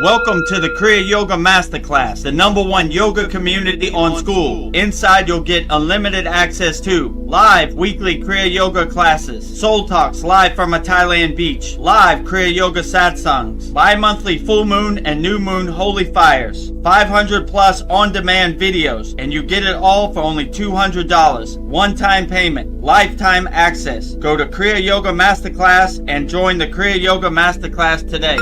Welcome to the Kriya Yoga Masterclass, the #1 yoga community on SKOOL. Inside you'll get unlimited access to live weekly Kriya Yoga classes, soul talks live from a Thailand beach, live Kriya Yoga Satsangs, bi-monthly full moon and new moon holy fires, 500 plus on-demand videos, and you get it all for only $200. One-time payment, lifetime access. Go to Kriya Yoga Masterclass and join the Kriya Yoga Masterclass today.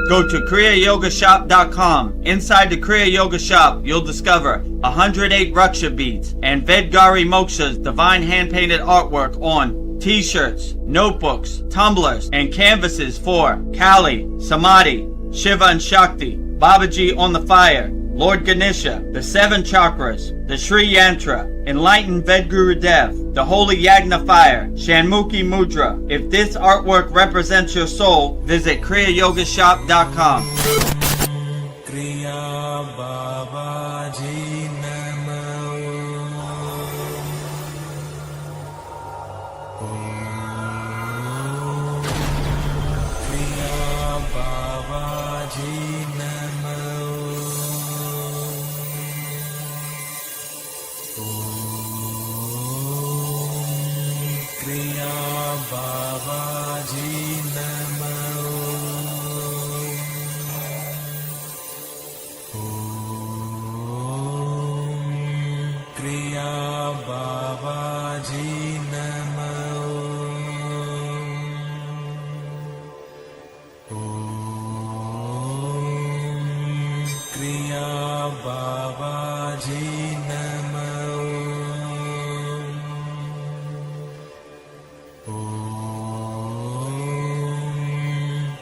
Go to kriyayogashop.com. Inside the Kriya Yoga Shop, you'll discover 108 Raksha beads and Vedagurudev divine hand-painted artwork on t-shirts, notebooks, tumblers, and canvases for Kali, Samadhi, Shiva and Shakti, Babaji on the fire, Lord Ganesha, the 7 chakras, the Sri Yantra, Enlightened Vedagurudev, the Holy Yagna Fire, Shanmukhi Mudra. If this artwork represents your soul, visit kriyayogashop.com. Kriya Babaji Namo. Kriya Babaji Namo. Kriya Babaji Namo. Kriya Babaji Namo. Kriya Babaji Namo.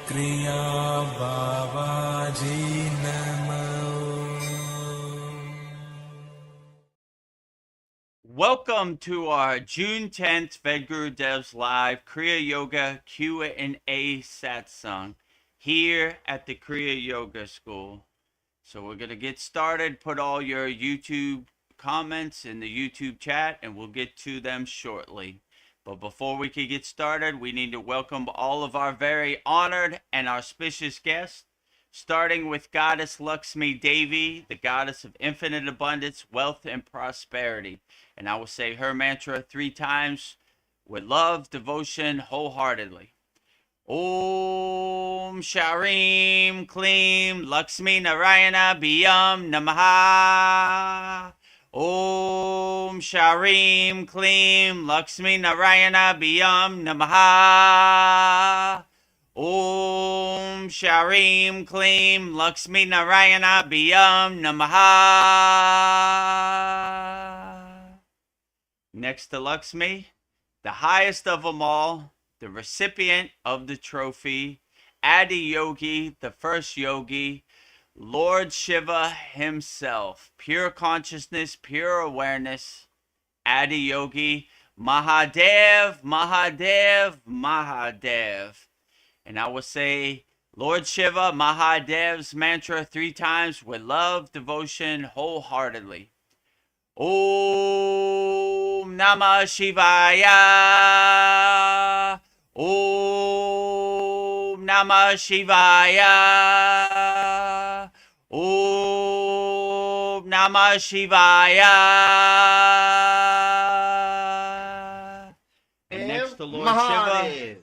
Kriya Babaji Namo. Welcome to our June 10th Vedagurudev's live Kriya Yoga Q&A Satsang here at the Kriya Yoga School. So we're going to get started. Put all your YouTube comments in the YouTube chat and we'll get to them shortly. But before we can get started, we need to welcome all of our very honored and auspicious guests, starting with Goddess Lakshmi Devi, the goddess of infinite abundance, wealth, and prosperity. And I will say her mantra 3 times with love, devotion, wholeheartedly. Om Sharim Klim Lakshmi Narayana Biyam Namaha. Om Sharim Klim Lakshmi Narayana Biyam Namaha. Om Sharim Klim Lakshmi Narayana Biyam Namaha. Next to Lakshmi, the highest of them all, the recipient of the trophy, Adi Yogi, the first yogi, Lord Shiva himself, pure consciousness, pure awareness, Adi Yogi, Mahadev, Mahadev, Mahadev. And I will say Lord Shiva, Mahadev's mantra 3 times with love, devotion, wholeheartedly. Om Namah Shivaya. Om Namah Shivaya. Om Namah Shivaya. And next to Lord Shiva,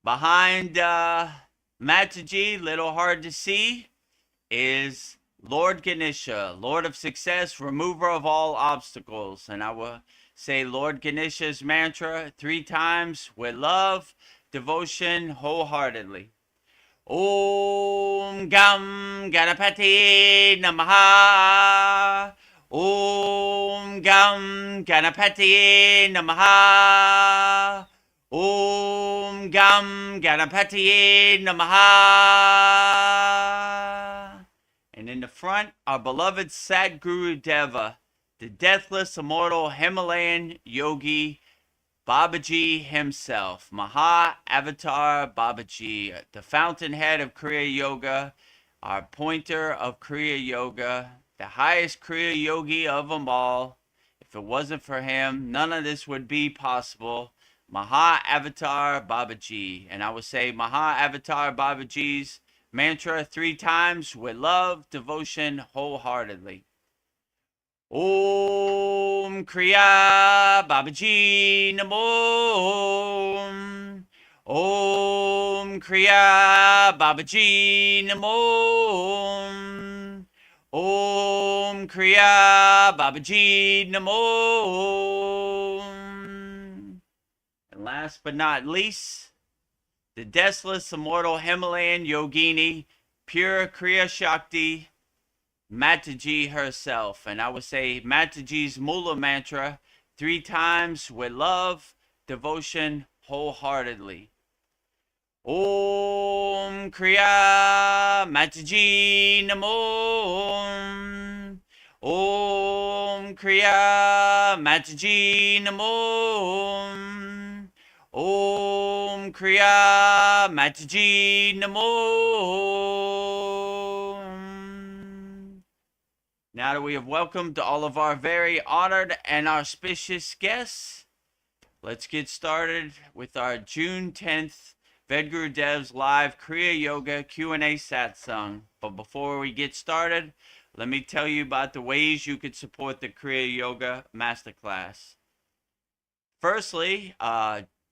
behind Mataji, little hard to see, is Lord Ganesha, Lord of Success, remover of all obstacles. And I will say Lord Ganesha's mantra 3 times with love, devotion, wholeheartedly. Om Gam Ganapati Namaha. Om Gam Ganapati Namaha. Om Gam Ganapati Namaha. And in the front, our beloved Sadgurudeva, the deathless, immortal Himalayan yogi, Babaji himself, Maha Avatar Babaji, the fountainhead of Kriya Yoga, our pointer of Kriya Yoga, the highest Kriya yogi of them all. If it wasn't for him, none of this would be possible. Maha Avatar Babaji. And I would say Maha Avatar Babaji's mantra 3 times with love, devotion, wholeheartedly. Om Kriya Babaji Namo. Om Kriya Babaji Namo. Om Kriya Babaji Namo. And last but not least, the deathless, immortal Himalayan yogini, pure Kriya Shakti, Mataji herself. And I would say Mataji's Mula mantra 3 times with love, devotion, wholeheartedly. Om Kriya Mataji Namo. Om Kriya Mataji Namo. Om Kriya Mataji Namo. Now that we have welcomed all of our very honored and auspicious guests, let's get started with our June 10th Vedgurudev's live Kriya Yoga Q&A Satsang. But before we get started, let me tell you about the ways you could support the Kriya Yoga Masterclass. Firstly,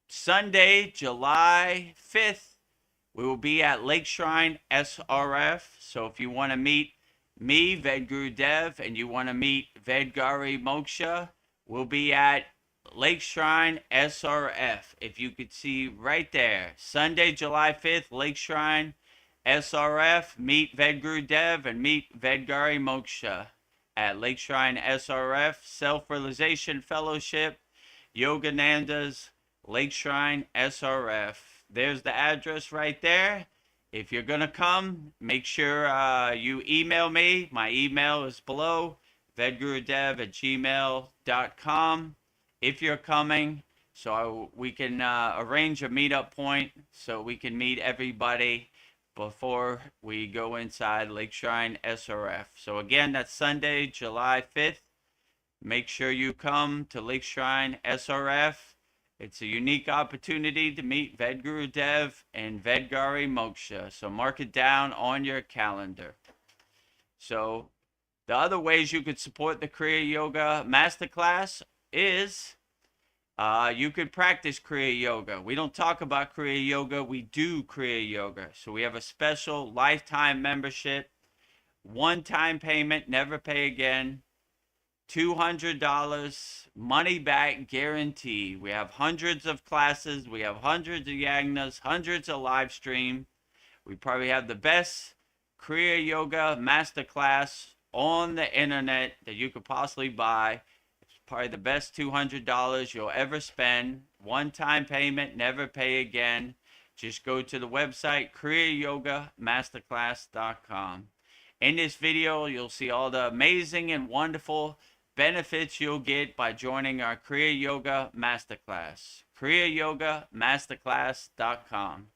Sunday, July 5th, we will be at Lake Shrine SRF. So if you want to meet me, Vedagurudev, and you want to meet Vedgari Moksha, we'll be at Lake Shrine SRF. If you could see right there, Sunday, July 5th, Lake Shrine SRF, meet Vedagurudev and meet Vedgari Moksha at Lake Shrine SRF, Self-Realization Fellowship, Yogananda's Lake Shrine SRF. There's the address right there. If you're going to come, make sure you email me. My email is below, vedagurudev@gmail.com. If you're coming, so we can arrange a meetup point so we can meet everybody before we go inside Lake Shrine SRF. So again, that's Sunday, July 5th. Make sure you come to Lake Shrine SRF. It's a unique opportunity to meet Vedagurudev and Vedgari Moksha. So mark it down on your calendar. So the other ways you could support the Kriya Yoga Masterclass is you could practice Kriya Yoga. We don't talk about Kriya Yoga, we do Kriya Yoga. So we have a special lifetime membership, one-time payment, never pay again, $200 money back guarantee. We have hundreds of classes, we have hundreds of yagnas, hundreds of live stream. We probably have the best Kriya Yoga Masterclass on the internet that you could possibly buy. It's probably the best $200 you'll ever spend. One-time payment, never pay again. Just go to the website kriyayogashop.com. In this video, you'll see all the amazing and wonderful benefits you'll get by joining our Kriya Yoga Masterclass. kriyayogashop.com.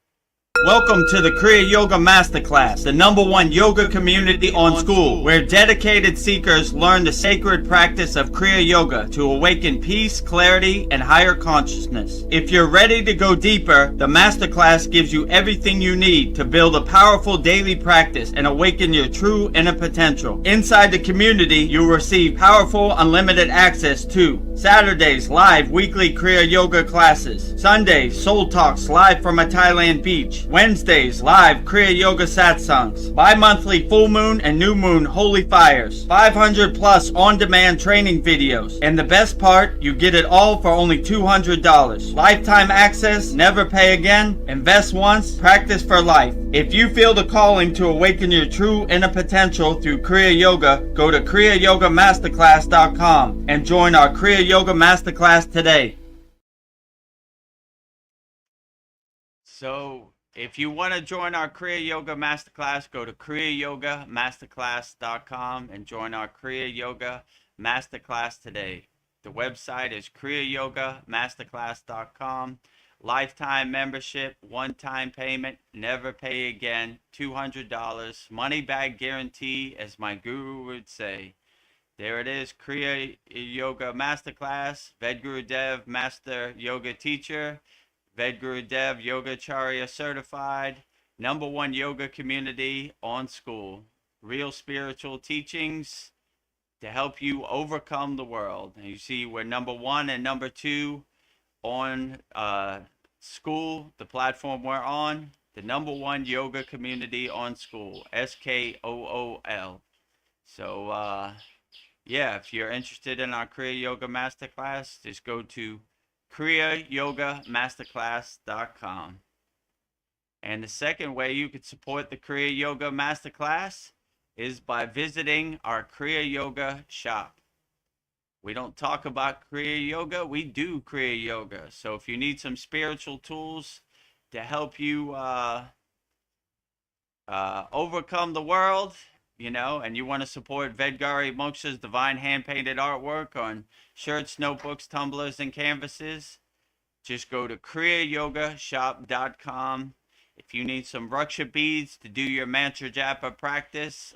Welcome to the Kriya Yoga Masterclass, the #1 yoga community on SKOOL, where dedicated seekers learn the sacred practice of Kriya Yoga to awaken peace, clarity, and higher consciousness. If you're ready to go deeper, the Masterclass gives you everything you need to build a powerful daily practice and awaken your true inner potential. Inside the community, you'll receive powerful, unlimited access to Saturdays, live weekly Kriya Yoga classes. Sundays, Soul Talks live from a Thailand beach. Wednesdays, live Kriya Yoga Satsangs. Bi-monthly full moon and new moon holy fires. 500 plus on-demand training videos. And the best part, you get it all for only $200. Lifetime access, never pay again. Invest once, practice for life. If you feel the calling to awaken your true inner potential through Kriya Yoga, go to kriyayogamasterclass.com and join our Kriya Yoga Masterclass today. So, if you want to join our Kriya Yoga Masterclass, go to kriyayogamasterclass.com and join our Kriya Yoga Masterclass today. The website is kriyayogamasterclass.com. Lifetime membership, one-time payment, never pay again, $200, money back guarantee, as my guru would say. There it is, Kriya Yoga Masterclass, Vedagurudev Master Yoga Teacher, Vedagurudev Yogacharya Certified, #1 yoga community on SKOOL. Real spiritual teachings to help you overcome the world. And you see, we're #1 and #2 on SKOOL, the platform we're on. The #1 yoga community on SKOOL. SKOOL. So, yeah, if you're interested in our Kriya Yoga Masterclass, just go to kriyayogashop.com. And the second way you could support the Kriya Yoga Masterclass is by visiting our Kriya Yoga shop. We don't talk about Kriya Yoga, we do Kriya Yoga. So if you need some spiritual tools to help you overcome the world, you know, and you want to support Vedagurudev Moksha's divine hand-painted artwork on shirts, notebooks, tumblers, and canvases, just go to kriyayogashop.com. If you need some Raksha beads to do your mantra japa practice,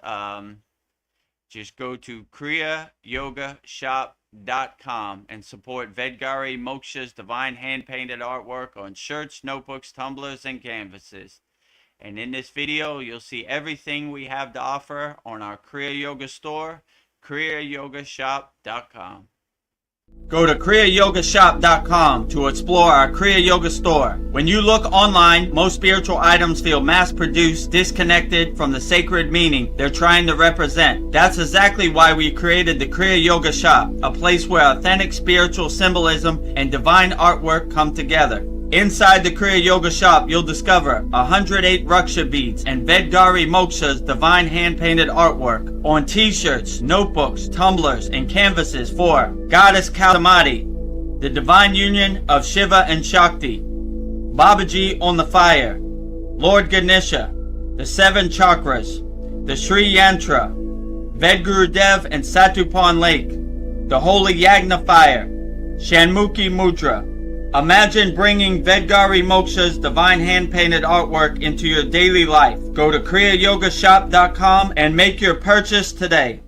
just go to kriyayogashop.com and support Vedagurudev Moksha's divine hand-painted artwork on shirts, notebooks, tumblers, and canvases. And in this video, you'll see everything we have to offer on our Kriya Yoga store, kriyayogashop.com. Go to kriyayogashop.com to explore our Kriya Yoga store. When you look online, most spiritual items feel mass-produced, disconnected from the sacred meaning they're trying to represent. That's exactly why we created the Kriya Yoga shop, a place where authentic spiritual symbolism and divine artwork come together. Inside the Kriya Yoga shop, you'll discover 108 Raksha beads and Vedagurudev Moksha's divine hand-painted artwork on t-shirts, notebooks, tumblers, and canvases for Goddess Kalamati, the divine union of Shiva and Shakti, Babaji on the fire, Lord Ganesha, the 7 chakras, the Sri Yantra, Vedagurudev and Satupan Lake, the Holy Yagna fire, Shanmukhi Mudra. Imagine bringing Vedagurudev Moksha's divine hand-painted artwork into your daily life. Go to kriyayogashop.com and make your purchase today.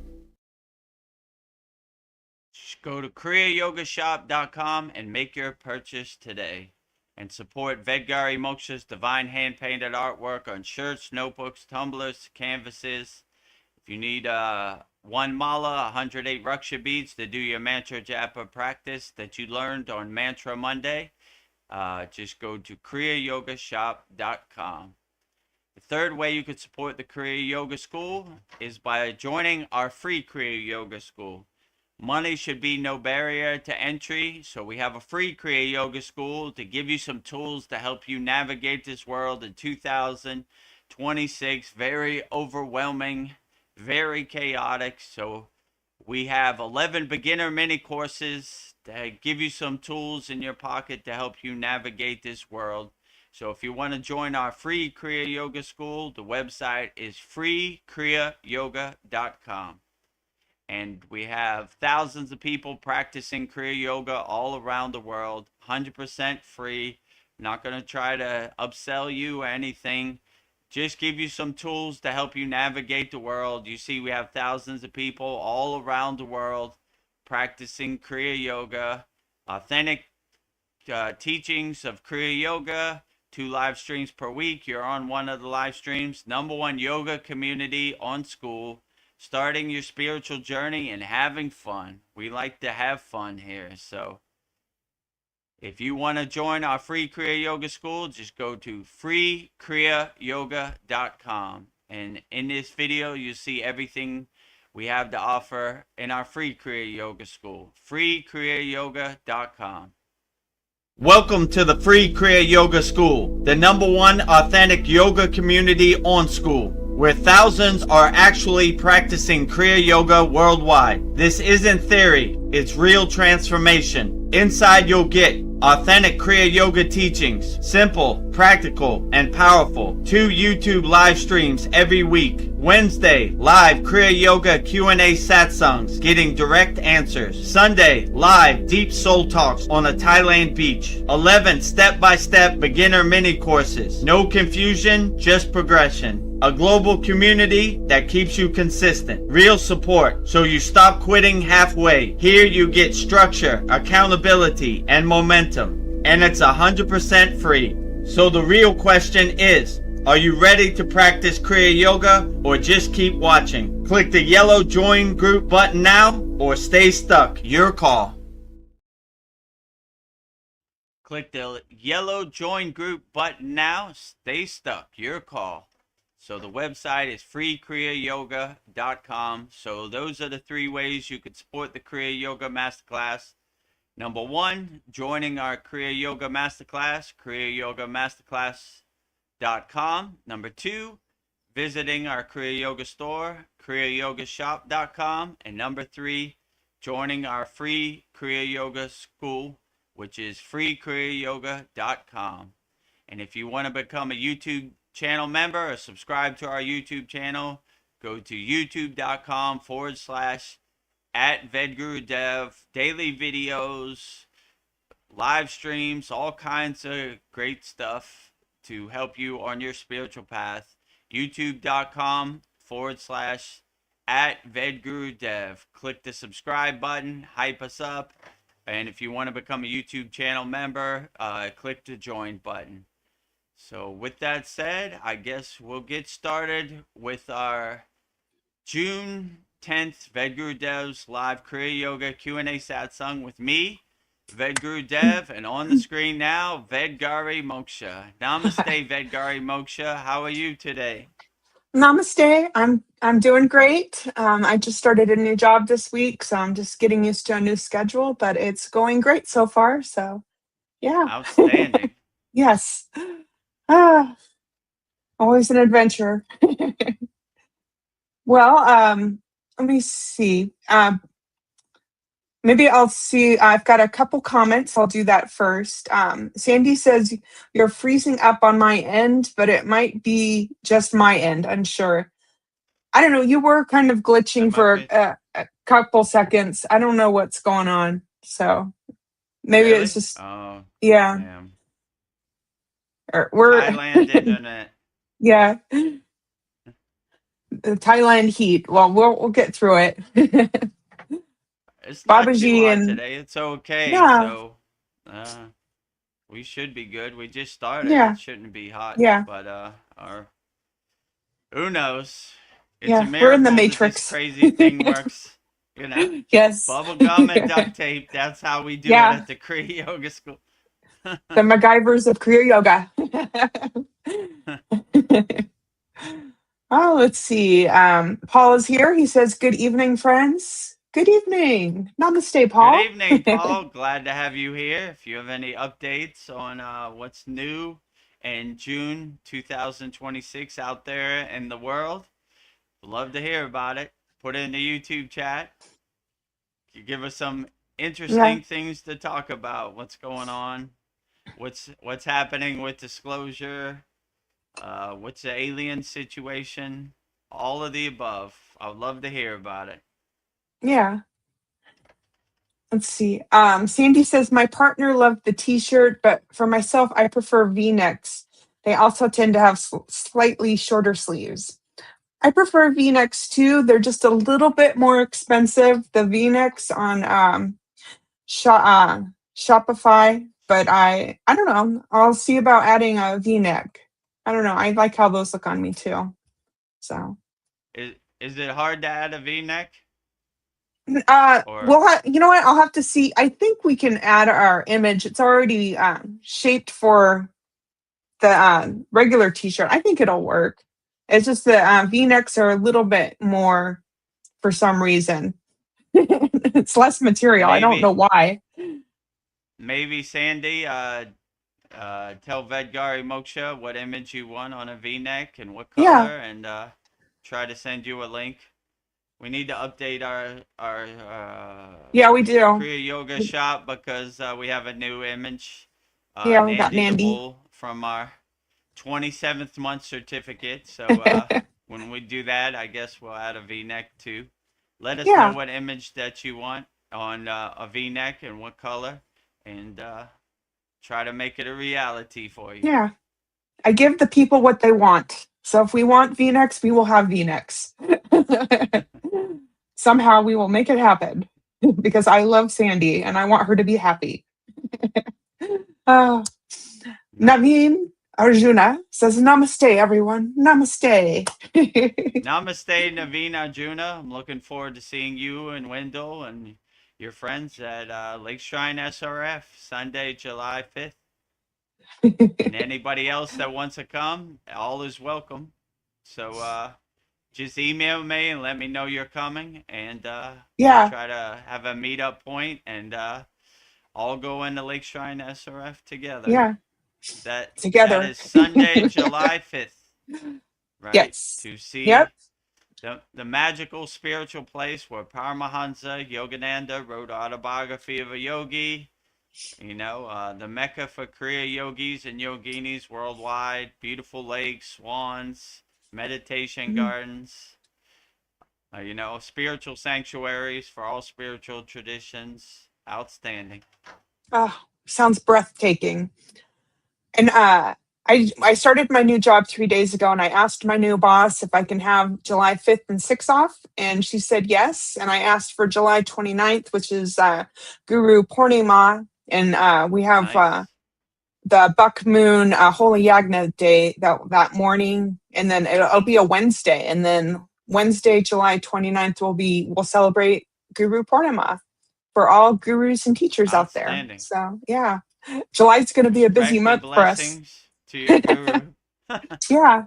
Just go to kriyayogashop.com and make your purchase today. And support Vedagurudev Moksha's divine hand-painted artwork on shirts, notebooks, tumblers, canvases. If you need one mala, 108 Raksha beads to do your mantra japa practice that you learned on Mantra Monday, just go to kriyayogashop.com. The third way you could support the Kriya Yoga School is by joining our free Kriya Yoga School. Money should be no barrier to entry, so we have a free Kriya Yoga School to give you some tools to help you navigate this world in 2026. Very overwhelming, very chaotic. So we have 11 beginner mini courses that give you some tools in your pocket to help you navigate this world. So if you want to join our free Kriya Yoga School, the website is freekriyayoga.com. And we have thousands of people practicing Kriya Yoga all around the world, 100% free. Not going to try to upsell you or anything. Just give you some tools to help you navigate the world. You see, we have thousands of people all around the world practicing Kriya Yoga, authentic teachings of Kriya Yoga, 2 live streams per week. You're on one of the live streams. #1 yoga community on SKOOL, starting your spiritual journey and having fun. We like to have fun here. So if you want to join our free Kriya Yoga School, just go to freekriyayoga.com. And in this video, you'll see everything we have to offer in our free Kriya Yoga School. freekriyayoga.com. Welcome to the free Kriya Yoga School, the #1 authentic yoga community on SKOOL, where thousands are actually practicing Kriya Yoga worldwide. This isn't theory, it's real transformation. Inside you'll get authentic Kriya Yoga teachings, simple, practical, and powerful. 2 YouTube live streams every week. Wednesday, live Kriya Yoga Q&A satsangs, getting direct answers. Sunday, live deep soul talks on a Thailand beach. 11 step-by-step beginner mini courses. No confusion, just progression. A global community that keeps you consistent. Real support, so you stop quitting halfway. Here you get structure, accountability, and momentum. And it's 100% free. So the real question is, Are you ready to practice Kriya Yoga or just keep watching? Click the yellow Join Group button now or stay stuck. Your call. Click the yellow Join Group button now. Stay stuck. Your call. So the website is kriyayogashop.com. So those are the 3 ways you could support the Kriya Yoga Masterclass. Number 1, joining our Kriya Yoga Masterclass, kriyayogamasterclass.com. Number 2, visiting our Kriya Yoga store, kriyayogashop.com. And number 3, joining our free Kriya Yoga school, which is freekriyayoga.com. And if you want to become a YouTube channel member or subscribe to our YouTube channel, go to youtube.com/@Vedagurudev. Daily videos, live streams, all kinds of great stuff to help you on your spiritual path. youtube.com/@Vedagurudev. Click the subscribe button, hype us up. And if you want to become a YouTube channel member, click the join button. So with that said, I guess we'll get started with our June 10th Vedagurudev's live Kriya Yoga Q&A Satsang with me, Vedagurudev, and on the screen now, Vedgari Moksha. Namaste, Vedgari Moksha. How are you today? Namaste. I'm doing great. I just started a new job this week, so I'm just getting used to a new schedule, but it's going great so far. So, yeah. Outstanding. Yes. Ah, always an adventure. Well, let me see. Maybe I'll see. I've got a couple comments. I'll do that first. Sandy says, you're freezing up on my end, but it might be just my end. Unsure. I don't know. You were kind of glitching for a couple seconds. I don't know what's going on. So maybe Really? it's just, Oh, yeah. damn. We're Thailand internet. Yeah. The Thailand heat. Well, we'll get through it. It's not too Babaji hot and today. It's okay. yeah, So we should be good. We just started. yeah, It shouldn't be hot. yeah, But who knows? It's a yeah. We're in the miracle that this Matrix. crazy thing works. You know, Yes. bubble gum and duct tape. That's how we do it Yeah. at the Kriya Yoga School. The MacGyvers of Kriya Yoga. Oh, let's see. Paul is here. He says, good evening, friends. Good evening. Namaste, Good Paul. evening, Paul. Glad to have you here. If you have any updates on what's new in June 2026 out there in the world, love to hear about it. Put it in the YouTube chat. You give us some interesting things to talk about. What's going on? What's happening with disclosure? What's the alien situation? All of the above. I'd love to hear about it. Yeah. Let's see. Sandy says, my partner loved the t-shirt, but for myself, I prefer V-necks. They also tend to have slightly shorter sleeves. I prefer V-necks too. They're just a little bit more expensive, the V-necks on Shopify, but I don't know. I'll see about adding a V-neck. I don't know. I like how those look on me too. So Is it hard to add a V-neck? Or well, you know what? I'll have to see. I think we can add our image. It's already shaped for the regular t-shirt. I think it'll work. It's just the V-necks are a little bit more for some reason. It's less material. I don't know why. maybe Sandy, tell Vedgari Moksha what image you want on a V-neck and what color, Yeah. and try to send you a link. We need to update our Yeah, we do. Kriya Yoga shop because we have a new image. Yeah, we got Nandy the Nandy. Bull from our 27th month certificate. So when we do that, I guess we'll add a V-neck too. Let us know what image that you want on a V-neck and what color, and try to make it a reality for you. Yeah. I give the people what they want. So if we want V-necks, we will have V-necks. Somehow we will make it happen because I love Sandy and I want her to be happy. Naveen, Arjuna says, Namaste, everyone. Namaste. Namaste, Naveen Arjuna. I'm looking forward to seeing you and Wendell and your friends at Lake Shrine SRF Sunday, July 5th. And anybody else that wants to come, all is welcome. So just email me and let me know you're coming, and we'll Yeah, try to have a meetup point and all go into Lake Shrine SRF together. yeah, That together. is Sunday, July 5th, right? Yes. To Yep. see the magical spiritual place where Paramahansa Yogananda wrote Autobiography of a Yogi. The Mecca for Kriya yogis and yoginis worldwide. Beautiful lakes, swans, meditation Mhm. gardens. Spiritual sanctuaries for all spiritual traditions. Outstanding. Oh, sounds breathtaking. And I started my new job 3 days ago, and I asked my new boss if I can have July 5th and 6th off, and she said yes. And I asked for July 29th, which is Guru Purnima, and we have Nice. the Buck Moon Holy Yagna Day that morning, and then it'll be a Wednesday, and then Wednesday, July 29th, we'll celebrate Guru Purnima for all gurus and teachers out there. Outstanding. So yeah, July's going to be a busy Respect and month for us. blessings to your guru. Yeah.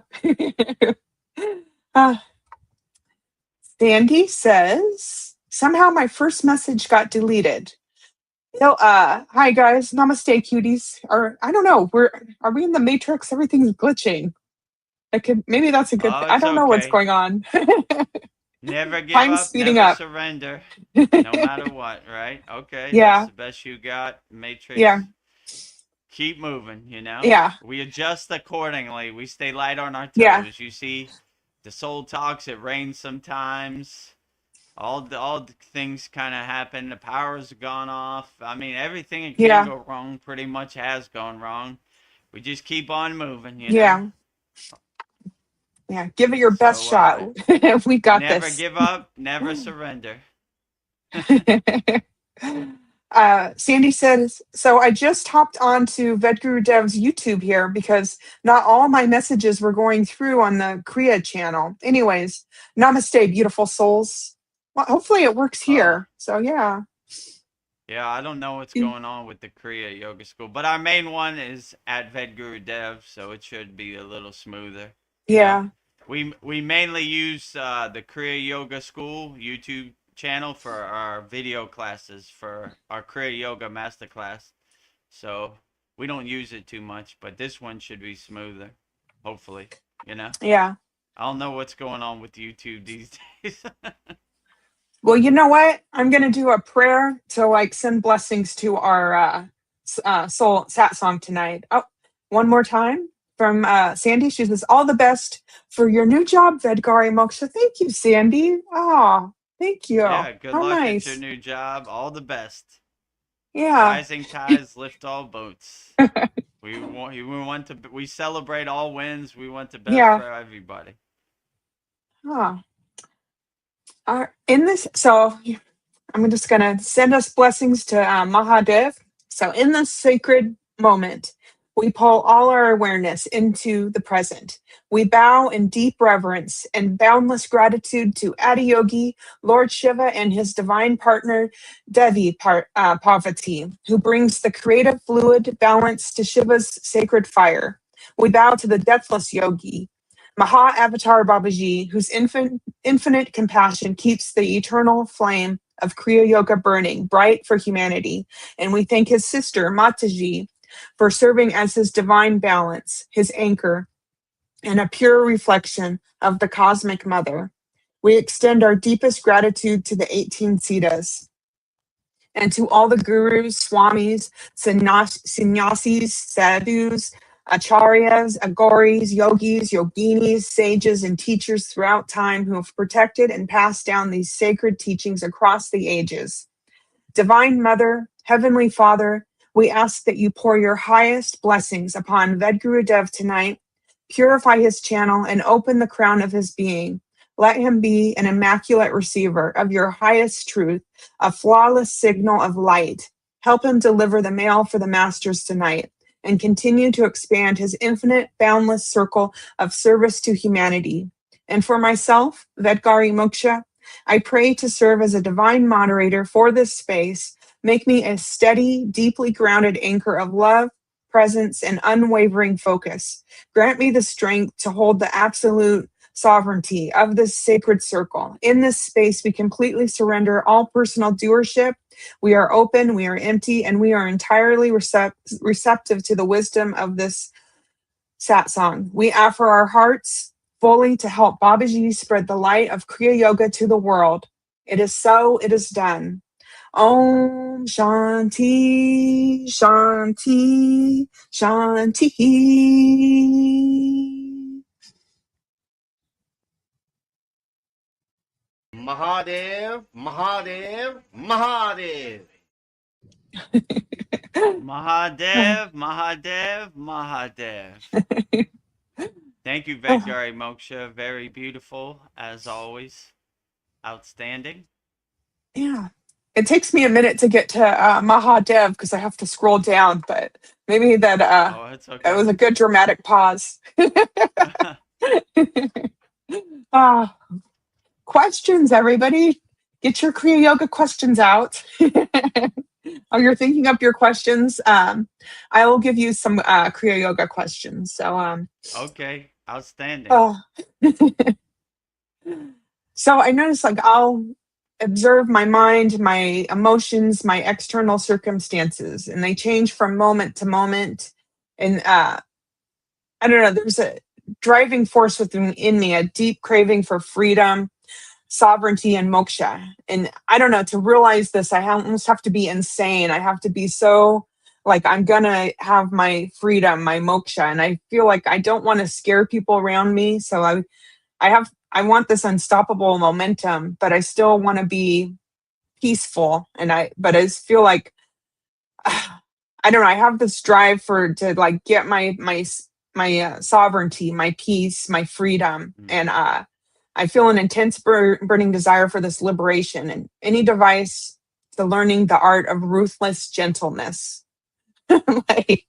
uh, Sandy says, somehow my first message got deleted. Hi guys, namaste cuties. Or I don't know, are we in the matrix? Everything's glitching. Maybe that's a good thing. Oh, I it's don't know what's okay. going on. Never give Time's up, speeding never up. surrender, no matter what, right? Okay, that's Yeah, the best you got. yeah, Matrix. Keep moving. yeah, We adjust accordingly. We stay light on our yeah, toes. You see, the soul talks, it rains sometimes. All the things kind of happen. The power's gone off. I mean, everything that can yeah, go wrong pretty much has gone wrong. We just keep on moving. yeah, yeah. Give it your best So shot. We got never this. give up, never surrender. Sandy says, so I just hopped onto Vedgurudev's YouTube here because not all my messages were going through on the Kriya channel. Anyways, namaste, beautiful souls. Well, hopefully it works Uh, here. So yeah. yeah, I don't know what's going on with the Kriya Yoga School, but our main one is at Vedagurudev, so it should be a little smoother. You know, Yeah. we mainly use the Kriya Yoga School YouTube channel for our video classes for our Kriya Yoga Masterclass. So we don't use it too much, but this one should be smoother, hopefully. You know, Yeah. I don't know what's going on with YouTube these days. Well, you know what? I'm going to do a prayer to send blessings to our soul satsang tonight. Oh, one more time from Sandy. She says, all the best for your new job, Vedgari Moksha. Thank you, Sandy. Oh, thank you. Yeah, good How luck at your nice. new job. All the best. Yeah. Rising tides lift all boats. We celebrate all wins. We want the best Yeah. for everybody. Oh. In this, so I'm just going to send us blessings to Mahadev. So, in this sacred moment, we pull all our awareness into the present. We bow in deep reverence and boundless gratitude to Adiyogi, Lord Shiva, and his divine partner, Devi Parvati, who brings the creative fluid balance to Shiva's sacred fire. We bow to the deathless yogi, Maha Avatar Babaji, whose infinite compassion keeps the eternal flame of Kriya Yoga burning bright for humanity. And we thank his sister, Mataji, for serving as his divine balance, his anchor, and a pure reflection of the cosmic mother. We extend our deepest gratitude to the 18 Siddhas and to all the gurus, swamis, sannyasis, sadhus, acharyas, agoris, yogis, yoginis, sages, and teachers throughout time who have protected and passed down these sacred teachings across the ages. Divine Mother, Heavenly Father, we ask that you pour your highest blessings upon Vedgurudev tonight, purify his channel, and open the crown of his being. Let him be an immaculate receiver of your highest truth, a flawless signal of light. Help him deliver the mail for the masters tonight. and continue to expand his infinite, boundless circle of service to humanity. And for myself, Vedgari Moksha, I pray to serve as a divine moderator for this space. Make me a steady, deeply grounded anchor of love, presence, and unwavering focus. Grant me the strength to hold the absolute sovereignty of this sacred circle. In this space, we completely surrender all personal doership. We are open, we are empty, and we are entirely receptive to the wisdom of this satsang. We offer our hearts fully to help Babaji spread the light of Kriya Yoga to the world. It is so, it is done. Om Shanti, Shanti, Shanti. Mahadev, Mahadev, Mahadev. Mahadev, Mahadev, Mahadev. Thank you, Vedgari Moksha. Very beautiful, as always. Outstanding. Yeah. It takes me a minute to get to Mahadev because I have to scroll down, but maybe that Oh, it's okay. that was a good dramatic pause. Questions, everybody. Get your Kriya Yoga questions out. Oh, you're thinking up your questions. I will give you some Kriya Yoga questions. So Okay, outstanding. So I notice like I'll observe my mind, my emotions, my external circumstances, and they change from moment to moment. And I don't know, there's a driving force within me, a deep craving for freedom, sovereignty, and moksha. And I don't know, to realize this, I almost have to be insane. I have to be so like, I'm gonna have my freedom, my moksha. And I feel like I don't want to scare people around me. So I want this unstoppable momentum, but I still want to be peaceful. But I just feel like, I don't know, I have this drive to like get my sovereignty, my peace, my freedom. And I feel an intense burning desire for this liberation and any device to learning the art of ruthless gentleness. Like,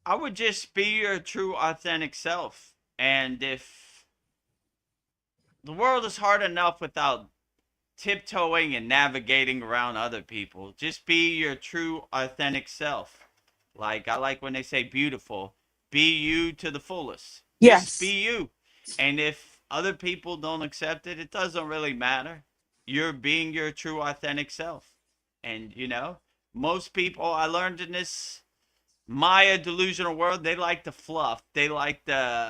I would just be your true, authentic self. And if the world is hard enough without tiptoeing and navigating around other people, just be your true, authentic self. Like, I like when they say beautiful. Be you to the fullest. Just yes. be you. And if other people don't accept it, it doesn't really matter. You're being your true, authentic self. And, most people I learned in this Maya delusional world, they like the fluff. They like the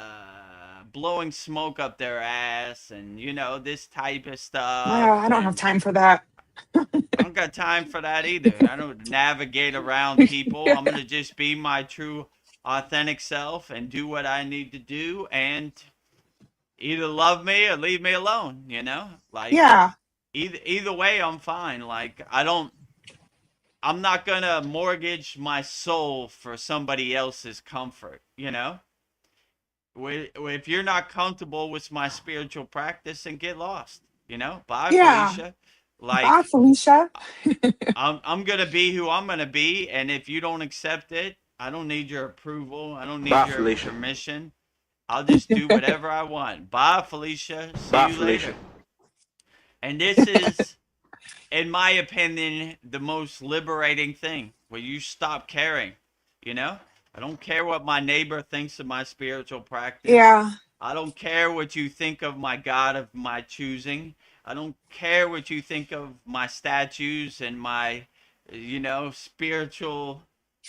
blowing smoke up their ass and, this type of stuff. I don't have And time for that. I don't got time for that either. I don't navigate around people. I'm going to just be my true, authentic self and do what I need to do and either love me or leave me alone, Like, Yeah. either way, I'm fine. Like, I'm not going to mortgage my soul for somebody else's comfort, If you're not comfortable with my spiritual practice, then get lost, Bye, Yeah. Felicia. Bye, Like, Felicia. I'm gonna be who I'm gonna be, and if you don't accept it, I don't need your approval. I don't need Bye, your Felicia. permission. I'll just do whatever I want. Bye, Felicia. See Bye, you Felicia. later. And this is, in my opinion, the most liberating thing where you stop caring. I don't care what my neighbor thinks of my spiritual practice. Yeah. I don't care what you think of my God of my choosing. I don't care what you think of my statues and my, spiritual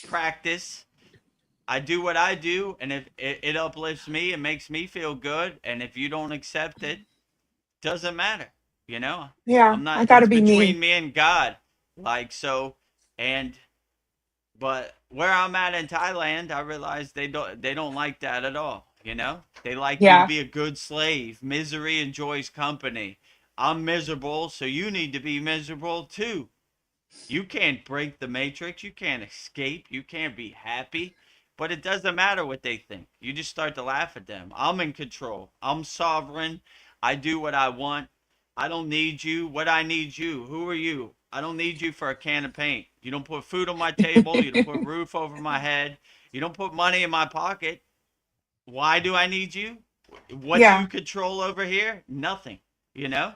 practice. I do what I do, and if it uplifts me and makes me feel good, and if you don't accept it, doesn't matter. Yeah. I'm I not. gotta It's be between me. me and God. Like so, and but where I'm at in Thailand, I realize they don't like that at all. They like you to Yeah. be a good slave. Misery enjoys company. I'm miserable, so you need to be miserable too. You can't break the matrix. You can't escape. You can't be happy. But it doesn't matter what they think. You just start to laugh at them. I'm in control. I'm sovereign. I do what I want. I don't need you. What I need you. Who are you? I don't need you for a can of paint. You don't put food on my table. You don't put roof over my head. You don't put money in my pocket. Why do I need you? What do you Yeah. control over here? Nothing, you know?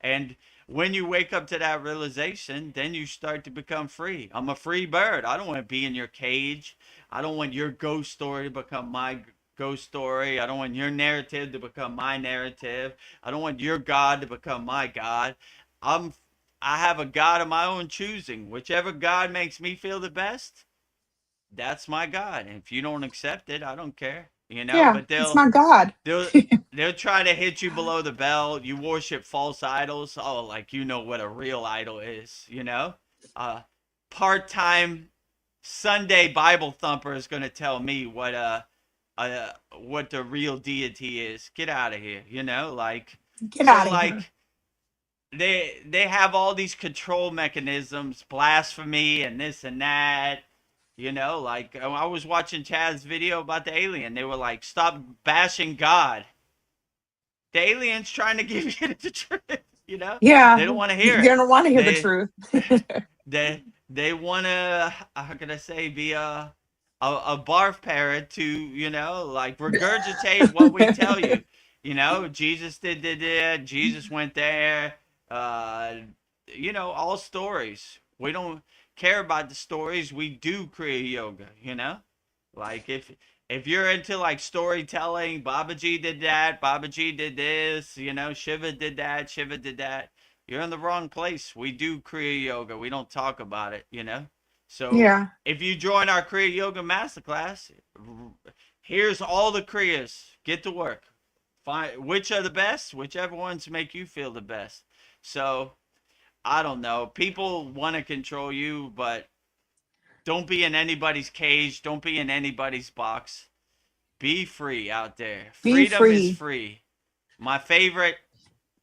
And when you wake up to that realization, then you start to become free. I'm a free bird. I don't want to be in your cage. I don't want your ghost story to become my ghost story. I don't want your narrative to become my narrative. I don't want your God to become my God. I'm I have a God of my own choosing. Whichever God makes me feel the best, that's my God. And if you don't accept it, I don't care. Yeah. But It's my God. they'll they'll try to hit you below the belt. You worship false idols. Oh, like you know what a real idol is. Uh part-time Sunday Bible thumper is going to tell me what the real deity is. Get out of here. Get So out of here. like they have all these control mechanisms, blasphemy and this and that. Like I was watching Chad's video about the alien. They were like, "Stop bashing God." The alien's trying to give you the truth. Yeah. They don't want to hear You it. don't want to hear the They truth. they want to, how can I say, be a barf parrot to like regurgitate what we tell you. Jesus did that. Jesus went there. Uh, all stories. We don't care about the stories. We do Kriya yoga. Like if you're into like storytelling, Babaji did that, Babaji did this, Shiva did that, Shiva did that. You're in the wrong place. We do Kriya Yoga. We don't talk about it. So Yeah. if you join our Kriya Yoga Masterclass, here's all the Kriyas. Get to work. Find which are the best, whichever ones make you feel the best. So I don't know. People want to control you, but don't be in anybody's cage. Don't be in anybody's box. Be free out there. Be Freedom is free. free. My favorite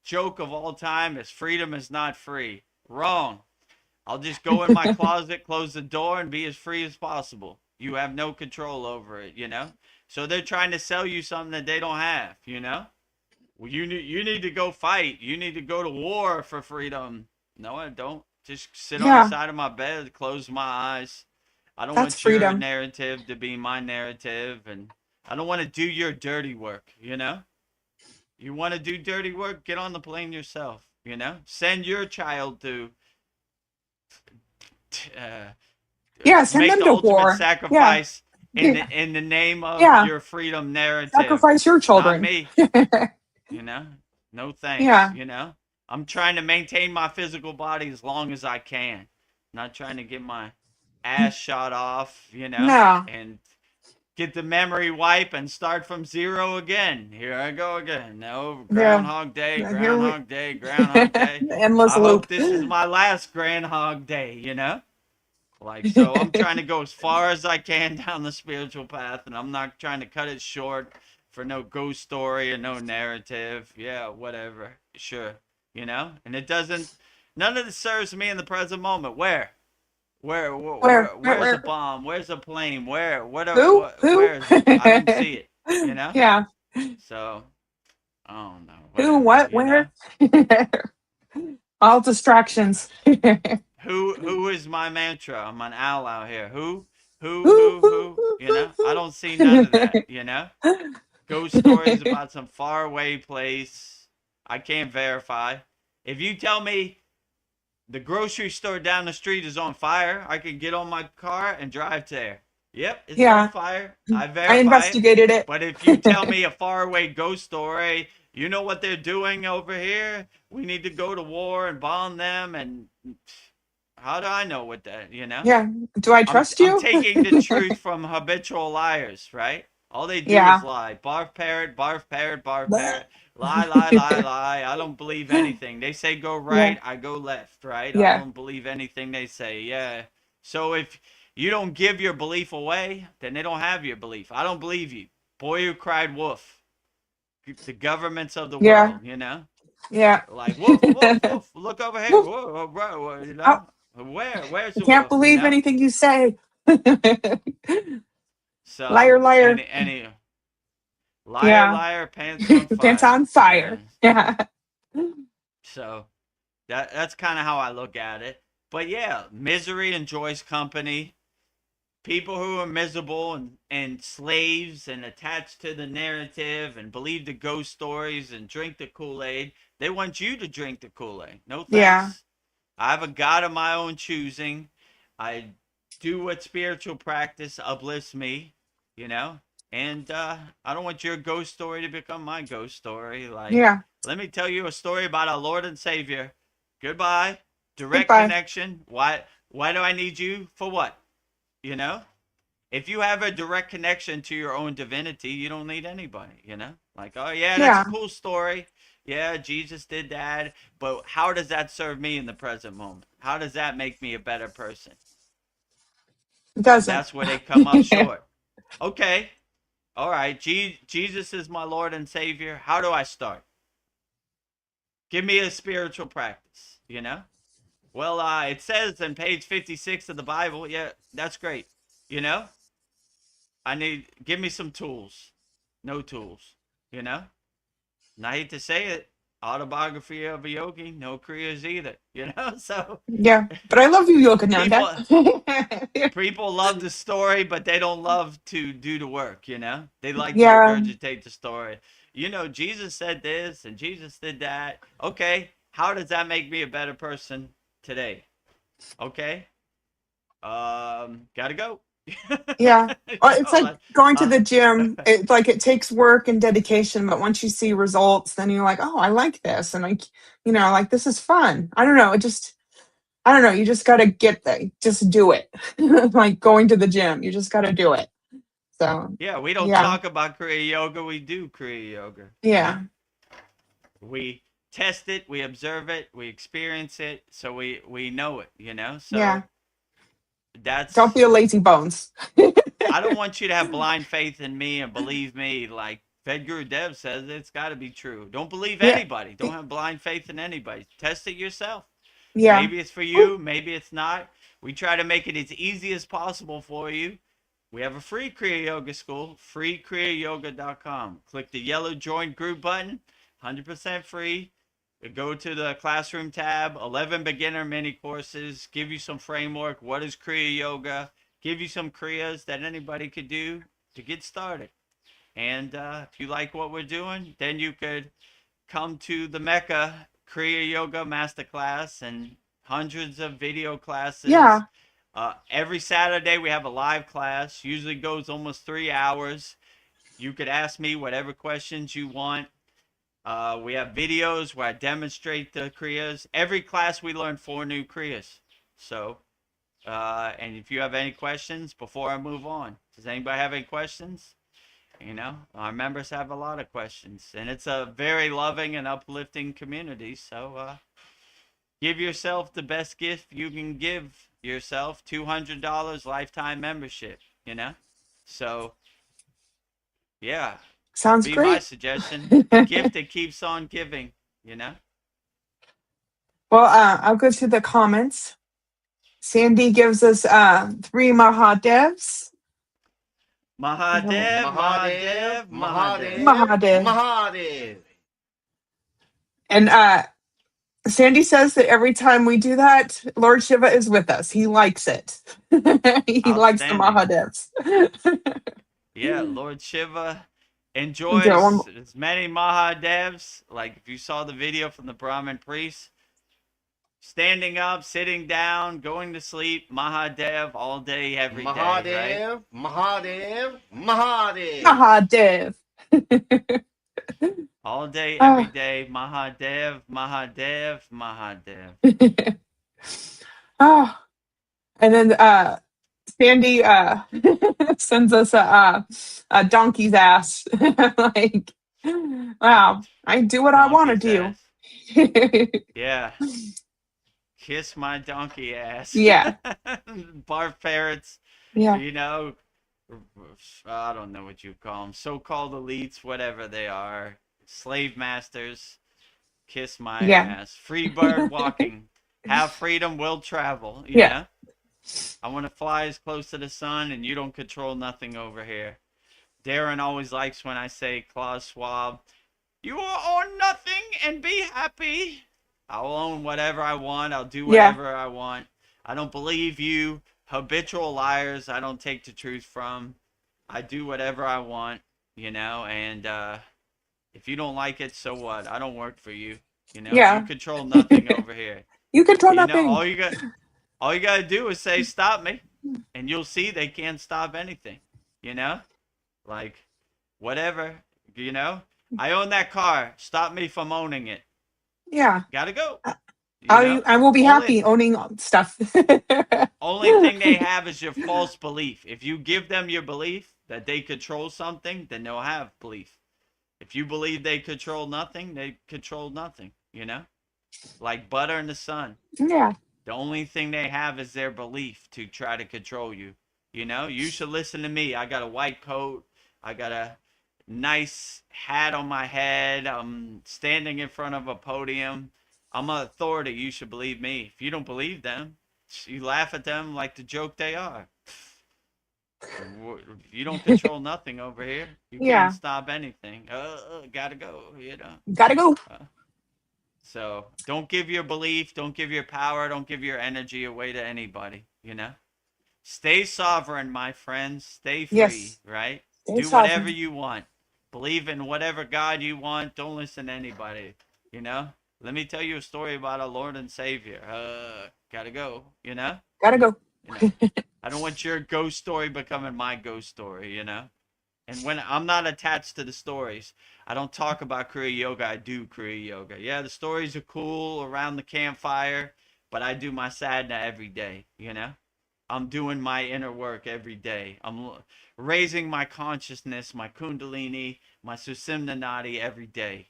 joke of all time is freedom is not free. Wrong. I'll just go in my closet, close the door, and be as free as possible. You have no control over it. So they're trying to sell you something that they don't have. Well, you need to go fight. You need to go to war for freedom. No, I don't. Just sit on the Yeah. side of my bed, close my eyes. I don't That's want your freedom. narrative to be my narrative, and I don't want to do your dirty work. You want to do dirty work? Get on the plane yourself. Send your child to uh, Yeah. Send make them the to ultimate war. Yeah. sacrifice Yeah. in the name of Yeah. your freedom narrative. Sacrifice your Not children. me. No thanks. Yeah. I'm trying to maintain my physical body as long as I can. Not trying to get my ass shot off. No. And get the memory wipe and start from zero again. Here I go again. No, Yeah. Groundhog Day, Here we Groundhog Day, Groundhog Day. endless I hope loop. this is my last Groundhog Day. Like, so I'm trying to go as far as I can down the spiritual path, and I'm not trying to cut it short for no ghost story or no narrative. Yeah, whatever. Sure. And it doesn't, none of this serves me in the present moment. Where's a Where? bomb? Where's a plane? What Who? where is it? I don't see it. Yeah. So I don't know. Who? Whatever. What? Where? All distractions. Who is my mantra? I'm an owl out here. Who? Who? I don't see none of that. Ghost stories about some faraway place I can't verify. If you tell me the grocery store down the street is on fire, I can get on my car and drive there. Yep, it's Yeah. on fire. I I verify it. investigated it. But if you tell me a faraway ghost story, you know what they're doing over here? We need to go to war and bomb them. And how do I know what that, Yeah. Do I trust I'm you? taking the truth from habitual liars, right? All they do Yeah. is lie. Barf parrot, barf parrot, barf parrot. Lie, lie, lie, lie. I don't believe anything. They say go right, I go left, right? I Yeah. don't believe anything they say. Yeah. So if you don't give your belief away, then they don't have your belief. I don't believe you. Boy who cried wolf. The governments of the Yeah. world. Yeah. Like wolf, wolf, wolf. Look over here. Woof. Whoa, whoa, Oh, Where's I the can't wolf? believe anything you say. So Liar, liar. any liar, Yeah. liar, pants on Pants fire. on fire. Yeah. So That's kind of how I look at it. But yeah, misery enjoys company. People who are miserable and slaves and attached to the narrative and believe the ghost stories and drink the Kool-Aid, they want you to drink the Kool-Aid. No Yeah. thanks. I have a God of my own choosing. I do what spiritual practice uplifts me, you know? And I don't want your ghost story to become my ghost story. Like, Yeah. let me tell you a story about our Lord and Savior. Goodbye. Direct Goodbye. connection. Why do I need you for what? You know? If you have a direct connection to your own divinity, you don't need anybody, you know? Like, oh yeah, that's a Yeah. cool story. Yeah, Jesus did that, but how does that serve me in the present moment? How does that make me a better person? It doesn't. That's where they come up short. Okay. All right. Jesus is my Lord and Savior. How do I start? Give me a spiritual practice, you know? Well, it says on page 56 of the Bible. Yeah, that's great. You know? Give me some tools. No tools, you know? And I hate to say it, autobiography of a yogi, no kriyas either, you know? So Yeah. But I love you, Yogananda. people people love the story, but they don't love to do the work, you know? They like to Yeah. regurgitate the story. You know, Jesus said this and Jesus did that. Okay, how does that make me a better person today? Okay. Gotta go. Yeah. Well, You it's know, like like, going to uh, the gym. It's like it takes work and dedication, but once you see results, then you're like, oh, I like this. And like, like this is fun. I don't know. I don't know. You just got to get that. Just do it. Like going to the gym. You just got to do it. So, yeah, we don't yeah. talk about Kriya Yoga, we do Kriya Yoga, you know? Yeah. We test it, we observe it, we experience it, so we know it, you know? Yeah. So Don't that's be a lazy bones. I don't want you to have blind faith in me and believe me like Vedagurudev says it's got to be true. Don't believe Yeah. anybody. Don't have blind faith in anybody. Test it yourself. Yeah. Maybe it's for you, maybe it's not. We try to make it as easy as possible for you. We have a free Kriya Yoga school, freekriyayogashop.com. Click the yellow join group button, 100% free. Go to the classroom tab, 11 beginner mini courses, give you some framework. What is Kriya Yoga? Give you some Kriyas that anybody could do to get started. And if you like what we're doing, then you could come to the Mecca Kriya Yoga Masterclass and hundreds of video classes. Yeah. Every Saturday we have a live class. Usually goes almost 3 hours. You could ask me whatever questions you want. We have videos where I demonstrate the Kriyas. Every class we learn 4 new Kriyas. So, and if you have any questions before I move on, does anybody have any questions? You know, our members have a lot of questions, and it's a very loving and uplifting community. So, give yourself the best gift you can give yourself, $200 lifetime membership, you know? So, yeah, Sounds be my great. suggestion. The gift that keeps on giving, you know? Well, I'll go through the comments. Sandy gives us 3 Mahadevs. Mahadev, Mahadev, Mahadev, Mahadev. Mahadev, Mahadev. Mahadev. And Sandy says that every time we do that, Lord Shiva is with us. He likes it. He likes the Outstanding. Mahadevs. Yeah, Lord Shiva Okay, one enjoys as many Mahadevs. Like if you saw the video from the Brahmin priest, standing up, sitting down, going to sleep, Mahadev all day, every day, right? Mahadev, Mahadev, Mahadev. Mahadev. All day, every Oh. day, Mahadev, Mahadev, Mahadev. Oh. And then Sandy sends us a donkey's ass. Like, wow, I do what I want to Donkey's do. ass. Yeah. Kiss my donkey ass. Yeah. Barf parrots, Yeah. you know, I don't know what you call them, so-called elites, whatever they are, slave masters, kiss my Yeah. ass. Free bird walking, have freedom, will travel, you Yeah. know? I want to fly as close to the sun, and you don't control nothing over here. Darren always likes when I say Klaus Schwab, you are on nothing and be happy. I'll own whatever I want. I'll do Yeah. whatever I want. I don't believe you. Habitual liars, I don't take the truth from. I do whatever I want, and if you don't like it, so what? I don't work for you. You Yeah. control nothing over here. You control nothing. All you gotta do is say stop me, and you'll see they can't stop anything. You know, like whatever. You know, I own that car. Stop me from owning it. Yeah. Gotta go. I will be Only happy owning stuff. only thing they have is your false belief. If you give them your belief that they control something, then they'll have belief. If you believe they control nothing, they control nothing. Like butter in the sun. Yeah. The only thing they have is their belief to try to control you. You should listen to me. I got a white coat. I got a nice hat on my head. I'm standing in front of a podium. I'm an authority. You should believe me. If you don't believe them, you laugh at them like the joke they are. You don't control nothing over here. You can't Yeah. stop anything. Gotta go, Gotta go. So don't give your belief, don't give your power, don't give your energy away to anybody, Stay sovereign, my friends. Stay free, Yes. right? Stay Do whatever sovereign. you want. Believe in whatever God you want. Don't listen to anybody, Let me tell you a story about our Lord and Savior. Gotta go, Gotta go. I don't want your ghost story becoming my ghost story, And when I'm not attached to the stories, I don't talk about Kriya Yoga. I do Kriya Yoga. Yeah, the stories are cool around the campfire, but I do my sadhana every day, I'm doing my inner work every day. I'm raising my consciousness, my kundalini, my susimna nadi every day,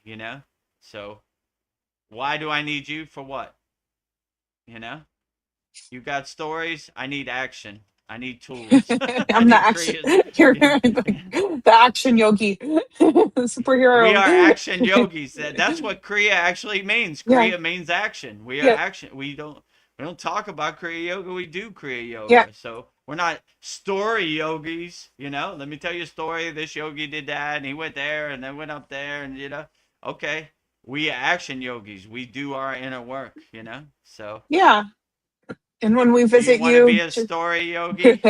So why do I need you? For what? You got stories. I need action. I need tools. I I'm the need action. Kriya's. You're the action yogi, We are superhero. action yogis. That's what Kriya actually means. Yeah. Kriya means action. We are Yep. action. We don't talk about Kriya yoga. We do Kriya Yeah. yoga. So we're not story yogis. Let me tell you a story. This yogi did that, and he went there, and then went up there, and okay. We are action yogis. We do our inner work. So Yeah. And when we if you visit want to be you, a story yogi,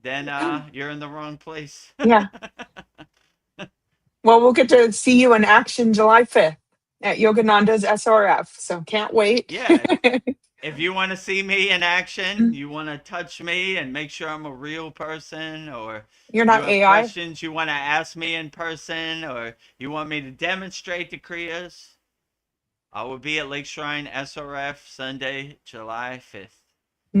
then you're in the wrong place. yeah. Well, we'll get to see you in action July 5th at Yogananda's SRF. So can't wait. Yeah. If you want to see me in action, you want to touch me and make sure I'm a real person, or You're you not have AI. questions you want to ask me in person, or you want me to demonstrate the Kriyas, I will be at Lake Shrine SRF Sunday, July 5th.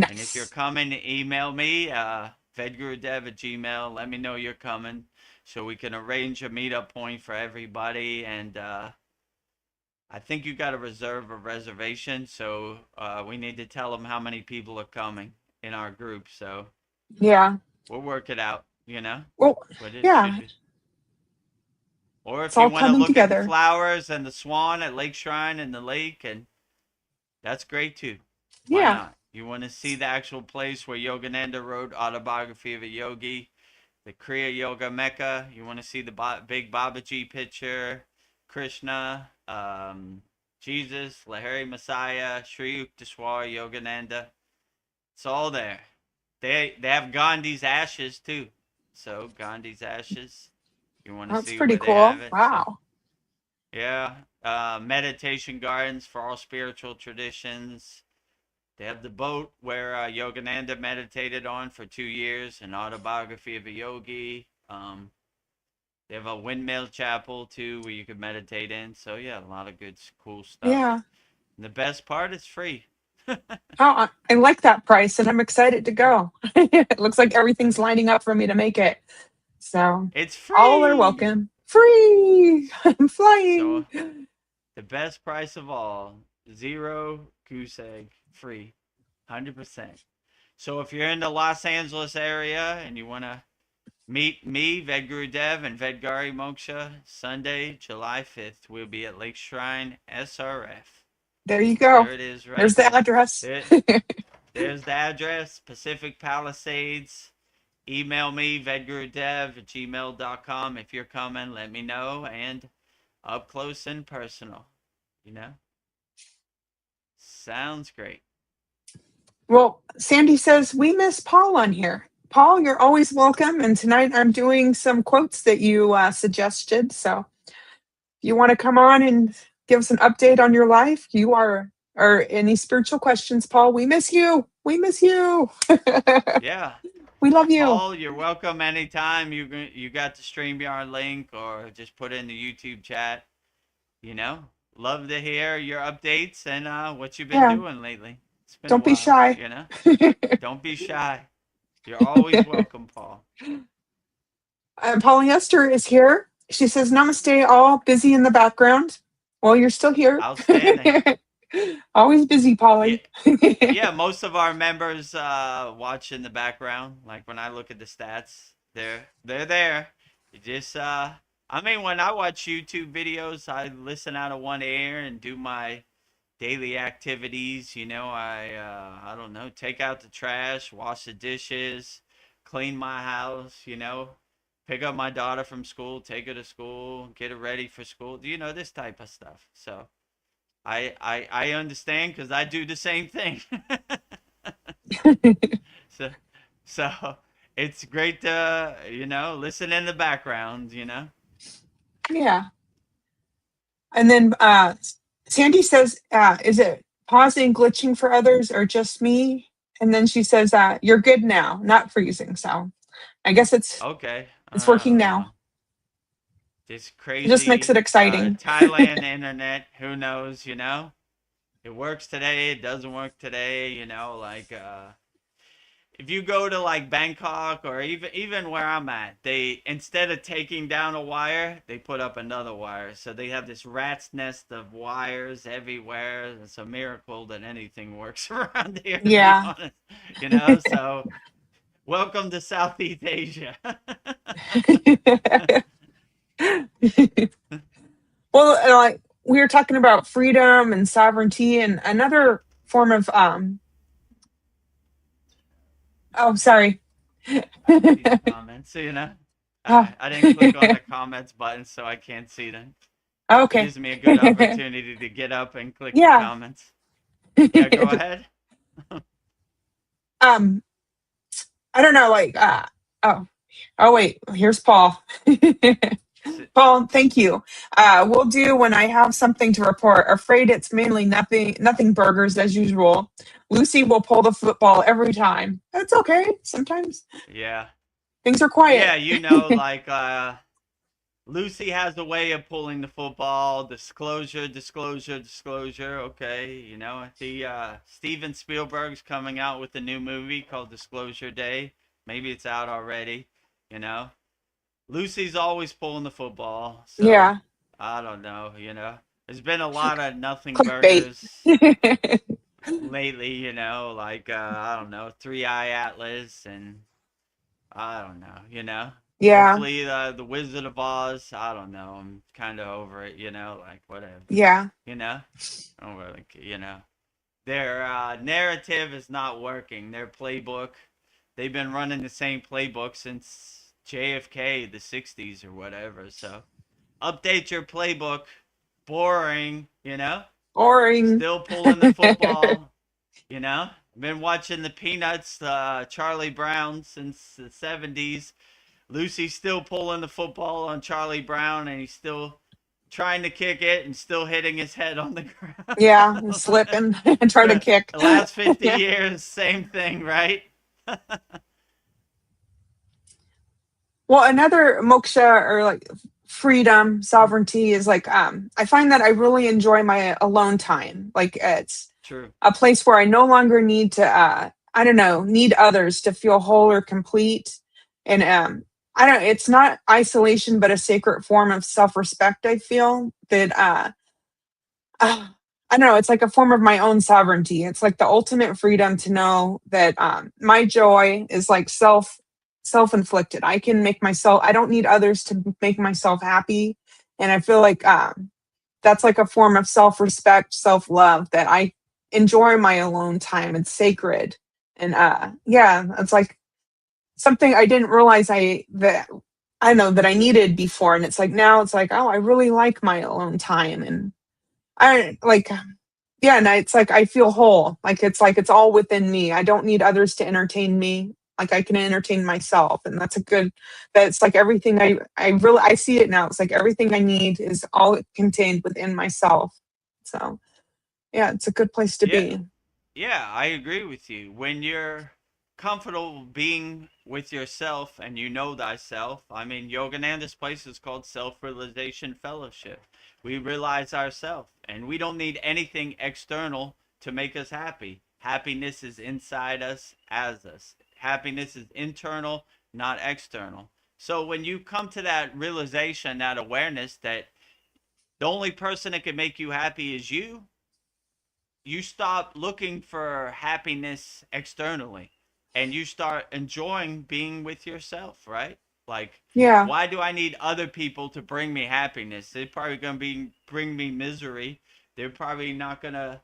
And if you're Nice. coming, email me, Vedagurudev@gmail. Let me know you're coming so we can arrange a meetup point for everybody. And I think you got to reserve a reservation, so we need to tell them how many people are coming in our group. So Yeah. we'll work it out, Well, but it should yeah. be. Or It's if you all want to coming look at the together. flowers and the swan at Lake Shrine and the lake, and that's great too. Why Yeah. not? You want to see the actual place where Yogananda wrote Autobiography of a Yogi, the Kriya Yoga Mecca. You want to see the big Babaji picture, Krishna, Jesus, Lahiri Messiah, Sri Yukteswar, Yogananda. It's all there. They have Gandhi's ashes too. So Gandhi's ashes. You want to That's see pretty where they cool. have it? So Wow. yeah, meditation gardens for all spiritual traditions. They have the boat where Yogananda meditated on for 2 years, an autobiography of a yogi. They have a windmill chapel too where you could meditate in. So yeah, a lot of good, cool stuff. Yeah. And the best part, it's free. Oh, I like that price and I'm excited to go. It looks like everything's lining up for me to make it. So It's all are free. welcome. Free. I'm flying. So the best price of all, zero goose egg, free, 100%. So if you're in the Los Angeles area and you want to meet me, Vedagurudev, and Vedgari Moksha, Sunday, July 5th, we'll be at Lake Shrine SRF. There you go. There it is right There's the there. address. There's the address, Pacific Palisades. Email me, vedgurudev@gmail.com. If you're coming, let me know. And up close and personal, you know? Sounds great. Well, Sandy says, we miss Paul on here. Paul, you're always welcome. And tonight I'm doing some quotes that you suggested. So if you want to come on and give us an update on your life, or any spiritual questions, Paul, we miss you. We miss you. Yeah. We love you. Paul, you're welcome anytime. You got the StreamYard link, or just put it in the YouTube chat. Love to hear your updates and what you've been doing lately. It's been Don't a be while, shy. Don't be shy. You're always welcome, Paul. Polyester is here. She says, Namaste, all busy in the background. Well, you're still here. Outstanding. Always busy, Polly. Yeah, most of our members watch in the background. Like when I look at the stats, they're there. You just when I watch YouTube videos, I listen out of one ear and do my daily activities. I don't know, take out the trash, wash the dishes, clean my house, pick up my daughter from school, take her to school, get her ready for school, this type of stuff. So I understand, because I do the same thing. so it's great to listen in the background. Yeah. And then Sandy says, is it pausing, glitching for others, or just me? And then she says, you're good now, not freezing. So I guess it's okay. It's working now. This crazy. It just makes it exciting. Thailand internet. Who knows? It works today. It doesn't work today. If you go to like Bangkok, or even where I'm at, they, instead of taking down a wire, they put up another wire. So they have this rat's nest of wires everywhere. It's a miracle that anything works around here. Yeah. To be honest. So welcome to Southeast Asia. Well, like we were talking about freedom and sovereignty, and another form of oh, sorry. Comments, I didn't click on the comments button, so I can't see them. Okay. It gives me a good opportunity to get up and click the comments. Yeah, go ahead. I don't know, like oh wait, here's Paul. Paul, thank you. Will do when I have something to report. Afraid it's mainly nothing burgers as usual. Lucy will pull the football every time. That's okay. Sometimes. Yeah. Things are quiet. Yeah, like Lucy has a way of pulling the football. Disclosure. Okay, the Steven Spielberg's coming out with a new movie called Disclosure Day. Maybe it's out already. Lucy's always pulling the football. So, yeah. I don't know. There's been a lot of nothing Clickbait. burgers lately. Like I don't know, 3-Eye Atlas, and I don't know. Yeah. Hopefully the Wizard of Oz. I don't know. I'm kind of over it. Like whatever. Yeah. Oh, like, their narrative is not working. Their playbook. They've been running the same playbook since JFK, the 60s or whatever. So update your playbook. Boring. Boring. Still pulling the football. Been watching the Peanuts, Charlie Brown since the 70s. Lucy's still pulling the football on Charlie Brown, and he's still trying to kick it and still hitting his head on the ground. Yeah, slipping and trying to kick. The last 50 years, same thing, right? Well, another moksha, or like freedom, sovereignty, is like I find that I really enjoy my alone time. Like it's true. A place where I no longer need to need others to feel whole or complete. And it's not isolation, but a sacred form of self-respect. I feel that I don't know, it's like a form of my own sovereignty. It's like the ultimate freedom to know that my joy is like self-inflicted. I can make myself, I don't need others to make myself happy. And I feel like that's like a form of self-respect, self-love, that I enjoy my alone time. It's sacred. And it's like something I didn't realize that I needed before. And it's like now it's like, oh, I really like my alone time. And I like Yeah, and it's like I feel whole. Like it's all within me. I don't need others to entertain me. Like I can entertain myself, and that's like everything I see it now. It's like everything I need is all contained within myself. So yeah, it's a good place to Yeah. be. Yeah, I agree with you. When you're comfortable being with yourself and you know thyself, I mean, Yogananda's place is called Self Realization Fellowship. We realize ourselves, and we don't need anything external to make us happy. Happiness is inside us, as us. Happiness is internal, not external. So when you come to that realization, that awareness that the only person that can make you happy is you stop looking for happiness externally and you start enjoying being with yourself, right? Like, Yeah, why do I need other people to bring me happiness? They're probably going to bring me misery. They're probably not going to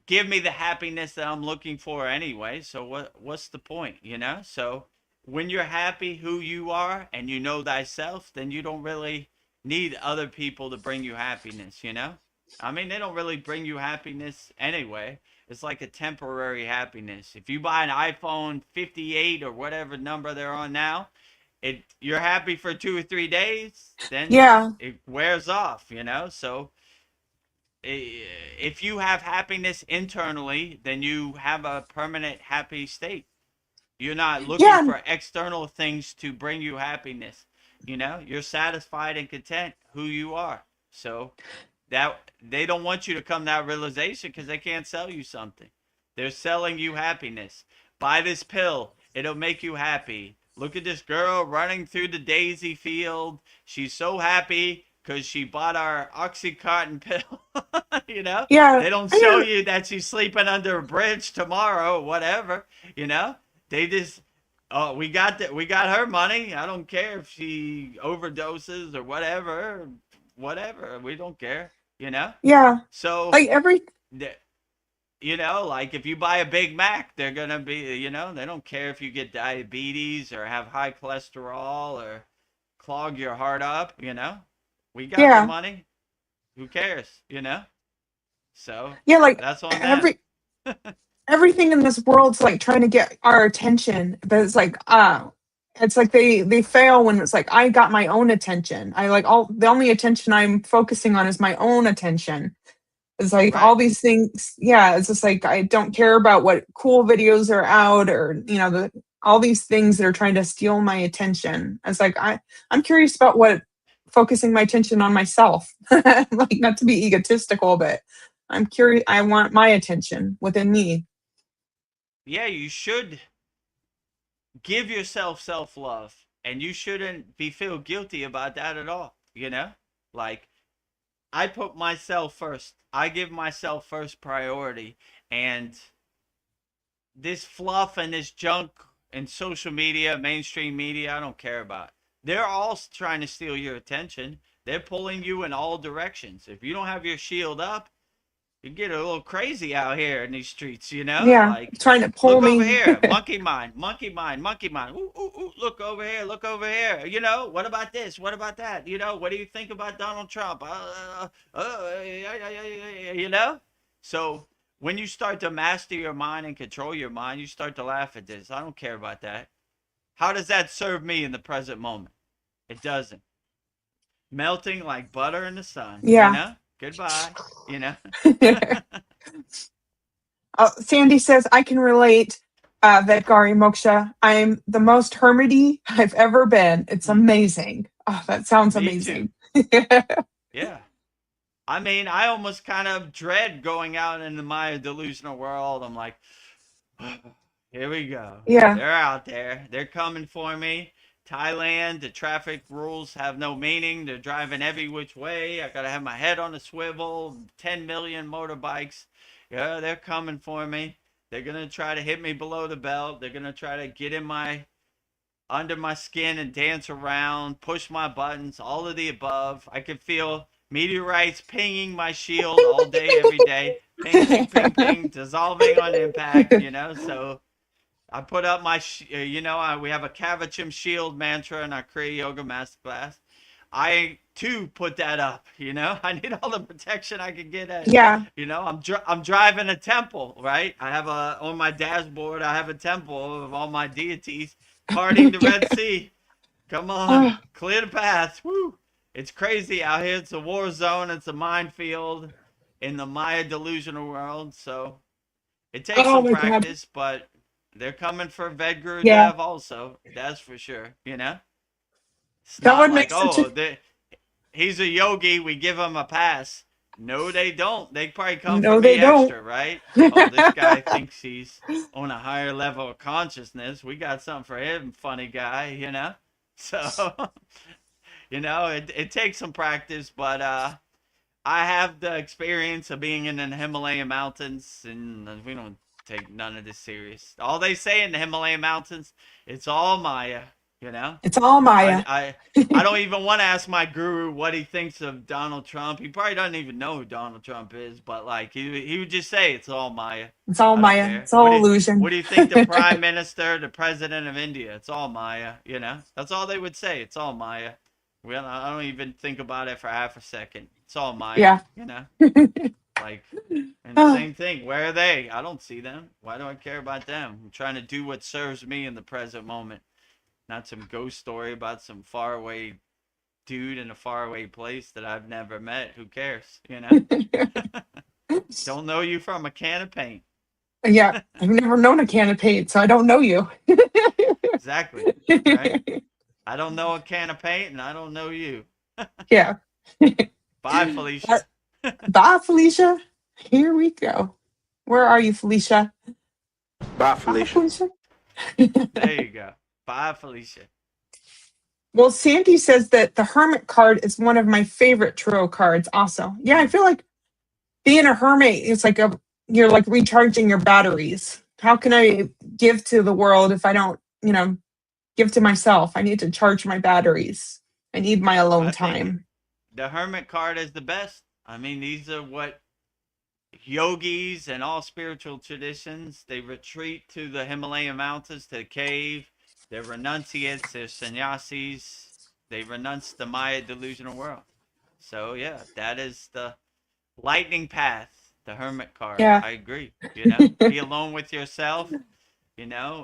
give me the happiness that I'm looking for anyway. So what's the point, you know? So when you're happy who you are and you know thyself, then you don't really need other people to bring you happiness, you know? I mean, they don't really bring you happiness anyway. It's like a temporary happiness. If you buy an iPhone 58 or whatever number they're on now, you're happy for 2 or 3 days, then yeah, it wears off, you know? So if you have happiness internally, then you have a permanent happy state. You're not looking yeah, for external things to bring you happiness. You know, you're satisfied and content who you are. So that they don't want you to come to that realization because they can't sell you something. They're selling you happiness. Buy this pill, it'll make you happy. Look at this girl running through the daisy field. She's so happy because she bought our Oxycontin pill. You know, yeah. they don't I show don't. you that she's sleeping under a bridge tomorrow, whatever. You know, they just, oh, we got her money. I don't care if she overdoses or whatever, whatever. We don't care, you know? Yeah, So, like every. you know, like if you buy a Big Mac, they're going to be, you know, they don't care if you get diabetes or have high cholesterol or clog your heart up, you know? We got the Yeah, money. Who cares, you know? So, yeah. Like that's on them. everything in this world's like trying to get our attention, but it's like they fail when it's like I got my own attention. I like all the only attention I'm focusing on is my own attention. It's like all Right. these things. Yeah, it's just like I don't care about what cool videos are out, or all these things that are trying to steal my attention. It's like I'm curious about what focusing my attention on myself. Like, not to be egotistical, but I'm curious. I want my attention within me. Yeah, you should give yourself self-love and you shouldn't be feel guilty about that at all, you know? Like I put myself first. I give myself first priority. And this fluff and this junk and social media, mainstream media, I don't care about. They're all trying to steal your attention. They're pulling you in all directions. If you don't have your shield up, you get a little crazy out here in these streets, you know? Yeah, Like, trying to pull look over me. here, monkey mind, monkey mind, monkey mind. Ooh, ooh, ooh, look over here. You know, what about this? What about that? You know, what do you think about Donald Trump? You know? So when you start to master your mind and control your mind, you start to laugh at this. I don't care about that. How does that serve me in the present moment? It doesn't. Melting like butter in the sun, you Yeah. know? Goodbye, you know? Sandy says, I can relate, Vedgari Moksha. I'm the most hermity I've ever been. It's amazing. Oh, that sounds Me too. amazing. Yeah. I mean, I almost kind of dread going out into my delusional world. I'm like, here we go. Yeah. They're out there. They're coming for me. Thailand, the traffic rules have no meaning. They're driving every which way. I got to have my head on a swivel. 10 million motorbikes. Yeah, they're coming for me. They're going to try to hit me below the belt. They're going to try to get in my under my skin and dance around, push my buttons, all of the above. I could feel meteorites pinging my shield all day, every day. Ping, ping, ping, ping, dissolving on impact, you know. So I put up my, we have a Kavachim shield mantra in our Kriya Yoga Masterclass. I too put that up. I need all the protection I can get at. Yeah. I'm driving a temple, right? I have on my dashboard. I have a temple of all my deities, parting the Red Sea. Come on, Oh, clear the path. Woo! It's crazy out here. It's a war zone. It's a minefield in the Maya delusional world. So it takes oh some my God. practice, but they're coming for Yeah. Vedagurudev also. That's for sure. It's That not would like, make such a, he's a yogi. We give him a pass. No, they don't. They probably come for no, they me don't. extra, right? Oh, this guy thinks he's on a higher level of consciousness. We got something for him, funny guy. So, it takes some practice, but I have the experience of being in the Himalayan mountains, and we don't take none of this serious. All they say in the Himalayan mountains, it's all Maya, you know? It's all I, Maya. I, I don't even want to ask my guru what he thinks of Donald Trump. He probably doesn't even know who Donald Trump is, but like he would just say it's all Maya. It's all I don't Maya. care. It's all illusion. What do you think the prime minister, the president of India? It's all Maya, That's all they would say. It's all Maya. Well, I don't even think about it for half a second. It's all Maya, Yeah. Like, and the Oh, same thing. Where are they? I don't see them. Why do I care about them? I'm trying to do what serves me in the present moment, not some ghost story about some faraway dude in a faraway place that I've never met. Who cares? Don't know you from a can of paint. yeah. I've never known a can of paint, so I don't know you. Exactly. Right? I don't know a can of paint, and I don't know you. Yeah. Bye, Felicia. Bye, Felicia. Here we go. Where are you, Felicia? Bye, Bye, Felicia. Felicia. There you go. Bye, Felicia. Well, Sandy says that the Hermit card is one of my favorite tarot cards. Also, yeah, I feel like being a hermit is like you're like recharging your batteries. How can I give to the world if I don't, give to myself? I need to charge my batteries. I need my alone I think time. the Hermit card is the best. I mean, these are what yogis and all spiritual traditions, they retreat to the Himalayan mountains, to the cave. They're renunciates, they're sannyasis. They renounce the Maya delusional world. So, yeah, that is the lightning path, the Hermit card. Yeah. I agree. Be alone with yourself,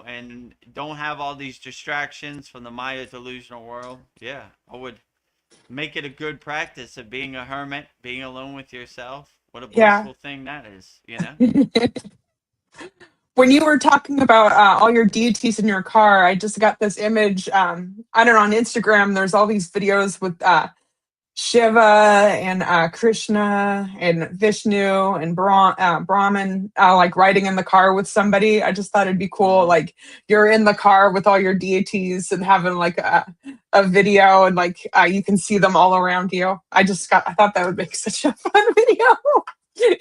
and don't have all these distractions from the Maya delusional world. Yeah, I would make it a good practice of being a hermit, being alone with yourself. What a Yeah. blissful thing that is, When you were talking about all your deities in your car, I just got this image. I don't know, on Instagram, there's all these videos with Shiva and Krishna and Vishnu and Brahman, like riding in the car with somebody. I just thought it'd be cool. Mm-hmm. Like you're in the car with all your deities and having like a video, and like you can see them all around you. I thought that would make such a fun video.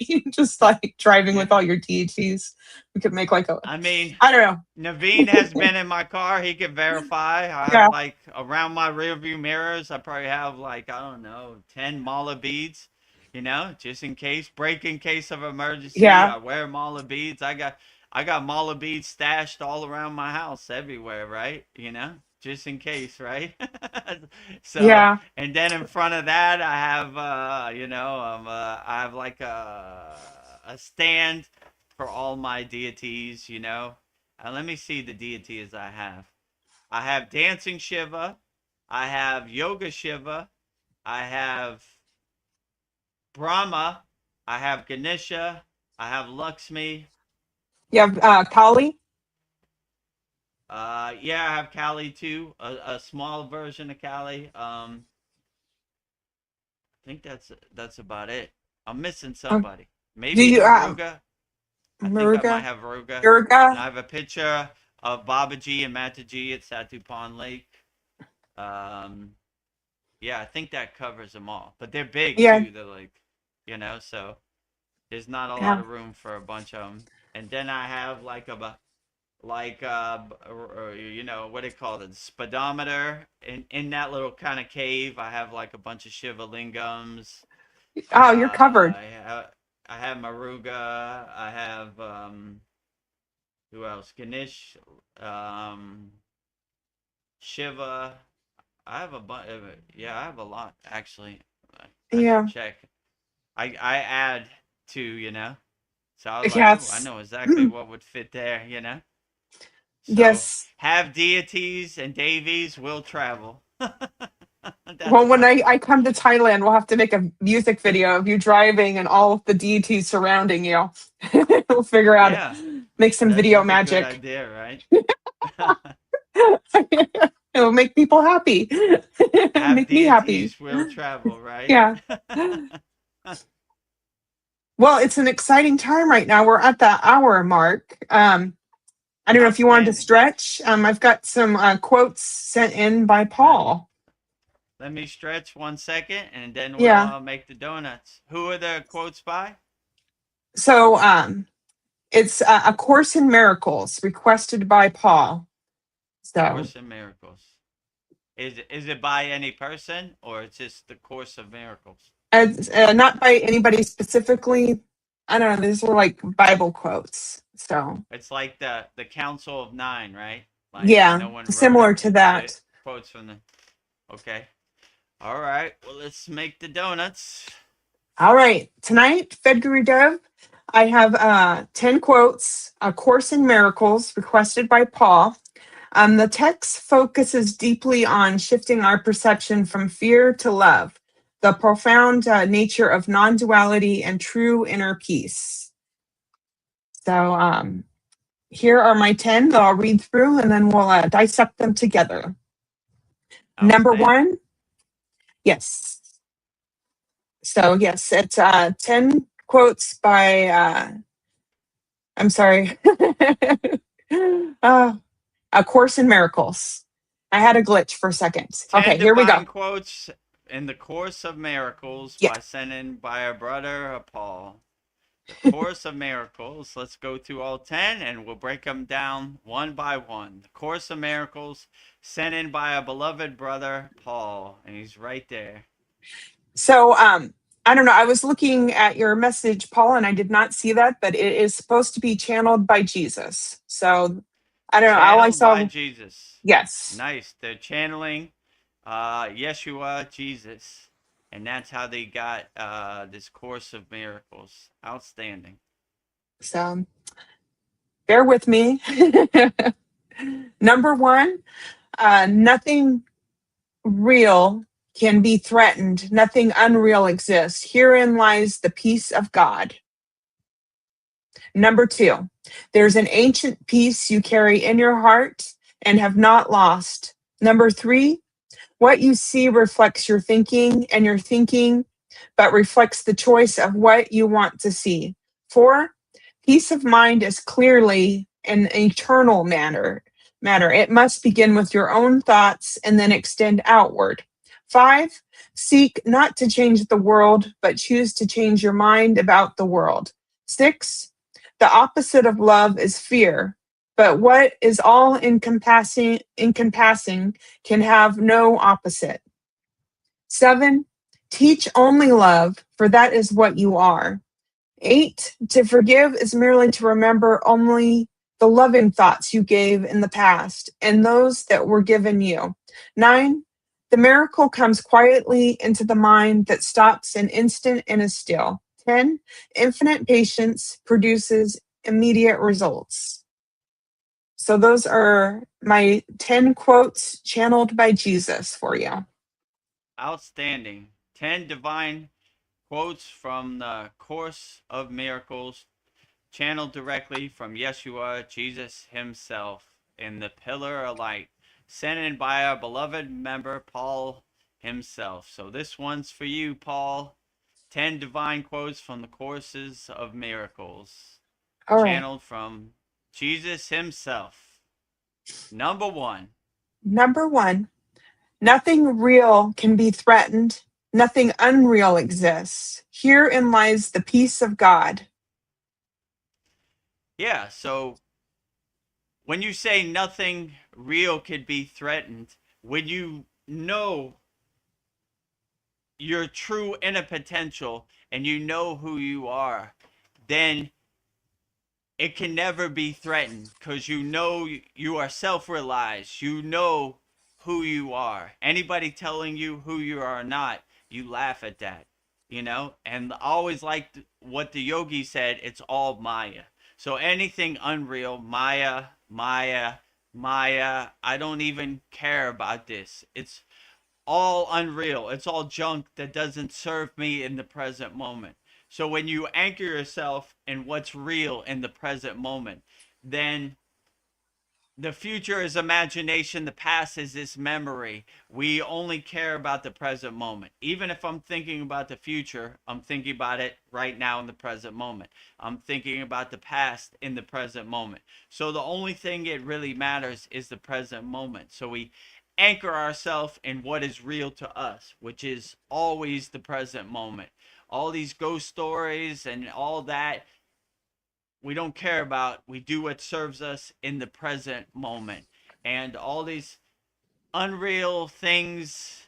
You just like driving Yeah. with all your deities. We could make like I mean, I don't Naveen has been in my car. He can verify. I have know. like around my rearview mirrors, I probably have like, I don't know, 10 mala beads, just in case, break in case of emergency. Yeah. I wear mala beads. I got mala beads stashed all around my house everywhere, right? Just in case, right? So, Yeah. and then in front of that, I have, I have like a stand for all my deities, let me see the deities I have. I have Dancing Shiva. I have Yoga Shiva. I have Brahma. I have Ganesha. I have Lakshmi. You have Kali. Yeah, I have Kali too. A small version of Kali. I think that's about it. I'm missing Do somebody. Maybe you Haruga. I think I might Muruga? have Haruga. And Durga? I have a picture of Babaji and Mataji at Satu Pond Lake. Yeah, I think that covers them all. But they're big Yeah. too. They're like, so there's not a lot Yeah. of room for a bunch of them. And then I have like what do you call it, speedometer in that little kind of cave. I have like a bunch of Shiva lingams. Oh, you're covered. I have Maruga. I have who else? Ganesh, Shiva. I have a yeah, I have a lot actually. I should Yeah. check. I add to, So I was like, ooh, I Yes. know exactly what would fit there, So Yes. have deities and Davies will travel. Well, That's when my I come to Thailand, we'll have to make a music video of you driving and all of the deities surrounding you. We'll figure out, yeah. make some video That's a good magic. idea, right? It'll make people happy. Have Make me happy. deities will travel, right? Yeah. Well, it's an exciting time right now. We're at the hour mark. I don't know if you wanted to Outstanding. stretch. I've got some quotes sent in by Let Paul. let me stretch 1 second, and then we'll Yeah. make the donuts. Who are the quotes by? So it's A Course in Miracles, requested by Paul. So Course in Miracles. Is it by any person, or it's just the Course of Miracles? not by anybody specifically. I don't know. These were like Bible quotes. So It's like the Council of Nine, right? Like yeah, no one wrote similar it. to It's the that. quotes from the. Okay. All right. Well, let's make the donuts. All right. Tonight, Vedagurudev, I have 10 quotes, A Course in Miracles, requested by Paul. The text focuses deeply on shifting our perception from fear to love, the profound nature of non duality and true inner peace. So here are my 10 that I'll read through and then we'll dissect them together. Number Outstanding. 1, yes. So, yes, it's 10 quotes by, I'm sorry, A Course in Miracles. I had a glitch for a second. 10 Okay, here we go. divine quotes in the Course of Miracles Yeah. sent in by our brother Paul. The Course of Miracles. Let's go through all 10 and we'll break them down one by one. The Course of Miracles sent in by our beloved brother Paul, and he's right there. So, I don't know. I was looking at your message, Paul, and I did not see that, but it is supposed to be channeled by Jesus. So, I don't know. All I Channeled by saw, Jesus. yes. Nice. They're channeling Yeshua, Jesus. And that's how they got this Course of Miracles. Outstanding. So, bear with me. Number 1, nothing real can be threatened, nothing unreal exists. Herein lies the peace of God. Number 2, there's an ancient peace you carry in your heart and have not lost. Number 3, what you see reflects your thinking, and your thinking but reflects the choice of what you want to see. 4, peace of mind is clearly an eternal matter. It must begin with your own thoughts and then extend outward. 5, seek not to change the world, but choose to change your mind about the world. 6, the opposite of love is fear, but what is all encompassing can have no opposite. 7, teach only love, for that is what you are. 8, to forgive is merely to remember only the loving thoughts you gave in the past and those that were given you. 9, the miracle comes quietly into the mind that stops an instant and is still. 10, infinite patience produces immediate results. So those are my 10 quotes channeled by Jesus for you. Outstanding. 10 divine quotes from the Course of Miracles, channeled directly from Yeshua, Jesus himself, in the Pillar of Light, sent in by our beloved member Paul himself. So this one's for you, Paul. 10 divine quotes from the Courses of Miracles, All right. channeled from Jesus himself. Number 1. Number 1, nothing real can be threatened. Nothing unreal exists. Herein lies the peace of God. Yeah, so when you say nothing real could be threatened, when you know your true inner potential and you know who you are, then it can never be threatened because you know you are self-realized. You know who you are. Anybody telling you who you are or not, you laugh at that, you know? And I always liked what the yogi said, it's all Maya. So anything unreal, Maya, Maya, Maya, I don't even care about this. It's all unreal. It's all junk that doesn't serve me in the present moment. So when you anchor yourself in what's real in the present moment, then the future is imagination, the past is this memory. We only care about the present moment. Even if I'm thinking about the future, I'm thinking about it right now in the present moment. I'm thinking about the past in the present moment. So the only thing it really matters is the present moment. So we anchor ourselves in what is real to us, which is always the present moment. All these ghost stories and all that, we don't care about. We do what serves us in the present moment. And all these unreal things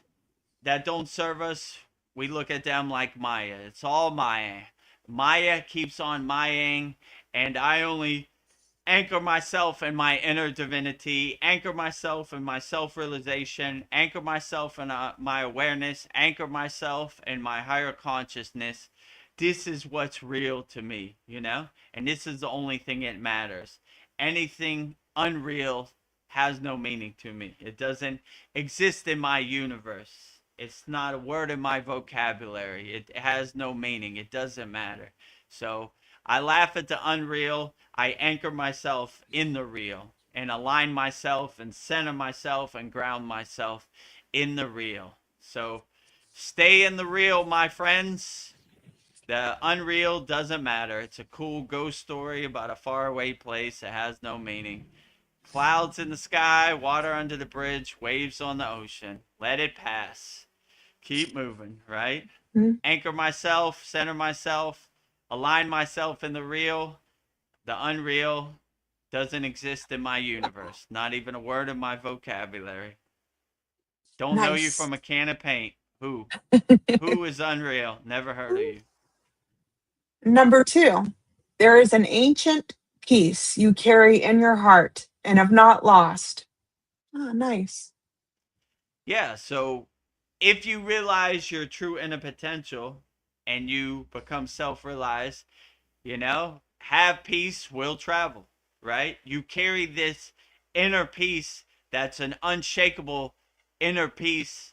that don't serve us, we look at them like Maya. It's all Maya. Maya keeps on Mayaing, and I only anchor myself in my inner divinity, anchor myself in my self-realization, anchor myself in my awareness, anchor myself in my higher consciousness. This is what's real to me, you know? And this is the only thing that matters. Anything unreal has no meaning to me. It doesn't exist in my universe. It's not a word in my vocabulary. It has no meaning. It doesn't matter. So I laugh at the unreal. I anchor myself in the real and align myself and center myself and ground myself in the real. So stay in the real, my friends. The unreal doesn't matter. It's a cool ghost story about a faraway place that has no meaning. Clouds in the sky, water under the bridge, waves on the ocean. Let it pass. Keep moving, right? Mhm. Anchor myself, center myself, align myself in the real. The unreal doesn't exist in my universe. Not even a word in my vocabulary. Don't know you Nice. from a can of paint. Who? Who is unreal? Never heard of you. Number 2, there is an ancient peace you carry in your heart and have not lost. Oh, nice. Yeah, so if you realize your true inner potential and you become self-realized, you know, have peace, will travel, right? You carry this inner peace that's an unshakable inner peace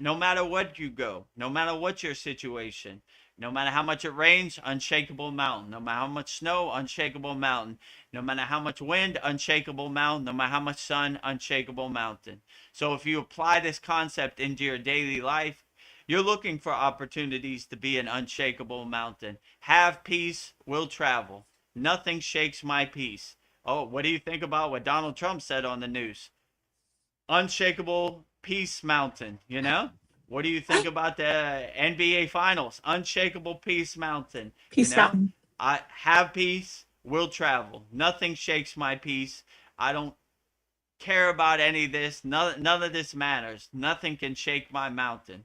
no matter what you go, no matter what your situation, no matter how much it rains, unshakable mountain, no matter how much snow, unshakable mountain, no matter how much wind, unshakable mountain, no matter how much sun, unshakable mountain. So if you apply this concept into your daily life, you're looking for opportunities to be an unshakable mountain. Have peace, will travel. Nothing shakes my peace. Oh, what do you think about what Donald Trump said on the news? Unshakable peace mountain, you know? What do you think about the NBA finals? Unshakable peace mountain, you Peace know? Mountain. I have peace, will travel. Nothing shakes my peace. I don't care about any of this. None of this matters. Nothing can shake my mountain.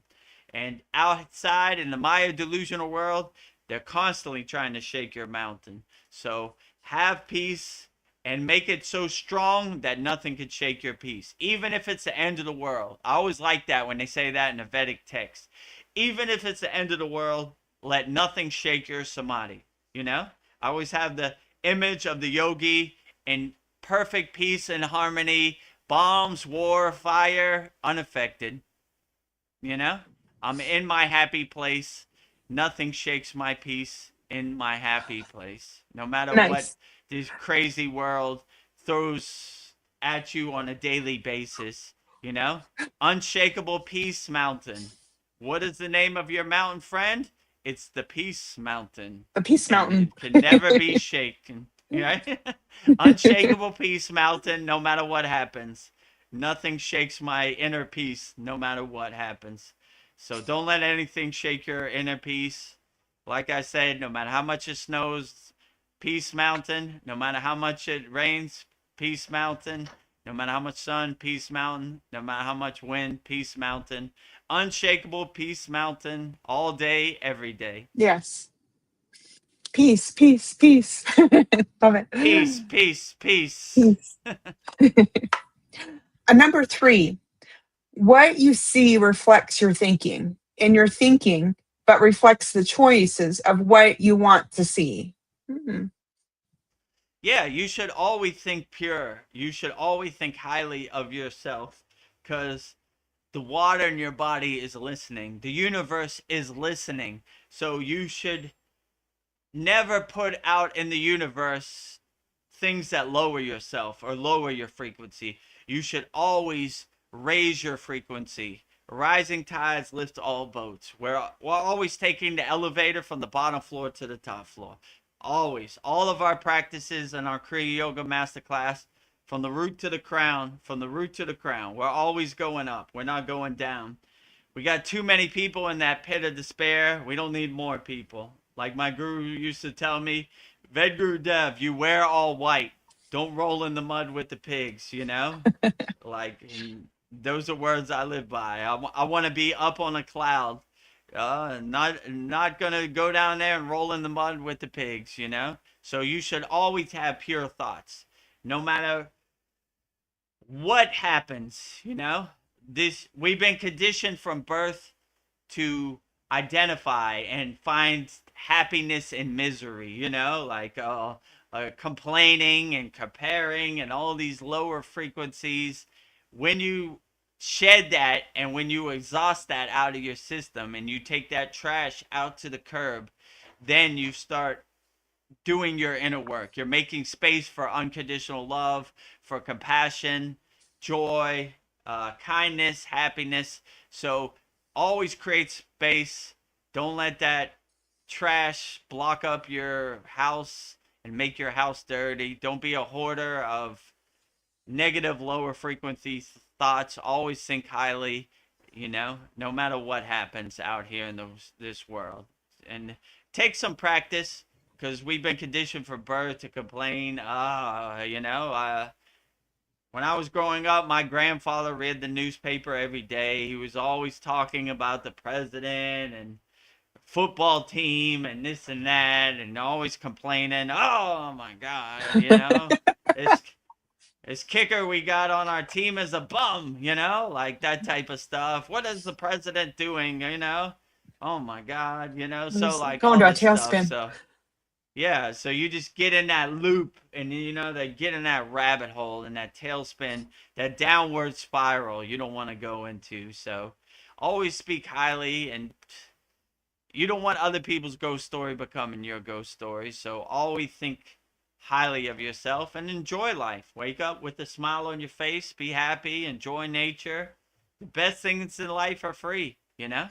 And outside in the Maya delusional world, they're constantly trying to shake your mountain. So have peace and make it so strong that nothing can shake your peace. Even if it's the end of the world. I always like that when they say that in the Vedic text. Even if it's the end of the world, let nothing shake your samadhi. You know? I always have the image of the yogi in perfect peace and harmony, bombs, war, fire, unaffected. You know? I'm in my happy place. Nothing shakes my peace in my happy place. No matter what Nice. this crazy world throws at you on a daily basis, you know? Unshakable Peace Mountain. What is the name of your mountain, friend? It's the Peace Mountain. The Peace And Mountain. it can never be shaken. Right? Unshakable Peace Mountain, no matter what happens. Nothing shakes my inner peace, no matter what happens. So don't let anything shake your inner peace. Like I said, no matter how much it snows, Peace Mountain. No matter how much it rains, Peace Mountain. No matter how much sun, Peace Mountain. No matter how much wind, Peace Mountain. Unshakable Peace Mountain all day, every day. Yes. Peace, peace, peace. Love it. Peace, peace, peace. Peace. Number 3, What you see reflects your thinking, and your thinking but reflects the choices of what you want to see. Mhm. Yeah, you should always think pure. You should always think highly of yourself because the water in your body is listening. The universe is listening. So you should never put out in the universe things that lower yourself or lower your frequency. You should always raise your frequency. Rising tides lift all boats. We're always taking the elevator from the bottom floor to the top floor. Always. All of our practices in our Kriya Yoga Masterclass, from the root to the crown, from the root to the crown. We're always going up. We're not going down. We got too many people in that pit of despair. We don't need more people. Like my guru used to tell me, Vedagurudev, you wear all white. Don't roll in the mud with the pigs, you know? Like, those are words I live by. I want to be up on a cloud. Not going to go down there and roll in the mud with the pigs, you know? So you should always have pure thoughts. No matter what happens, you know? We've been conditioned from birth to identify and find happiness in misery, you know, like complaining and comparing and all these lower frequencies. When you shed that and when you exhaust that out of your system and you take that trash out to the curb, then you start doing your inner work. You're making space for unconditional love, for compassion, joy, kindness, happiness. So always create space. Don't let that trash block up your house and make your house dirty. Don't be a hoarder of negative, lower frequency thoughts. Always think highly, you know, no matter what happens out here in this world. And take some practice because we've been conditioned from birth to complain. When I was growing up, my grandfather read the newspaper every day. He was always talking about the president and football team and this and that, and always complaining. Oh my God, you know, this kicker we got on our team is a bum, you know, like that type of stuff. What is the president doing, you know? Oh my God, you know, so like Going all to a this stuff. tailspin. So yeah, so you just get in that loop and you know they get in that rabbit hole and that tailspin, that downward spiral you don't want to go into. So always speak highly, and you don't want other people's ghost story becoming your ghost story. So always think highly of yourself and enjoy life. Wake up with a smile on your face, be happy, enjoy nature. The best things in life are free, you know?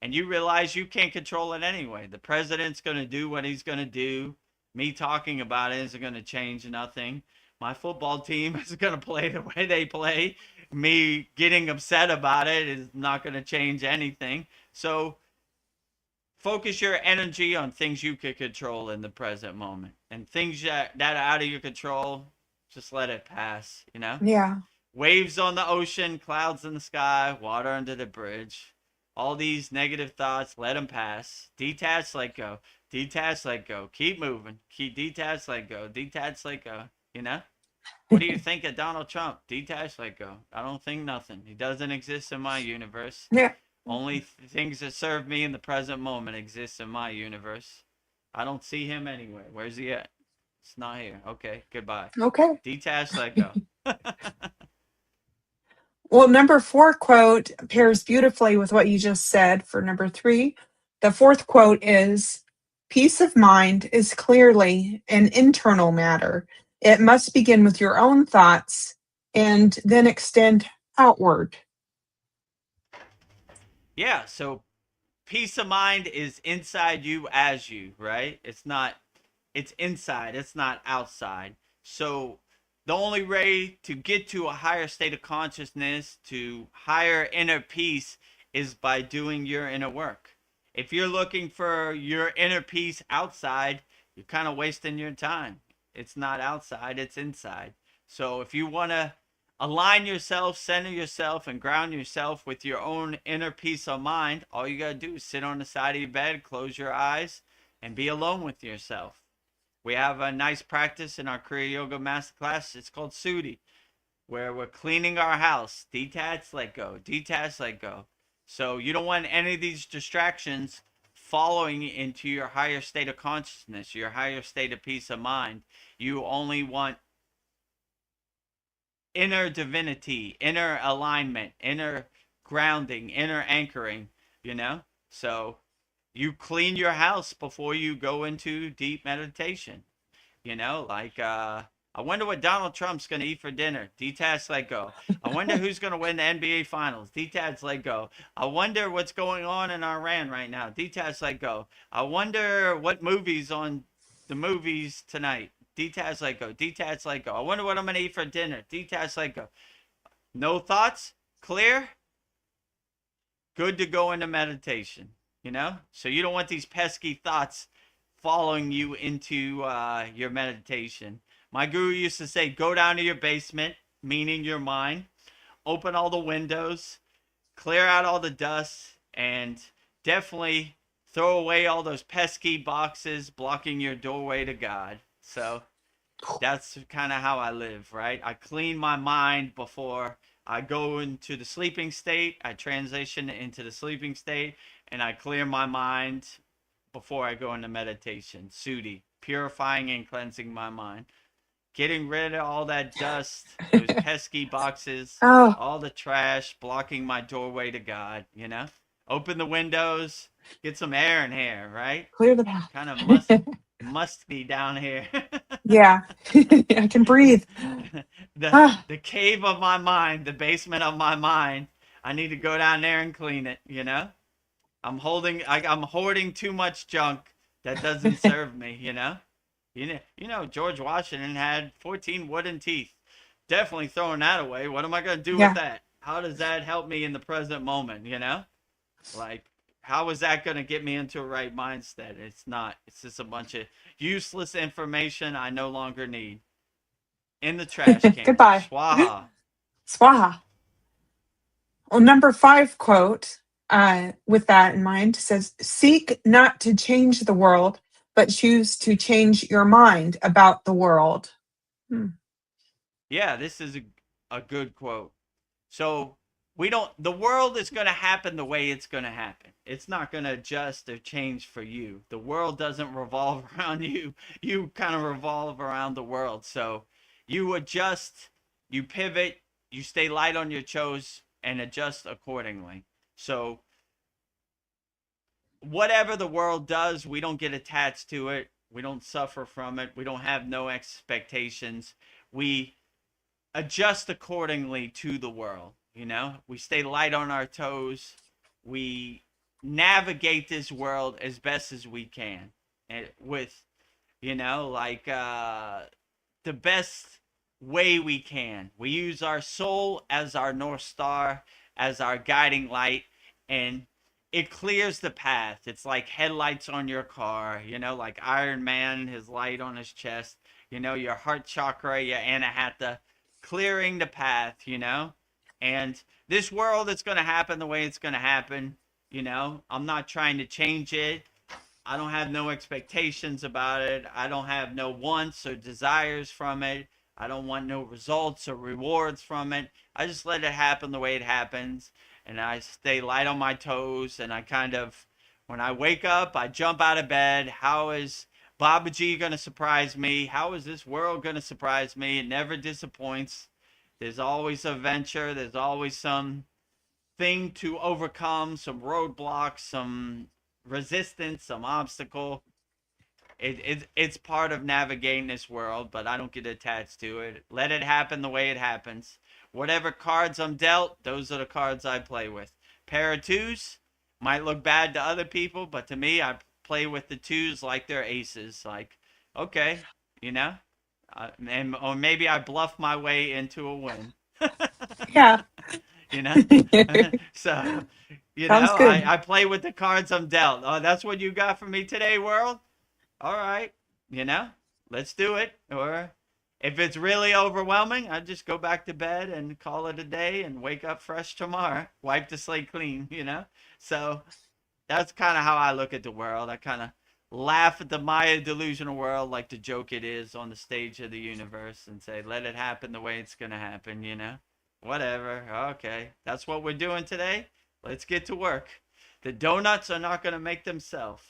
And you realize you can't control it anyway. The president's going to do what he's going to do. Me talking about it isn't going to change nothing. My football team is going to play the way they play. Me getting upset about it is not going to change anything. So focus your energy on things you can control in the present moment. And things that are out of your control, just let it pass, you know? Yeah. Waves on the ocean, clouds in the sky, water under the bridge. All these negative thoughts, let them pass. Detach, let go. Detach, let go. Keep moving. Keep detach, let go. Detach, let go. You know? What do you think of Donald Trump? Detach, let go. I don't think nothing. He doesn't exist in my universe. Yeah. Only things that serve me in the present moment exist in my universe. I don't see him anywhere. Where's he at? It's not here. Okay, goodbye. Okay. Detach, let go. Well, number 4 quote pairs beautifully with what you just said for number 3. The 4th quote is, peace of mind is clearly an internal matter. It must begin with your own thoughts and then extend outward. Yeah, so peace of mind is inside you as you, right? It's inside, it's not outside. So the only way to get to a higher state of consciousness, to higher inner peace, is by doing your inner work. If you're looking for your inner peace outside, you're kind of wasting your time. It's not outside, it's inside. So if you want to align yourself, center yourself, and ground yourself with your own inner peace of mind, all you got to do is sit on the side of your bed, close your eyes, and be alone with yourself. We have a nice practice in our Kriya Yoga Masterclass. It's called Sudi. where we're cleaning our house. Detach, let go. Detach, let go. So you don't want any of these distractions following into your higher state of consciousness, your higher state of peace of mind. You only want inner divinity, inner alignment, inner grounding, inner anchoring, you know? So you clean your house before you go into deep meditation. You know, like I wonder what Donald Trump's gonna eat for dinner. Detach, let go. I wonder who's gonna win the NBA Finals. Detach, let go. I wonder what's going on in Iran right now. Detach, let go. I wonder what movies on the movies tonight. Detach, let go. Detach, let go. I wonder what I'm gonna eat for dinner. Detach, let go. No thoughts, clear, good to go into meditation. You know, so you don't want these pesky thoughts following you into your meditation. My guru used to say, go down to your basement, meaning your mind, open all the windows, clear out all the dust, and definitely throw away all those pesky boxes blocking your doorway to God. So that's kind of how I live, right? I clean my mind before I go into the sleeping state. I transition into the sleeping state, and I clear my mind before I go into meditation. Sudi, purifying and cleansing my mind. Getting rid of all that dust, those pesky boxes, Oh, all the trash blocking my doorway to God, you know? Open the windows, get some air in here, right? clear the path. Kind of must be down here. Yeah, I can breathe. the Ah, the cave of my mind, the basement of my mind. I need to go down there and clean it, you know? I'm hoarding too much junk that doesn't serve me, you know? You know, George Washington had 14 wooden teeth. Definitely throwing that away. What am I going to do with yeah. that? How does that help me in the present moment, you know? Like, how is that going to get me into a right mindset? It's not. It's just a bunch of useless information I no longer need. In the trash can. Goodbye. Swaha. Swaha. Well, number 5 quote, with that in mind, says, seek not to change the world, but choose to change your mind about the world. Hmm. Yeah, this is a good quote. So the world is going to happen the way it's going to happen. It's not going to adjust or change for you. The world doesn't revolve around you. You kind of revolve around the world. So you adjust, you pivot, you stay light on your toes and adjust accordingly. So whatever the world does, we don't get attached to it. We don't suffer from it. We don't have no expectations. We adjust accordingly to the world. You know, we stay light on our toes. We navigate this world as best as we can, and with, you know, like the best way we can. We use our soul as our North Star, as our guiding light, and it clears the path. It's like headlights on your car, you know, like Iron Man, his light on his chest, you know, your heart chakra, your anahata, clearing the path, you know. And this world is going to happen the way it's going to happen, you know. I'm not trying to change it. I don't have no expectations about it. I don't have no wants or desires from it. I don't want no results or rewards from it. I just let it happen the way it happens. And I stay light on my toes. And I kind of, when I wake up, I jump out of bed. How is Babaji going to surprise me? How is this world going to surprise me? It never disappoints. There's always a venture. There's always some thing to overcome, some roadblocks, some resistance, some obstacle. It's part of navigating this world, but I don't get attached to it. Let it happen the way it happens. Whatever cards I'm dealt, those are the cards I play with. Pair of twos might look bad to other people, but to me, I play with the twos like they're aces. Like, okay, you know, or maybe I bluff my way into a win. Yeah. You know, so you Sounds know, good. I play with the cards I'm dealt. Oh, that's what you got for me today, world. All right, you know, let's do it. Or if it's really overwhelming, I just go back to bed and call it a day and wake up fresh tomorrow, wipe the slate clean, you know. So that's kind of how I look at the world. I kind of laugh at the Maya delusional world like the joke it is on the stage of the universe and say, let it happen the way it's going to happen, you know? Whatever. Okay. That's what we're doing today. Let's get to work. The donuts are not going to make themselves.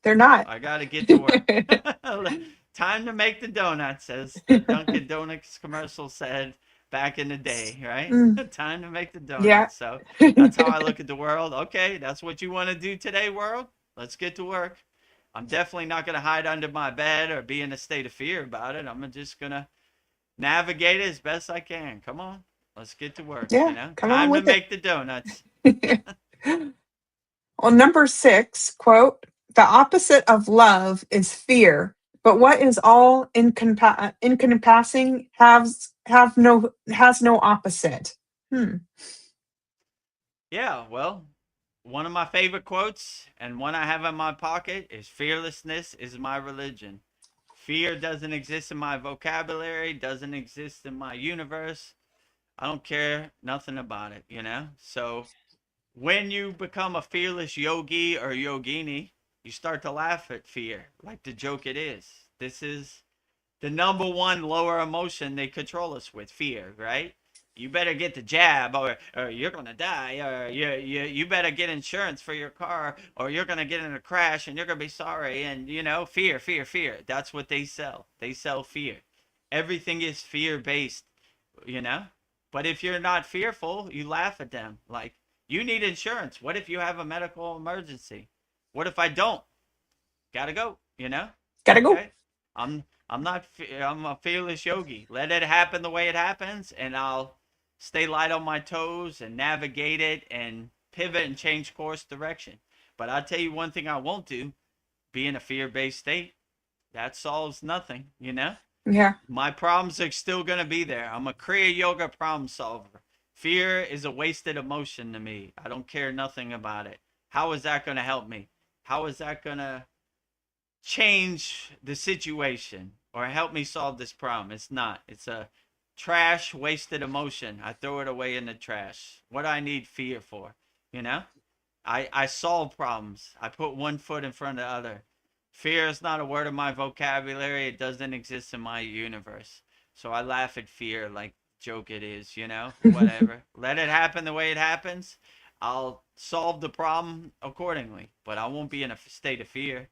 They're not. I got to get to work. Time to make the donuts, as the Dunkin' Donuts commercial said back in the day, right? Time to make the donuts. Yeah. So that's how I look at the world. Okay, that's what you want to do today, world? Let's get to work. I'm definitely not going to hide under my bed or be in a state of fear about it. I'm just going to navigate it as best I can. Come on. Let's get to work. Yeah, You know, come time on to with make the donuts. Well, number 6, quote, the opposite of love is fear, but what is all encompassing has no opposite. Yeah, well, one of my favorite quotes and one I have in my pocket is fearlessness is my religion. Fear doesn't exist in my vocabulary, doesn't exist in my universe. I don't care nothing about it, you know? So when you become a fearless yogi or yogini, you start to laugh at fear like the joke it is. This is the number one lower emotion they control us with, fear, right? You better get the jab or you're going to die, or you better get insurance for your car or you're going to get in a crash and you're going to be sorry. And, you know, fear, fear, fear. That's what they sell. They sell fear. Everything is fear based, you know? But if you're not fearful, you laugh at them. Like, you need insurance. What if you have a medical emergency? What if I don't? Gotta go, you know? Gotta go. Okay. I'm not I'm a fearless yogi. Let it happen the way it happens and I'll stay light on my toes and navigate it and pivot and change course direction. But I'll tell you one thing I won't do, be in a fear-based state. That solves nothing, you know? Yeah. My problems are still going to be there. I'm a Kriya yoga problem solver. Fear is a wasted emotion to me. I don't care nothing about it. How is that going to help me? How is that going to change the situation or help me solve this problem? It's not. It's a trash, wasted emotion. I throw it away in the trash. What do I need fear for? You know? I solve problems. I put one foot in front of the other. Fear is not a word in my vocabulary. It doesn't exist in my universe. So I laugh at fear like joke it is, you know? Whatever. Let it happen the way it happens. I'll solve the problem accordingly, but I won't be in a state of fear.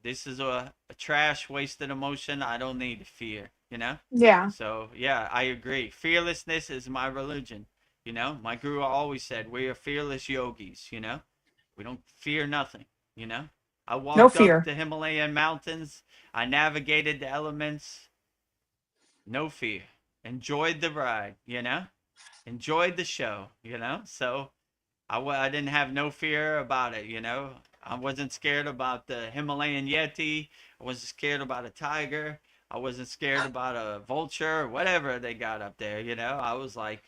This is a trash, wasted emotion. I don't need fear, you know? Yeah. So, yeah, I agree. Fearlessness is my religion, you know? My guru always said, we are fearless yogis, you know? We don't fear nothing, you know? I walked up the Himalayan mountains. I navigated the elements. No fear. Enjoyed the ride, you know? Enjoyed the show, you know? So I didn't have no fear about it, you know? I wasn't scared about the Himalayan Yeti. I wasn't scared about a tiger. I wasn't scared about a vulture or whatever they got up there, you know? I was like,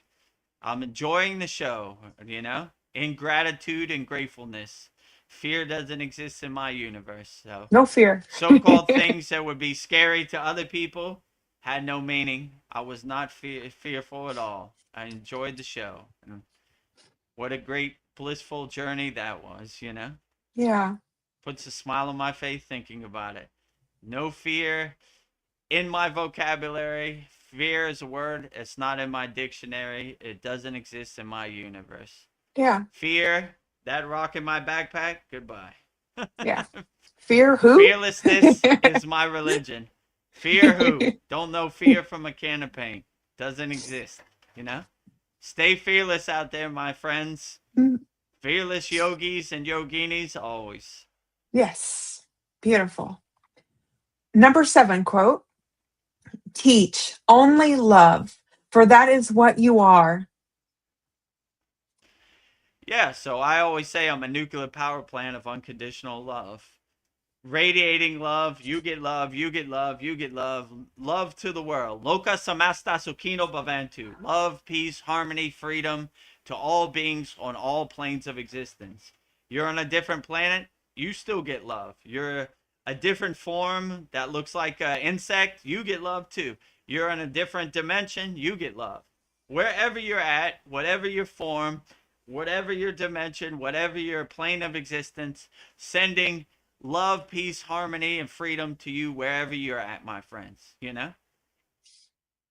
I'm enjoying the show, you know? In gratitude and gratefulness. Fear doesn't exist in my universe. So no fear. So-called things that would be scary to other people had no meaning. I was not fearful at all. I enjoyed the show. And what a great blissful journey that was, you know? Yeah. Puts a smile on my face thinking about it. No fear in my vocabulary. Fear is a word. It's not in my dictionary. It doesn't exist in my universe. Yeah. Fear, that rock in my backpack, goodbye. Yeah. Fear who? Fearlessness is my religion. Fear who? Don't know fear from a can of paint. Doesn't exist, you know? Stay fearless out there, my friends. Fearless yogis and yoginis always. Yes. Beautiful. Number 7, quote, teach only love, for that is what you are. Yeah, so I always say I'm a nuclear power plant of unconditional love. Radiating love, you get love, you get love, you get love. Love to the world. Loka samasta sukhino bhavantu. Love, peace, harmony, freedom to all beings on all planes of existence. You're on a different planet, you still get love. You're a different form that looks like an insect, you get love too. You're in a different dimension, you get love. Wherever you're at, whatever your form, whatever your dimension, whatever your plane of existence, sending Love, peace, harmony, and freedom to you wherever you're at, my friends.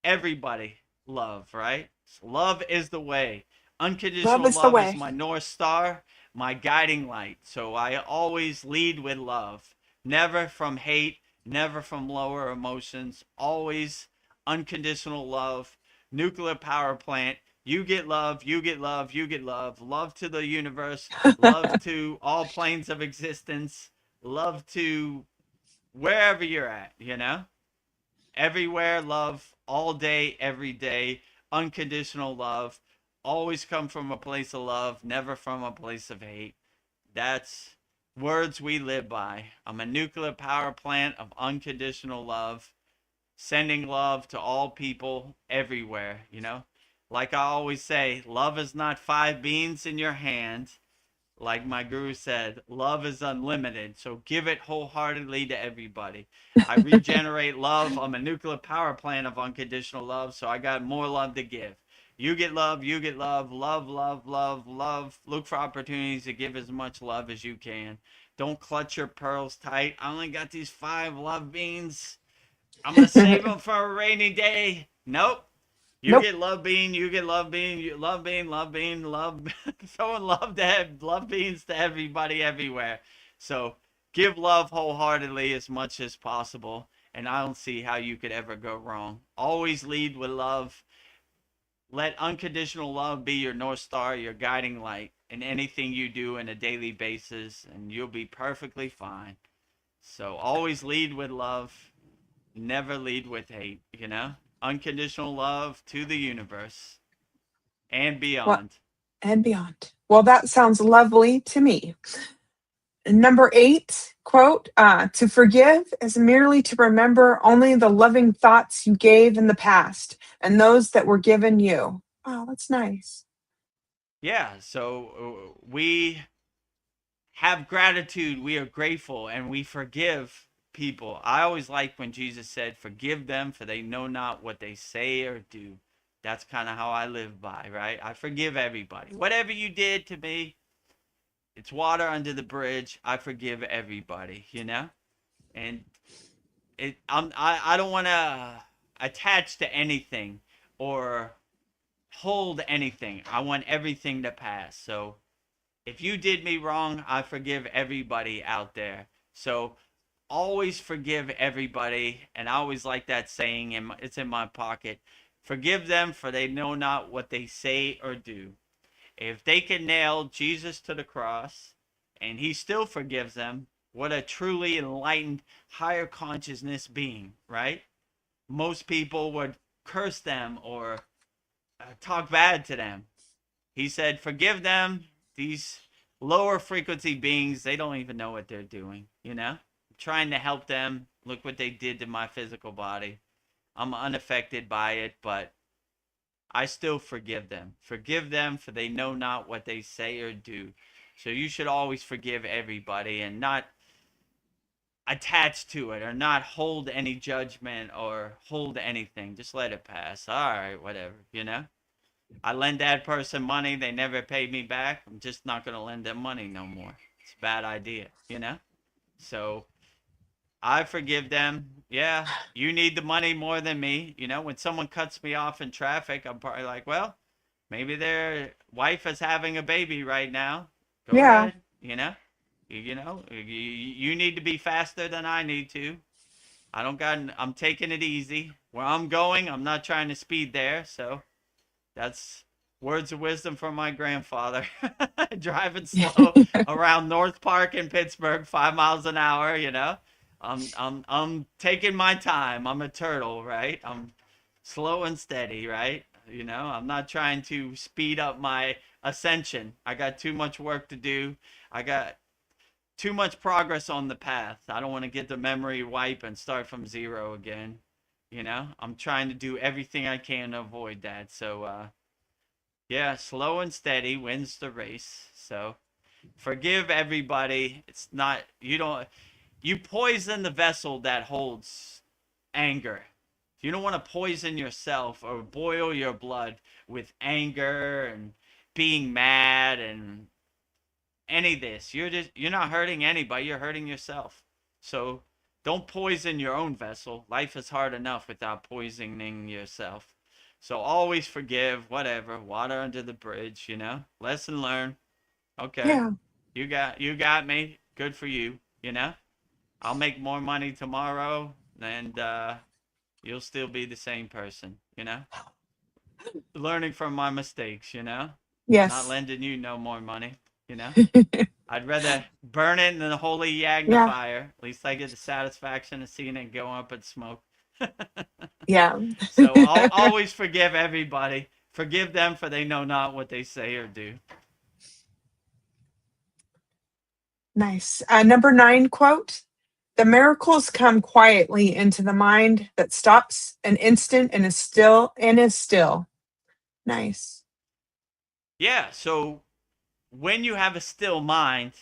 Everybody love, right? Love is the way. Love Unconditional is the love is way. my North Star, my guiding light. So I always lead with love. Never from hate, never from lower emotions. Always unconditional love. Nuclear power plant. You get love, you get love, you get love. Love to the universe. Love to all planes of existence. Love to wherever you're at. Everywhere love, all day, every day, unconditional love. Always come from a place of love, never from a place of hate. That's words we live by. I'm a nuclear power plant of unconditional love, sending love to all people everywhere. Like I always say, love is not 5 beans in your hand. Like my guru said, love is unlimited, so give it wholeheartedly to everybody. I regenerate love. I'm a nuclear power plant of unconditional love, so I got more love to give. You get love, you get love, love, love, love, love. Look for opportunities to give as much love as you can. Don't clutch your pearls tight. I only got these 5 love beans. I'm going to save them for a rainy day. Nope. You Nope. get love bean, you get love bean, you love bean, love bean, love throwing love beans to everybody everywhere. So give love wholeheartedly as much as possible, and I don't see how you could ever go wrong. Always lead with love. Let unconditional love be your North Star, your guiding light in anything you do on a daily basis, and you'll be perfectly fine. So always lead with love. Never lead with hate. Unconditional love to the universe and What beyond. and beyond. Well, that sounds lovely to me. Number 8, quote, to forgive is merely to remember only the loving thoughts you gave in the past and those that were given you. Oh, that's nice. Yeah, so we have gratitude, we are grateful, and we forgive people. I always like when Jesus said, forgive them, for they know not what they say or do. That's kind of how I live by, right? I forgive everybody. Whatever you did to me, it's water under the bridge. I forgive everybody. And I don't want to attach to anything or hold anything. I want everything to pass. So if you did me wrong, I forgive everybody out there. So always forgive everybody, and I always like that saying, and it's in my pocket. Forgive them, for they know not what they say or do. If they can nail Jesus to the cross and he still forgives them, what a truly enlightened, higher consciousness being, right? Most people would curse them or talk bad to them. He said, forgive them. These lower frequency beings, they don't even know what they're doing. I'm trying to help them. Look what they did to my physical body. I'm unaffected by it, but I still forgive them. Forgive them, for they know not what they say or do. So you should always forgive everybody and not attach to it or not hold any judgment or hold anything. Just let it pass. All right, whatever. I lend that person money. They never paid me back. I'm just not going to lend them money no more. It's a bad idea. So I forgive them. Yeah, you need the money more than me. When someone cuts me off in traffic, I'm probably like, well, maybe their wife is having a baby right now. Go Yeah. ahead. You need to be faster than I need to. I'm taking it easy. Where I'm going, I'm not trying to speed there. So that's words of wisdom from my grandfather. Driving slow around North Park in Pittsburgh, 5 miles an hour. I'm taking my time. I'm a turtle, right? I'm slow and steady, right? I'm not trying to speed up my ascension. I got too much work to do. I got too much progress on the path. I don't want to get the memory wipe and start from zero again. I'm trying to do everything I can to avoid that. So, yeah, slow and steady wins the race. So, forgive everybody. It's not, you poison the vessel that holds anger. You don't want to poison yourself or boil your blood with anger and being mad and any of this. You're not hurting anybody, you're hurting yourself. So don't poison your own vessel. Life is hard enough without poisoning yourself. So always forgive, whatever, water under the bridge, Lesson learned. Okay. Yeah. You got me. Good for you, I'll make more money tomorrow and you'll still be the same person, Learning from my mistakes, Not Yes. lending you no more money, I'd rather burn it in the holy Yeah. magnifier. At least I get the satisfaction of seeing it go up in smoke. Yeah. So I'll always forgive everybody. Forgive them, for they know not what they say or do. Nice. Number 9 quote. The miracles come quietly into the mind that stops an instant and is still. Nice. Yeah, so when you have a still mind,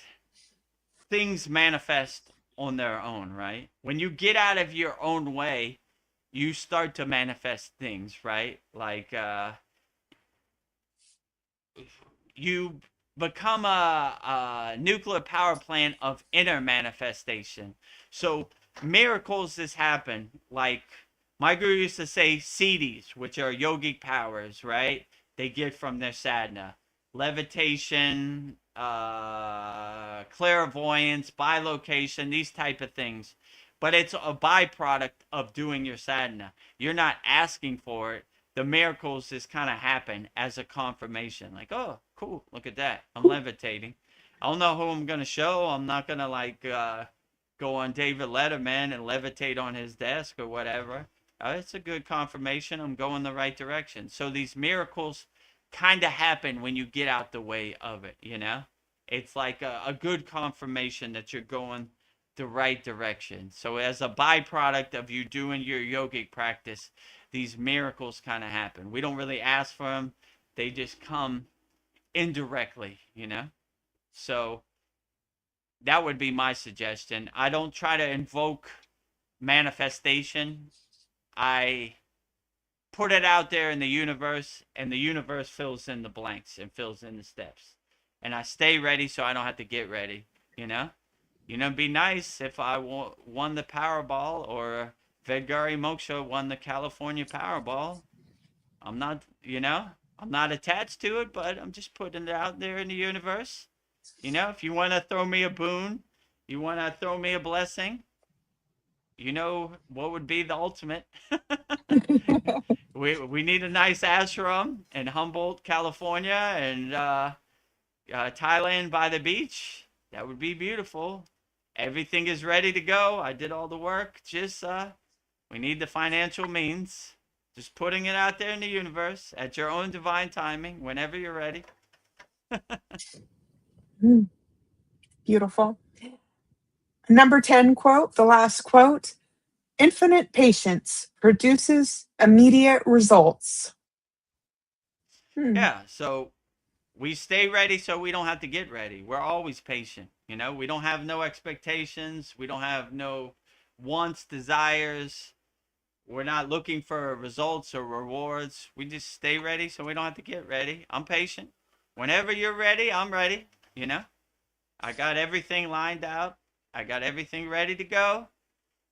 things manifest on their own, right? When you get out of your own way, you start to manifest things, right? Like you become a nuclear power plant of inner manifestation. So miracles has happened. Like my guru used to say, siddhis, which are yogic powers, right? They get from their sadhana. Levitation, clairvoyance, bilocation, these type of things. But it's a byproduct of doing your sadhana. You're not asking for it. The miracles just kind of happen as a confirmation. Like, oh, cool, look at that. I'm levitating. I don't know who I'm going to show. I'm not going to go on David Letterman and levitate on his desk or whatever. It's a good confirmation. I'm going the right direction. So these miracles kind of happen when you get out the way of it, It's like a good confirmation that you're going the right direction. So as a byproduct of you doing your yogic practice, these miracles kind of happen. We don't really ask for them. They just come indirectly, So that would be my suggestion. I don't try to invoke manifestation. I put it out there in the universe, and the universe fills in the blanks and fills in the steps. And I stay ready so I don't have to get ready, It'd be nice if I won the Powerball, or Vedgari Moksha won the California Powerball. I'm not attached to it, but I'm just putting it out there in the universe. If you want to throw me a boon, you want to throw me a blessing, what would be the ultimate? we need a nice ashram in Humboldt, California, and Thailand by the beach. That would be beautiful. Everything is ready to go. I did all the work. Just we need the financial means. Just putting it out there in the universe at your own divine timing, whenever you're ready. Beautiful. Number 10 quote, the last quote. Infinite patience produces immediate results. Yeah, so we stay ready so we don't have to get ready. We're always patient. We don't have no expectations. We don't have no wants, desires. We're not looking for results or rewards. We just stay ready so we don't have to get ready. I'm patient. Whenever you're ready, I'm ready. I got everything lined out. I got everything ready to go.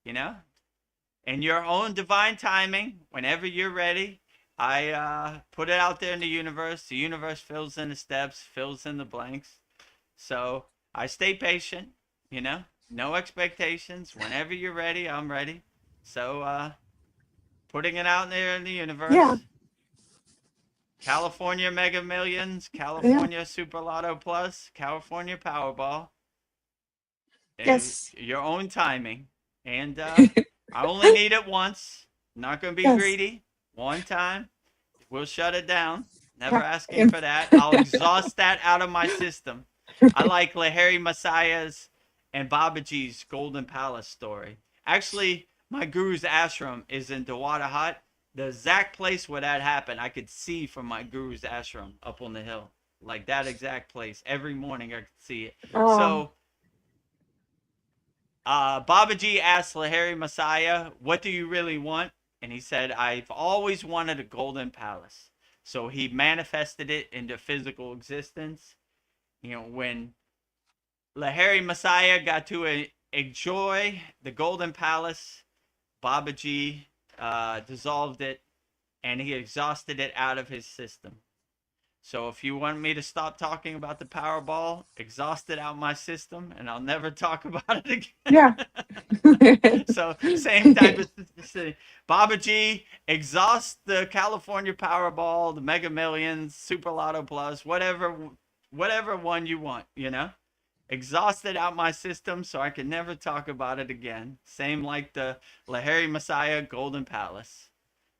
In your own divine timing, whenever you're ready, I put it out there in the universe. The universe fills in the steps, fills in the blanks. So I stay patient, no expectations. Whenever you're ready, I'm ready. So putting it out there in the universe. Yeah. California Mega Millions, California Super Lotto Plus, California Powerball. Yes. Your own timing. And I only need it once. I'm not going to be greedy. One time. We'll shut it down. Never asking for that. I'll exhaust that out of my system. I like Lahiri Messiah's and Babaji's Golden Palace story. Actually, my guru's ashram is in Dewata Hut. The exact place where that happened, I could see from my guru's ashram up on the hill. Like that exact place. Every morning I could see it. Oh. So Babaji asked Lahiri Messiah, what do you really want? And he said, I've always wanted a golden palace. So he manifested it into physical existence. When Lahiri Messiah got to enjoy the Golden Palace. Babaji dissolved it, and he exhausted it out of his system. So if you want me to stop talking about the Powerball, exhaust it out my system, and I'll never talk about it again. Yeah. So same type of thing. Babaji, exhaust the California Powerball, the Mega Millions, Super Lotto Plus, whatever one you want, you know? Exhaust it out my system so I can never talk about it again. Same like the Lahiri Messiah Golden Palace.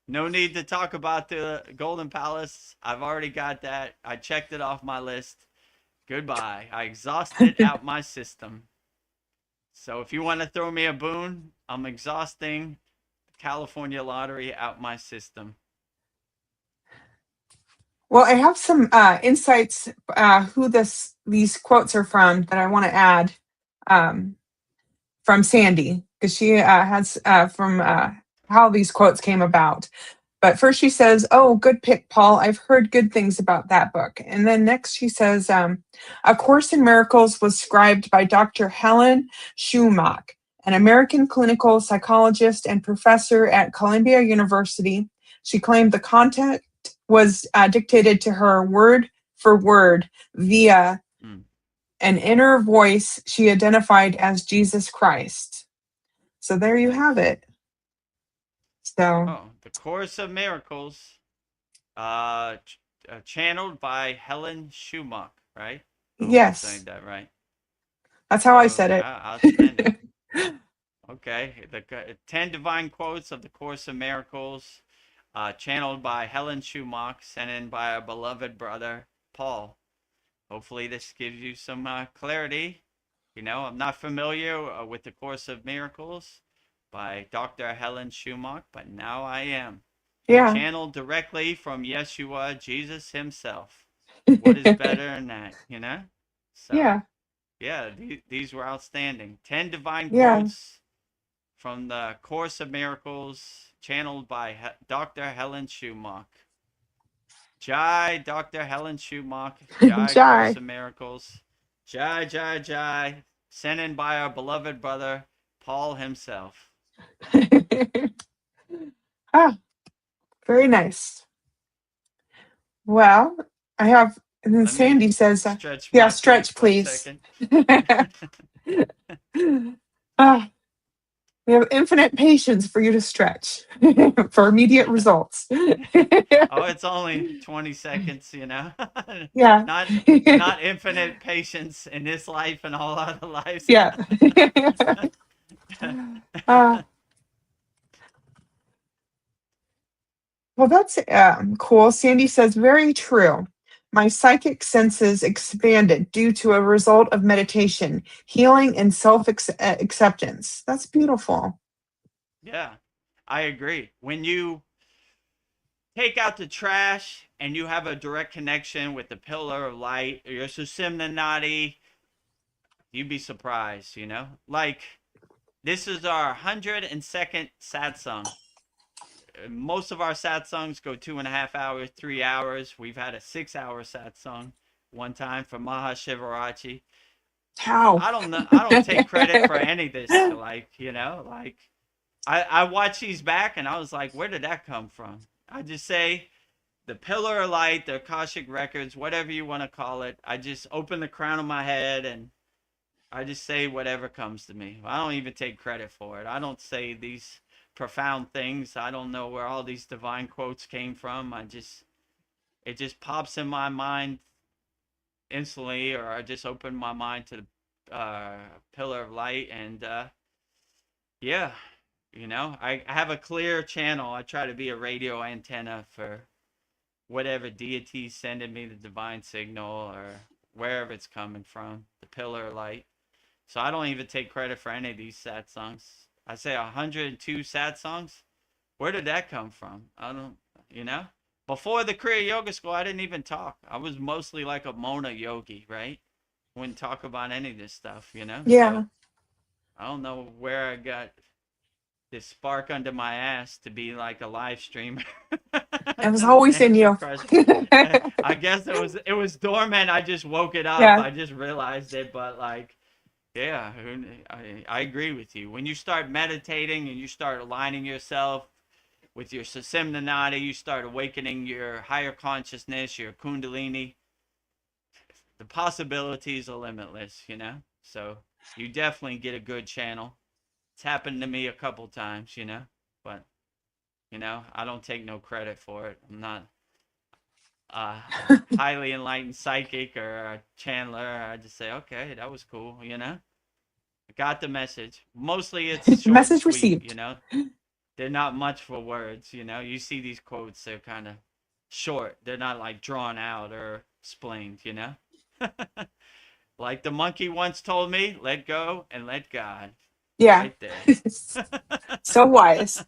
No need to talk about the Golden Palace. I've already got that. I checked it off my list. Goodbye. I exhausted out my system. So if you want to throw me a boon, I'm exhausting the California lottery out my system. Well, I have some insights who these quotes are from that I want to add from Sandy, because she has from how these quotes came about. But first she says, "Oh, good pick, Paul. I've heard good things about that book." And then next she says, "A Course in Miracles was scribed by Dr. Helen Schumacher, an American clinical psychologist and professor at Columbia University. She claimed the content was dictated to her word for word via an inner voice she identified as Jesus Christ." So there you have it. So, the Course of Miracles, channeled by Helen Schumacher, right? yes, saying that right. That's how I said it. Outstanding. Okay, the 10 divine quotes of the Course of Miracles, channeled by Helen Schumacher, sent in by our beloved brother Paul. Hopefully this gives you some clarity. You know, I'm not familiar with the Course of Miracles by Dr. Helen Schumacher, but now I am. Yeah. Channeled directly from Yeshua, Jesus himself. What is better than that, you know? So, yeah, these were outstanding. 10 divine quotes from the Course of Miracles, channeled by Dr. Helen Schumacher. Jai, Dr. Helen Schumacher. Jai, Jai. Course of Miracles. Jai, Jai, Jai. Sent in by our beloved brother, Paul himself. Very nice. Well, I have, and then Sandy says, stretch, please. We have infinite patience for you to stretch for immediate results. It's only 20 seconds, you know? Yeah. Not infinite patience in this life and all other lives. Yeah. Well, that's cool. Sandy says, very true. My psychic senses expanded due to a result of meditation, healing, and self-acceptance. That's beautiful. Yeah, I agree. When you take out the trash and you have a direct connection with the pillar of light, or your Sushumna Nadi, you'd be surprised, you know? Like, this is our 102nd satsang. Most of our satsangs go 2.5 hours, 3 hours. We've had a 6-hour satsang one time for Mahashivarachi. How? I don't know. I don't take credit for any of this. Like, you know, like I watch these back and I was like, where did that come from? I just say the pillar of light, the Akashic records, whatever you want to call it. I just open the crown of my head and I just say whatever comes to me. I don't even take credit for it. I don't say these profound things. I don't know where all these divine quotes came from. It just pops in my mind instantly, or I just open my mind to the pillar of light, and yeah, you know, I have a clear channel. I try to be a radio antenna for whatever deity's sending me the divine signal, or wherever it's coming from, the pillar of light. So I don't even take credit for any of these satsangs. I say 102 satsangs. Where did that come from? I don't, you know? Before the Kriya Yoga School, I didn't even talk. I was mostly like a Mona yogi, right? Wouldn't talk about any of this stuff, you know? Yeah. So, I don't know where I got this spark under my ass to be like a live streamer. It was always in you. I guess it was dormant. I just woke it up. Yeah. I just realized it, but like, Yeah, I agree with you. When you start meditating and you start aligning yourself with your Susimnanada, you start awakening your higher consciousness, your Kundalini. The possibilities are limitless, you know? So you definitely get a good channel. It's happened to me a couple times, you know? But, you know, I don't take no credit for it. I'm not a highly enlightened psychic or a channeler. I just say, okay, that was cool, you know? I got the message. Mostly it's short and Message sweet, you received. know? They're not much for words, you know? You see these quotes, they're kind of short. They're not like drawn out or explained, you know? Like the monkey once told me, let go and let God. Yeah. Right there. So wise.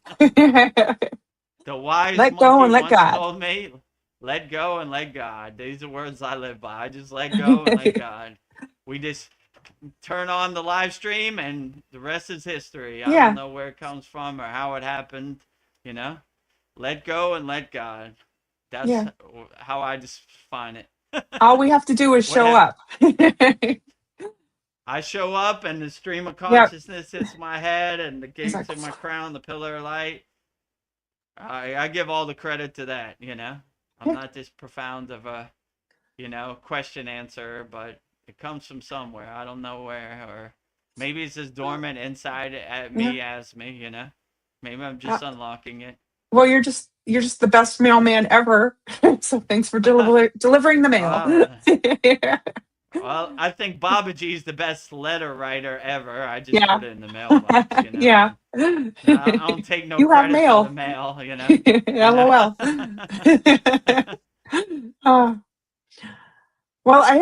The wise Let go monkey and let once God. told me, let go and let God. These are words I live by. I just let go and let God. We just turn on the live stream and the rest is history. I don't Yeah. know where it comes from or how it happened, you know? Let go and let God. That's Yeah. how I just define it. All we have to do is What show happened? up. I show up and the stream of Yep. consciousness hits my head and the It's like, gates in my crown, the pillar of light. I give all the credit to that, you know? I'm yeah. not this profound of a, you know, question answer, but it comes from somewhere. I don't know where, or maybe it's just dormant inside at Yeah. me as me, you know? Maybe I'm Uh, just unlocking it. well, you're just the best mailman ever. So thanks for delivering the mail. uh, well, I think Babaji's the best letter writer ever. I just Yeah. put it in the mailbox, you know? Yeah. I don't take no You have credit for the mail. mail, you know? You know? LOL. Uh, well, I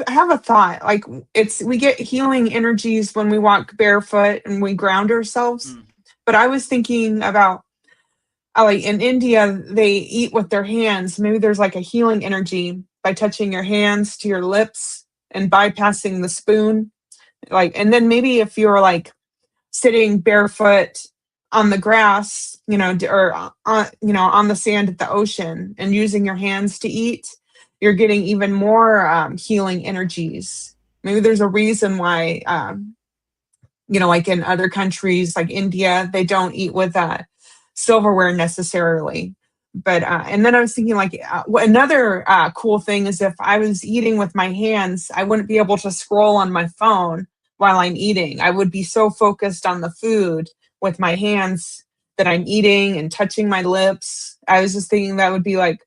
have a thought. Like we get healing energies when we walk barefoot and we ground ourselves. Mm. But I was thinking about like in India, they eat with their hands. Maybe there's like a healing energy by touching your hands to your lips and bypassing the spoon. Like, and then maybe if you're like sitting barefoot on the grass, or on the sand at the ocean and using your hands to eat, you're getting even more healing energies. Maybe there's a reason why, like in other countries like India, they don't eat with silverware necessarily. But and then I was thinking like another cool thing is if I was eating with my hands, I wouldn't be able to scroll on my phone while I'm eating. I would be so focused on the food with my hands that I'm eating and touching my lips. I was just thinking that would be like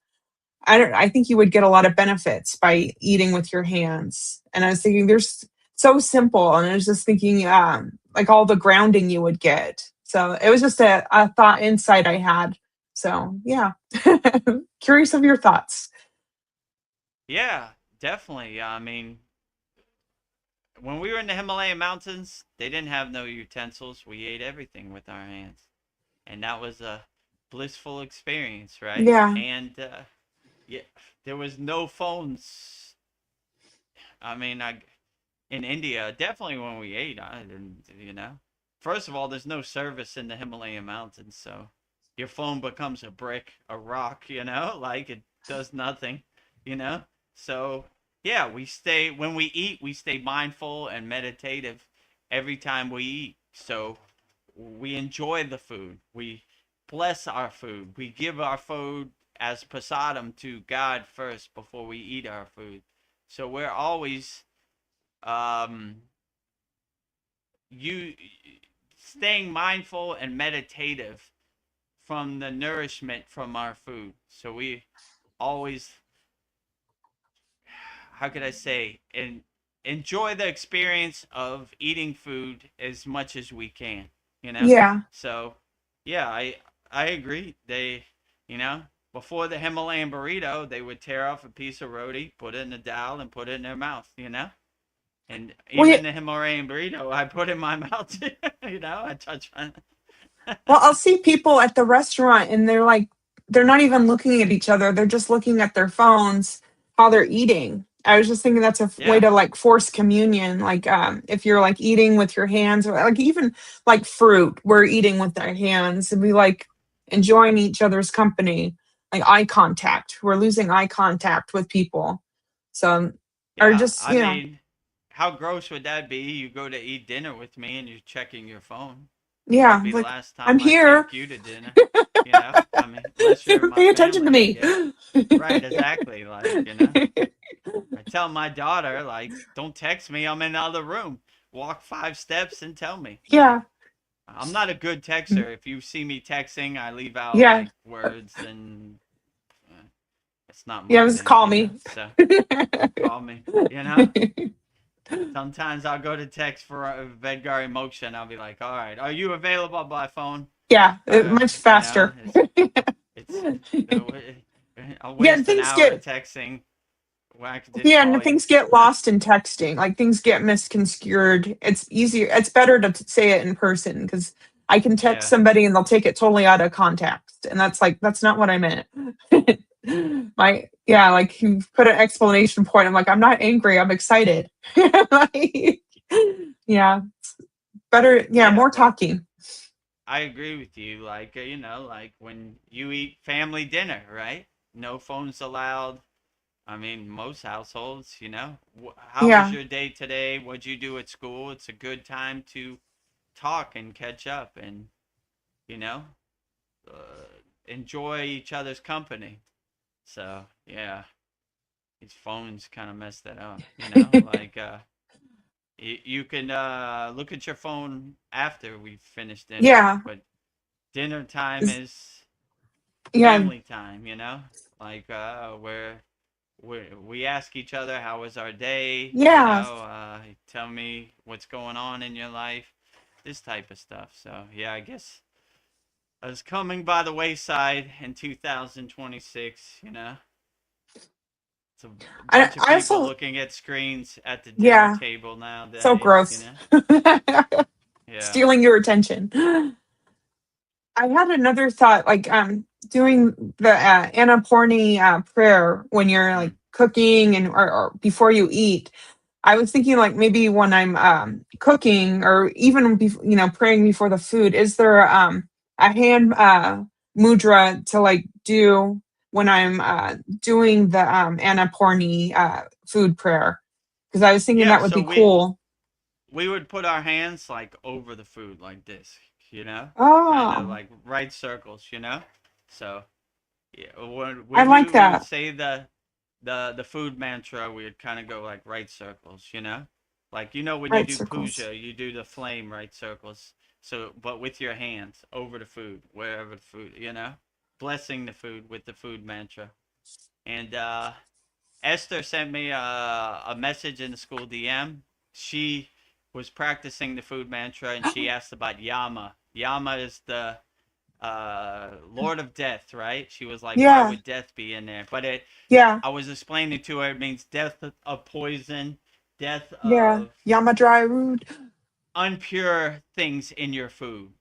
I think you would get a lot of benefits by eating with your hands. And I was thinking there's so simple. And I was just thinking like all the grounding you would get. So it was just a thought insight I had. So yeah. Curious of your thoughts. Yeah, definitely. I mean, when we were in the Himalayan mountains, they didn't have no utensils. We ate everything with our hands. And that was a blissful experience, right? Yeah. And yeah, there was no phones. I mean, in India, definitely when we ate, I didn't, you know. First of all, there's no service in the Himalayan mountains, so your phone becomes a brick, a rock, you know, like it does nothing, you know. So yeah, when we eat, we stay mindful and meditative every time we eat. So we enjoy the food. We bless our food. We give our food as prasadam to God first before we eat our food. So we're always um, you staying mindful and meditative from the nourishment from our food. So we always, how could I say, enjoy the experience of eating food as much as we can, you know? Yeah. So, yeah, I agree. They, you know, before the Himalayan burrito, they would tear off a piece of roti, put it in a dal, and put it in their mouth, you know? And Well, yeah, even the Himalayan burrito, I put in my mouth, you know, I touch my. well, I'll see people at the restaurant and they're not even looking at each other. They're just looking at their phones while they're eating. I was just thinking that's a way Yeah, to like force communion. Like if you're like eating with your hands or like even like fruit, we're eating with our hands and we like enjoying each other's company, like eye contact. We're losing eye contact with people. So, or yeah. just, I mean, how gross would that be? You go to eat dinner with me and you're checking your phone. That'd Yeah, be the like last I'm time I here. take you to dinner. I mean, unless you're my Pay attention to family, I me. guess. Right, exactly. I tell my daughter, like, don't text me. I'm in the other room. Walk 5 steps and tell me. Yeah. I'm not a good texter. If you see me texting, I leave out Yeah. like words and it's not Yeah, much just in, call me. So call me. Sometimes I'll go to text for Vedgari Moksha and I'll be like, all right, are you available by phone? Yeah, much faster. It's I'll Yeah, waste an things hour get texting when I could just yeah, call and you. things get lost in texting. Like things get misconstrued. It's easier. It's better to say it in person because I can text Yeah. somebody and they'll take it totally out of context, and that's not what I meant. Like you put an explanation point. I'm like, I'm not angry. I'm excited. Like, yeah, better. Yeah, Yeah, more well, talking. I agree with you. Like when you eat family dinner, right? No phones allowed. I mean, most households, how was Yeah, your day today? What'd you do at school? It's a good time to talk and catch up and, you know, uh, enjoy each other's company. So, yeah, these phones kind of mess that up, like, you can look at your phone after we finish dinner, yeah, but dinner time is yeah, family time, like where we ask each other how was our day, yeah. tell me what's going on in your life, this type of stuff. So yeah, I guess I was coming by the wayside in 2026. It's a bunch of I people also looking at screens at the dinner yeah, table so nowadays. gross. Yeah. Stealing your attention. I had another thought, like doing the Annapurni prayer when you're like Mm. cooking or before you eat. I was thinking like maybe when I'm cooking or even praying before the food. Is there a hand mudra to like do when I'm doing the Annapurni food prayer? Because I was thinking Yeah. that would So be we cool. we would put our hands like over the food like this, kind of Oh, like right circles, So yeah, I when like we would that. say the food mantra, we would kind of go like right circles, like when you Right do circles. puja, you do the flame right circles. So, but with your hands over the food, wherever the food, blessing the food with the food mantra. And Esther sent me a message in the school DM. She was practicing the food mantra and she asked about Yama. Yama is the Lord of Death, right? She was like, why Yeah, would death be in there? But yeah, I was explaining to her, it means death of poison, death yeah. of Yama dry rude. unpure things in your food.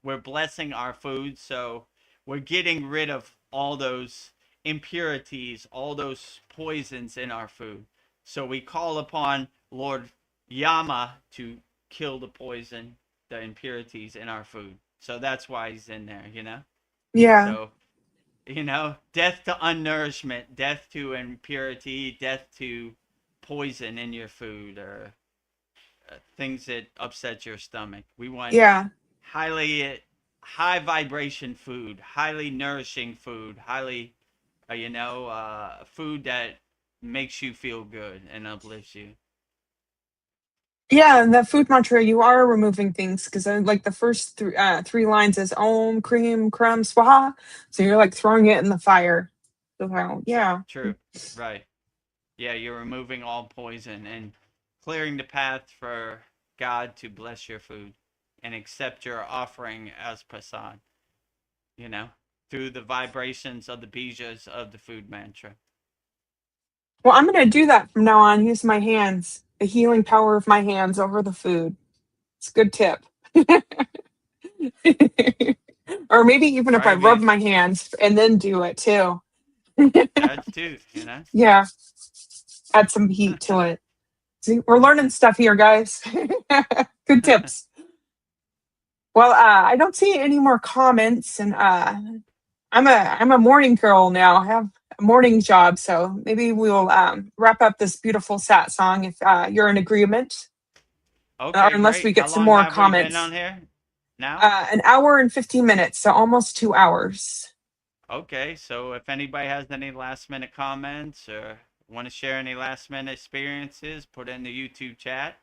We're blessing our food, so we're getting rid of all those impurities, all those poisons in our food. So we call upon Lord Yama to kill the poison, the impurities in our food. So that's why he's in there. Yeah, So, death to unnourishment, death to impurity, death to poison in your food, or things that upset your stomach. We want yeah. highly high vibration food, highly nourishing food, highly food that makes you feel good and uplifts you. Yeah, and the food mantra, you are removing things because like the first three lines is Om Cream Kram Swaha. So you're like throwing it in the fire. So yeah. True. Right. Yeah, you're removing all poison and clearing the path for God to bless your food and accept your offering as prasad, you know, through the vibrations of the bijas of the food mantra. Well, I'm gonna do that from now on. Use my hands, the healing power of my hands over the food. It's a good tip. Or maybe even if I Right? I rub mean, my hands and then do it too. that's too. Yeah, add some heat to it. See, we're learning stuff here, guys. Good tips. Well, I don't see any more comments, and I'm a morning girl now. morning job, so maybe we'll wrap up this beautiful satsang if you're in agreement, or Okay, unless we great. How get some long more have we been on comments. here now? An hour and 15 minutes, so almost 2 hours. Okay, so if anybody has any last minute comments or want to share any last minute experiences, put it in the YouTube chat.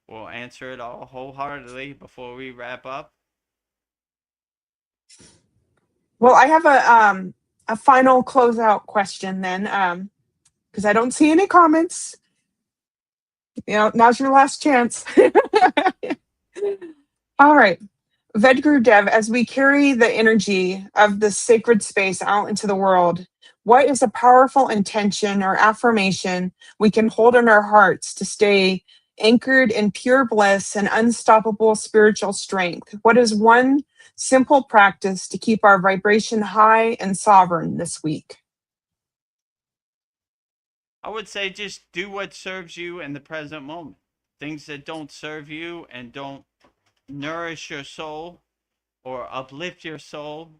We'll answer it all wholeheartedly before we wrap up. Well, I have a final closeout question then, because I don't see any comments. Now's your last chance. All right. Vedagurudev, as we carry the energy of this sacred space out into the world, what is a powerful intention or affirmation we can hold in our hearts to stay anchored in pure bliss and unstoppable spiritual strength? What is one simple practice to keep our vibration high and sovereign this week? I would say just do what serves you in the present moment. Things that don't serve you and don't nourish your soul or uplift your soul,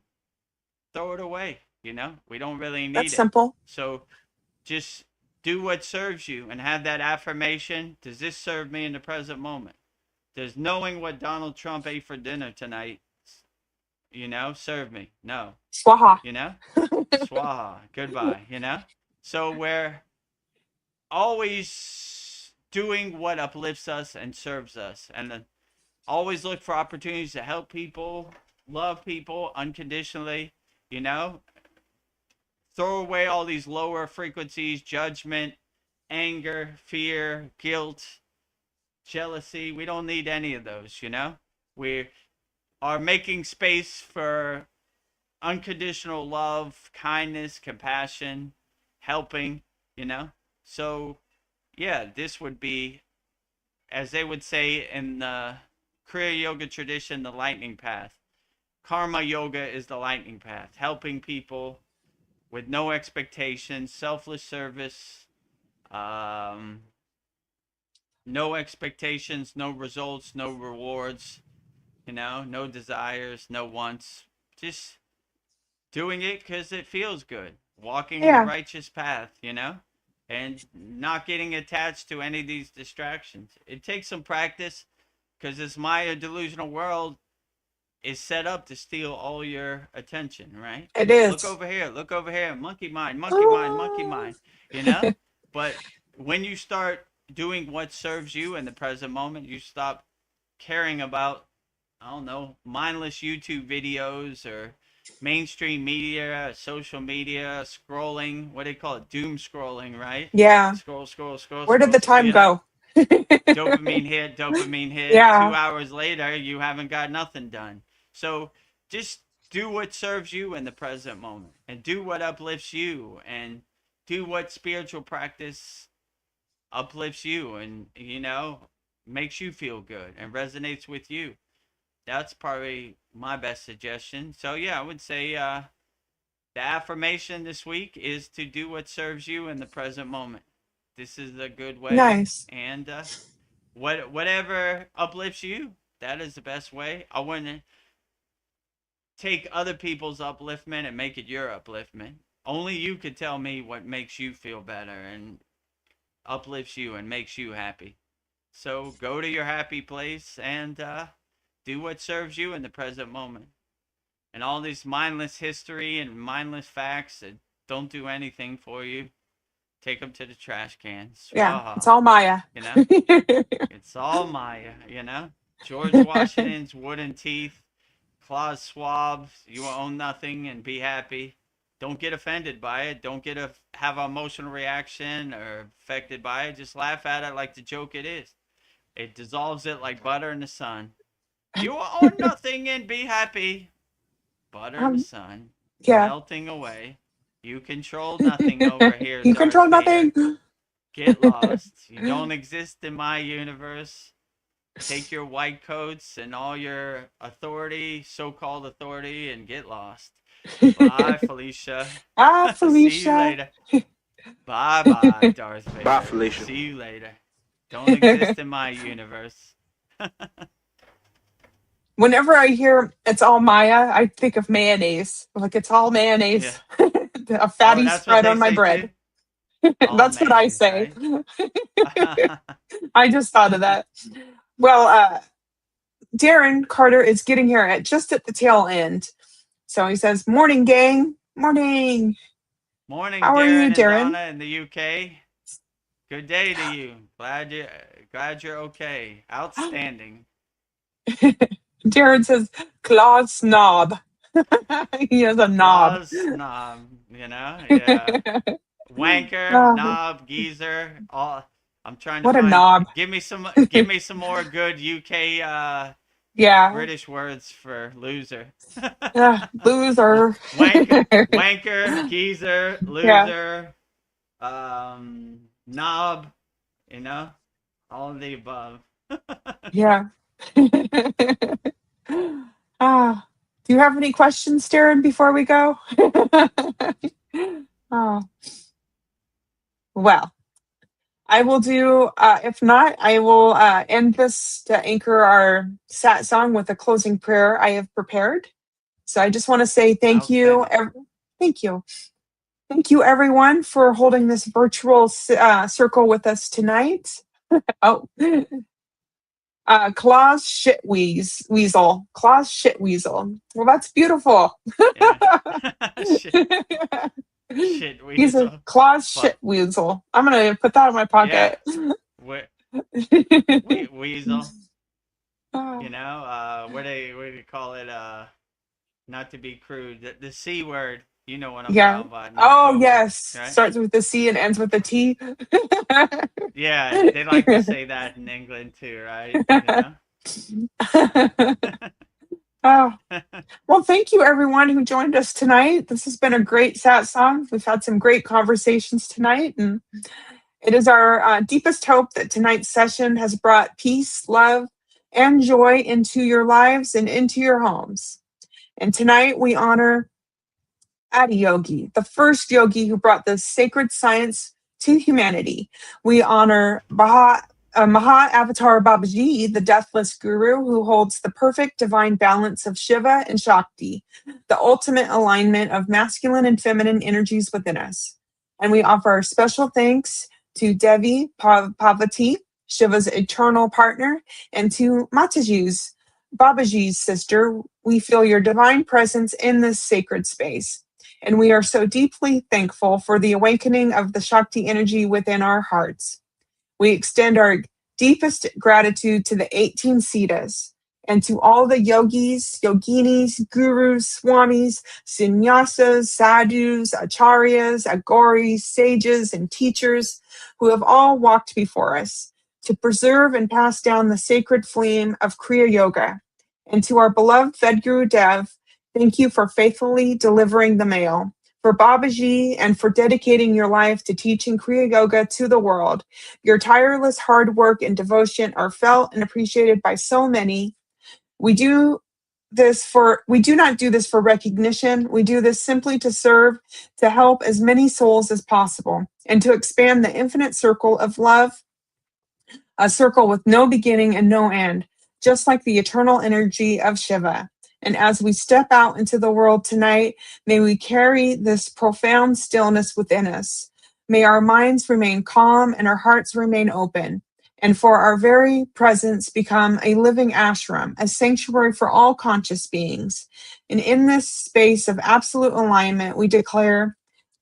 throw it away. We don't really That's need it. simple. So just do what serves you and have that affirmation. Does this serve me in the present moment? Does knowing what Donald Trump ate for dinner tonight, serve me? No. Swaha. Swaha. Goodbye. So we're always doing what uplifts us and serves us, and then always look for opportunities to help people, love people unconditionally. Throw away all these lower frequencies: judgment, anger, fear, guilt, jealousy. We don't need any of those. We are making space for unconditional love, kindness, compassion, helping. So yeah, this would be, as they would say in the Kriya yoga tradition, the lightning path. Karma yoga is the lightning path, helping people with no expectations, selfless service, no expectations, no results, no rewards, no desires, no wants. Just doing it because it feels good. Walking the righteous path, and not getting attached to any of these distractions. It takes some practice because this Maya delusional world is set up to steal all your attention, right? It is. Look over here, monkey mind, monkey mind, monkey mind, But when you start doing what serves you in the present moment, you stop caring about, I don't know, mindless YouTube videos or mainstream media, social media, scrolling. What do they call it? Doom scrolling, right? Yeah. Scroll. Where did the time go? Dopamine hit. Yeah. 2 hours later, you haven't got nothing done. So just do what serves you in the present moment, and do what uplifts you, and do what spiritual practice uplifts you and, makes you feel good and resonates with you. That's probably my best suggestion. So yeah, I would say the affirmation this week is to do what serves you in the present moment. This is a good way. Nice. And whatever uplifts you, that is the best way. I wouldn't take other people's upliftment and make it your upliftment. Only you could tell me what makes you feel better and uplifts you and makes you happy. So go to your happy place and do what serves you in the present moment. And all this mindless history and mindless facts that don't do anything for you, take them to the trash can. Yeah, it's all Maya. It's all Maya, George Washington's wooden teeth, claws swabs, you own nothing and be happy. Don't get offended by it. Don't have an emotional reaction or affected by it. Just laugh at it like the joke it is. It dissolves it like butter in the sun. You own nothing and be happy. Butter in the sun, melting away. You control nothing over here. You control nothing. Get lost. You don't exist in my universe. Take your white coats and all your authority, so-called authority, and get lost. Bye, Felicia. Felicia. See you later. Bye, Darth Vader. Bye, Felicia. See you later. Don't exist in my universe. Whenever I hear it's all Maya, I think of mayonnaise. Like, it's all mayonnaise. Yeah. A fatty that's what spread they on my say bread. too. All That's what I mayonnaise, say. right? I just thought of that. Well, Darren Carter is getting here at just at the tail end. So he says, "Morning, gang. Morning. Morning, How are you, Darren and Darren?" Donna in the UK. Good day to you. Glad you're okay. Outstanding. Darren says, "Claude snob." He has a knob. Claus snob, yeah. Wanker, Oh, knob, geezer. All I'm trying to what a find. knob. Give me some more good UK Yeah. British words for loser. Loser. Wanker, geezer, Yeah. loser, knob, all of the above. Yeah. Ah, do you have any questions, Darren, before we go? Oh, well, I will do, if not, I will end this to anchor our satsang with a closing prayer I have prepared. So I just want to say thank you. Outstanding. Thank you. Thank you, everyone, for holding this virtual circle with us tonight. Oh, Claus Weasel. Claus Weasel. Well, that's beautiful. Yeah. Shit He's a weasel. Claus But Weasel. I'm gonna put that in my yeah, pocket. weasel. Oh, What do you call it? Not to be crude, the C word. You know what I'm yeah. talking about. Oh, October, yes. right? Starts with the C and ends with the T. Yeah, they like to say that in England too, right? Oh, well, thank you, everyone who joined us tonight. This has been a great satsang. We've had some great conversations tonight, and it is our deepest hope that tonight's session has brought peace, love, and joy into your lives and into your homes. And tonight we honor Adiyogi, the first yogi who brought the sacred science to humanity. We honor Maha Avatar Babaji, the deathless guru who holds the perfect divine balance of Shiva and Shakti, the ultimate alignment of masculine and feminine energies within us. And we offer our special thanks to Devi Parvati, Shiva's eternal partner, and to Mataji's, Babaji's sister. We feel your divine presence in this sacred space. And we are so deeply thankful for the awakening of the Shakti energy within our hearts. We extend our deepest gratitude to the 18 Siddhas and to all the yogis, yoginis, gurus, swamis, sannyasas, sadhus, acharyas, agoris, sages, and teachers who have all walked before us to preserve and pass down the sacred flame of Kriya Yoga. And to our beloved Vedagurudev, thank you for faithfully delivering the mail, for Babaji, and for dedicating your life to teaching Kriya Yoga to the world. Your tireless hard work and devotion are felt and appreciated by so many. We do not do this for recognition. We do this simply to serve, to help as many souls as possible, and to expand the infinite circle of love, a circle with no beginning and no end, just like the eternal energy of Shiva. And as we step out into the world tonight, may we carry this profound stillness within us. May our minds remain calm and our hearts remain open. And for our very presence become a living ashram, a sanctuary for all conscious beings. And in this space of absolute alignment, we declare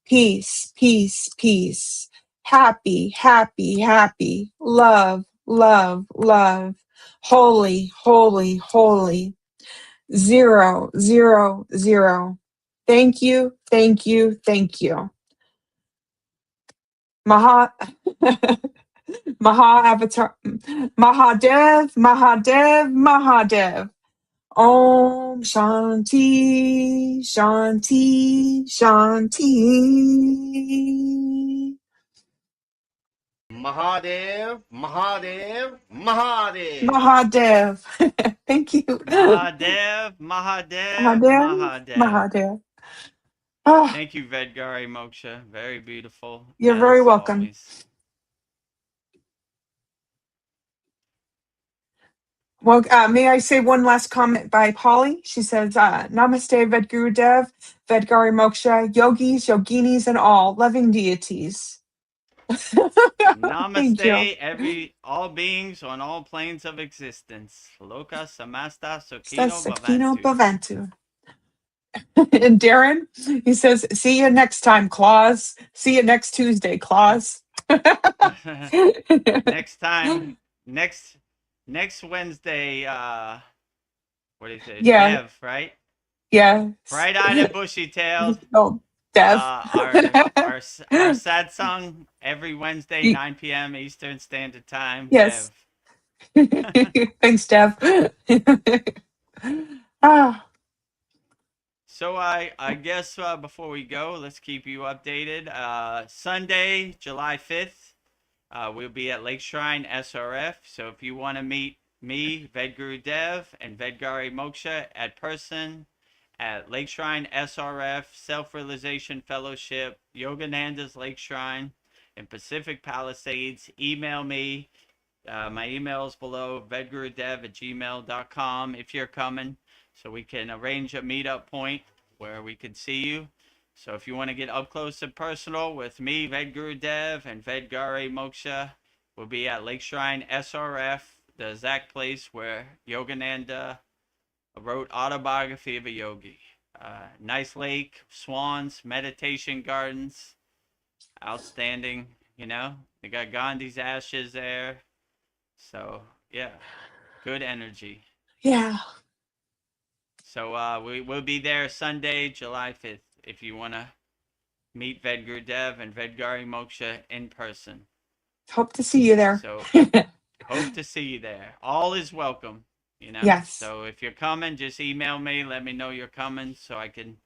peace, peace, peace. Happy, happy, happy. Love, love, love. Holy, holy, holy. 0, 0, 0. Thank you, thank you, thank you. Maha Avatar Mahadev, Mahadev, Mahadev. Om Shanti, Shanti, Shanti. Mahadev, Mahadev, Mahadev. Mahadev. Thank you. Mahadev, Mahadev, Mahadev, Mahadev. Mahadev. Oh, Thank you, Vedgari Moksha. Very beautiful, you're very as welcome. always. Well, may I say one last comment by Polly? She says, Namaste, Vedagurudev, Vedgari Moksha, yogis, yoginis, and all loving deities. Thank you. Namaste, all beings on all planes of existence. Loka samasta Says sukino Sakino bhavantu. Bavantu. And Darren, he says, see you next time, Claus. See you next Tuesday, Claus. Next time, next Wednesday, what do you say? Yeah, Dev, right? yeah. Bright-eyed and bushy-tailed. Oh, Dev. Our satsang every Wednesday, 9 p.m. Eastern Standard Time. Yes. Dev. Thanks, Dev. Ah, So I guess before we go, let's keep you updated. Sunday, July 5th, we'll be at Lake Shrine SRF. So if you want to meet me, Vedagurudev, and Vedgari Moksha at person at Lake Shrine SRF, Self-Realization Fellowship, Yogananda's Lake Shrine in Pacific Palisades, email me. My email is below, vedgurudev@gmail.com if you're coming, so we can arrange a meetup point where we can see you. So if you want to get up close and personal with me, Vedagurudev, and Vedgari Moksha, we'll be at Lake Shrine SRF, the exact place where Yogananda wrote Autobiography of a Yogi. Nice lake, swans, meditation gardens, outstanding. They got Gandhi's ashes there. So yeah, good energy. yeah. So we'll be there Sunday, July 5th, if you want to meet Vedagurudev and Vedgari Moksha in person. Hope to see you there. So hope to see you there. All is welcome, Yes. So if you're coming, just email me, let me know you're coming so I can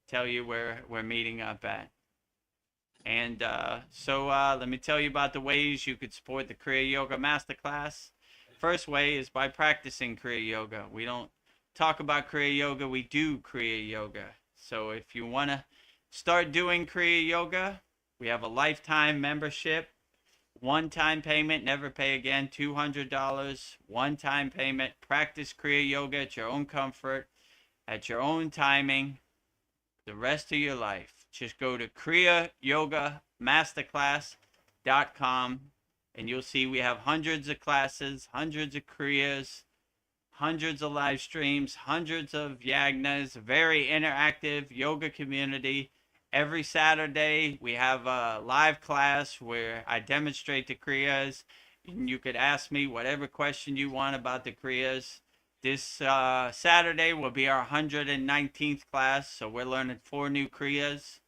tell you where we're meeting up at. And so let me tell you about the ways you could support the Kriya Yoga Masterclass. First way is by practicing Kriya Yoga. We don't talk about Kriya Yoga, we do Kriya Yoga. So if you want to start doing Kriya Yoga, we have a lifetime membership. One-time payment, never pay again, $200. One-time payment, practice Kriya Yoga at your own comfort, at your own timing, the rest of your life. Just go to kriyayogashop.com and you'll see we have hundreds of classes, hundreds of Kriyas, hundreds of live streams, hundreds of yagnas, very interactive yoga community. Every Saturday we have a live class where I demonstrate the Kriyas, and you could ask me whatever question you want about the Kriyas. This Saturday will be our 119th class, so we're learning 4 new Kriyas.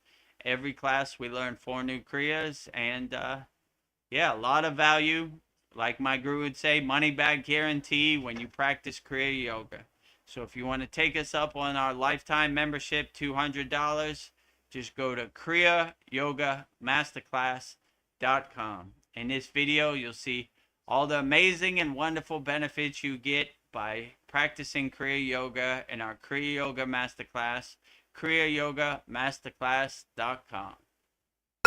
Every class we learn 4 new Kriyas, and yeah, a lot of value. Like my guru would say, money back guarantee when you practice Kriya Yoga. So if you want to take us up on our lifetime membership, $200, just go to kriyayogamasterclass.com. In this video, you'll see all the amazing and wonderful benefits you get by practicing Kriya Yoga in our Kriya Yoga Masterclass, kriyayogamasterclass.com.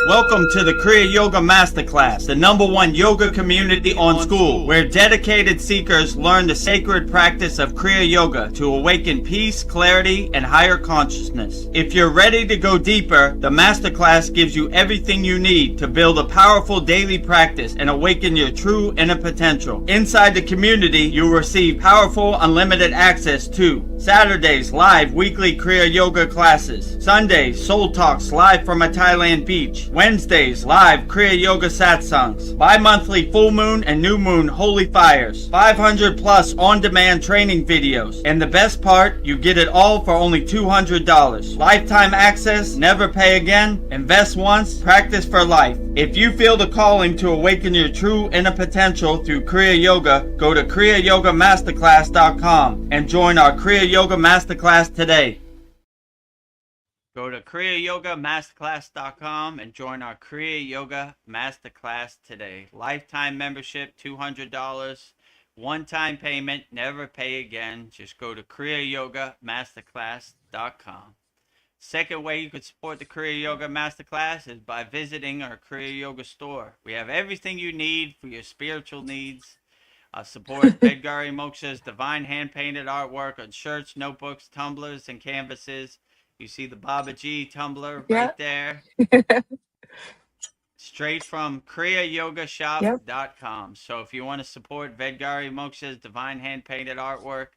Welcome to the Kriya Yoga Masterclass, the #1 yoga community on SKOOL, where dedicated seekers learn the sacred practice of Kriya Yoga to awaken peace, clarity, and higher consciousness. If you're ready to go deeper, the Masterclass gives you everything you need to build a powerful daily practice and awaken your true inner potential. Inside the community, you'll receive powerful, unlimited access to Saturdays, live weekly Kriya Yoga classes. Sundays, Soul Talks live from a Thailand beach. Wednesdays, live Kriya Yoga Satsangs. Bi-monthly full moon and new moon holy fires. 500 plus on-demand training videos. And the best part, you get it all for only $200. Lifetime access, never pay again, invest once, practice for life. If you feel the calling to awaken your true inner potential through Kriya Yoga, go to kriyayogamasterclass.com and join our Kriya Yoga Masterclass today. Go to kriyayogamasterclass.com and join our Kriya Yoga Masterclass today. Lifetime membership, $200. One-time payment, never pay again. Just go to kriyayogamasterclass.com. Second way you could support the Kriya Yoga Masterclass is by visiting our Kriya Yoga store. We have everything you need for your spiritual needs. Support Vedgari Moksha's divine hand-painted artwork on shirts, notebooks, tumblers, and canvases. You see the Baba G tumbler Yeah. right there. Straight from Yep. kriyayogashop.com. So if you want to support Vedgari Moksha's divine hand-painted artwork,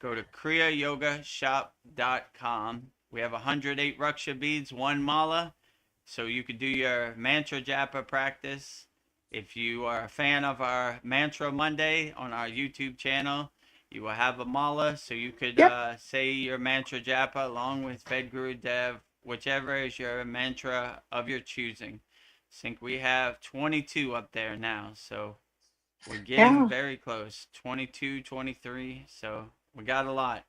go to kriyayogashop.com. We have 108 Raksha beads, 1 mala, so you could do your mantra japa practice. If you are a fan of our Mantra Monday on our YouTube channel, you will have a mala, so you could Yep. say your mantra japa along with Vedagurudev, whichever is your mantra of your choosing. I think we have 22 up there now, so we're getting Yeah. very close. 22, 23, so we got a lot.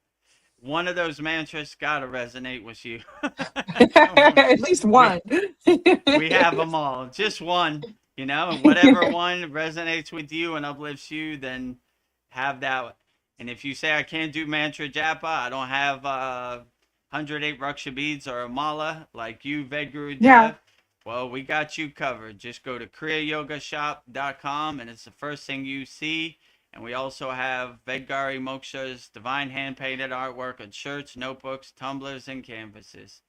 One of those mantras got to resonate with you. At least one. We have them all. Just one, and whatever one resonates with you and uplifts you, then have that. And if you say, I can't do mantra japa, I don't have 108 Raksha beads or a mala like you, Vedagurudev. Yeah. Well, we got you covered. Just go to kriyayogashop.com, and it's the first thing you see. And we also have Vedgari Moksha's divine hand-painted artwork on shirts, notebooks, tumblers, and canvases.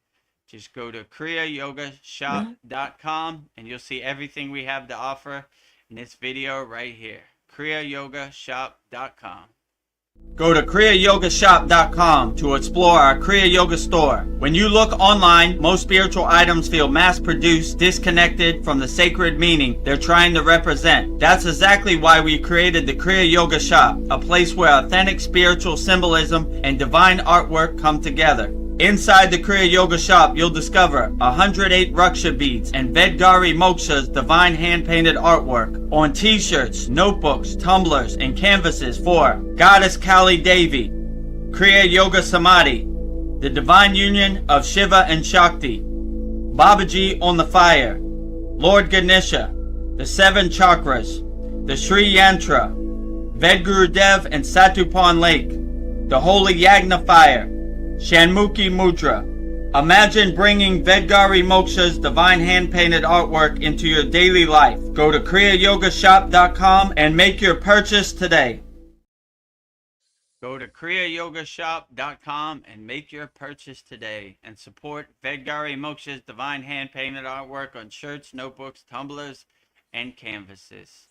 Just go to kriyayogashop.com, and you'll see everything we have to offer in this video right here. kriyayogashop.com. Go to kriyayogashop.com to explore our Kriya Yoga store. When you look online, most spiritual items feel mass-produced, disconnected from the sacred meaning they're trying to represent. That's exactly why we created the Kriya Yoga Shop, a place where authentic spiritual symbolism and divine artwork come together. Inside the Kriya Yoga Shop, you'll discover 108 Raksha beads and Vedgari Moksha's divine hand-painted artwork on t-shirts, notebooks, tumblers, and canvases for Goddess Kali Devi, Kriya Yoga Samadhi, the divine union of Shiva and Shakti, Babaji on the fire, Lord Ganesha, the 7 chakras, the Sri Yantra, Vedagurudev and Satupan Lake, the Holy Yagna fire, Shanmukhi Mudra. Imagine bringing Vedgari Moksha's divine hand-painted artwork into your daily life. Go to kriyayogashop.com and make your purchase today. Go to kriyayogashop.com and make your purchase today and support Vedgari Moksha's divine hand-painted artwork on shirts, notebooks, tumblers, and canvases.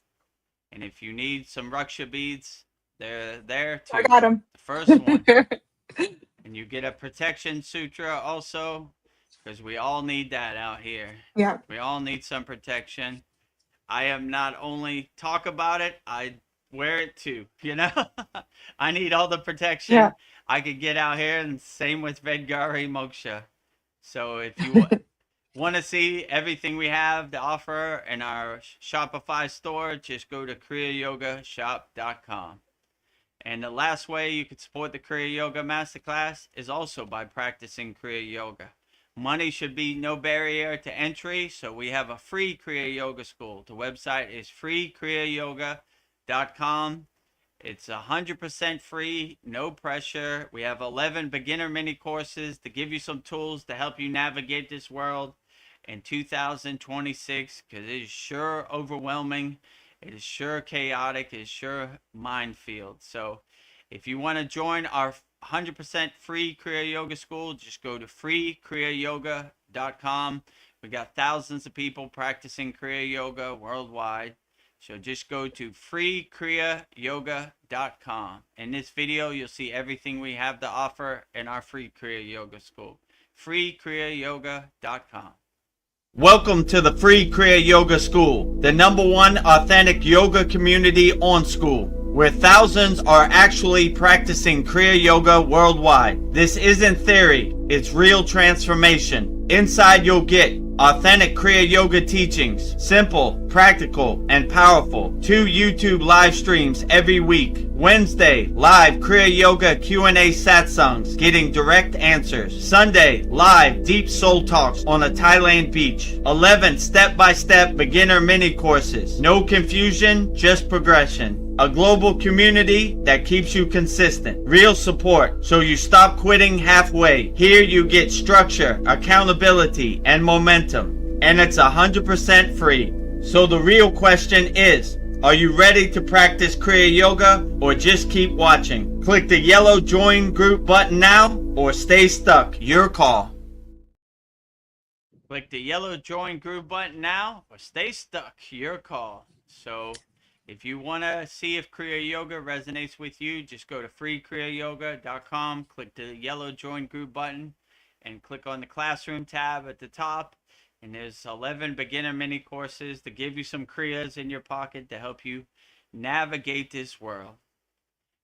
And if you need some Raksha beads, they're there too. I got them. The first one. And you get a protection sutra also, because we all need that out here. Yeah. We all need some protection. I am not only talk about it, I wear it too, I need all the protection I could get out here, and same with Vedgari Moksha. So if you want to see everything we have to offer in our Shopify store, just go to kriyayogashop.com. And the last way you can support the Kriya Yoga Masterclass is also by practicing Kriya Yoga. Money should be no barrier to entry, so we have a free Kriya Yoga school. The website is freekriyayoga.com. It's 100% free, no pressure. We have 11 beginner mini courses to give you some tools to help you navigate this world in 2026, because it is sure overwhelming. It is sure chaotic. It is sure minefield. So if you want to join our 100% free Kriya Yoga school, just go to freekriyayoga.com. We got thousands of people practicing Kriya Yoga worldwide. So just go to freekriyayoga.com. In this video, you'll see everything we have to offer in our free Kriya Yoga school. freekriyayoga.com. Welcome to the free Kriya Yoga School, the #1 authentic yoga community on School, where thousands are actually practicing Kriya Yoga worldwide. This isn't theory, it's real transformation. Inside you'll get authentic Kriya Yoga teachings, simple, practical, and powerful. 2 YouTube live streams every week. Wednesday, live Kriya Yoga Q&A satsangs, getting direct answers. Sunday, live deep soul talks on a Thailand beach. 11 step-by-step beginner mini courses. No confusion, just progression. A global community that keeps you consistent. Real support, so you stop quitting halfway. Here you get structure, accountability, and momentum. And it's 100% free. So the real question is, Are you ready to practice Kriya Yoga or just keep watching? Click the yellow Join Group button now or stay stuck. Your call. Click the yellow Join Group button now or stay stuck. Your call. So if you want to see if Kriya Yoga resonates with you, just go to freekriyayogashop.com, click the yellow Join Group button, and click on the Classroom tab at the top. And there's 11 beginner mini courses to give you some Kriyas in your pocket to help you navigate this world.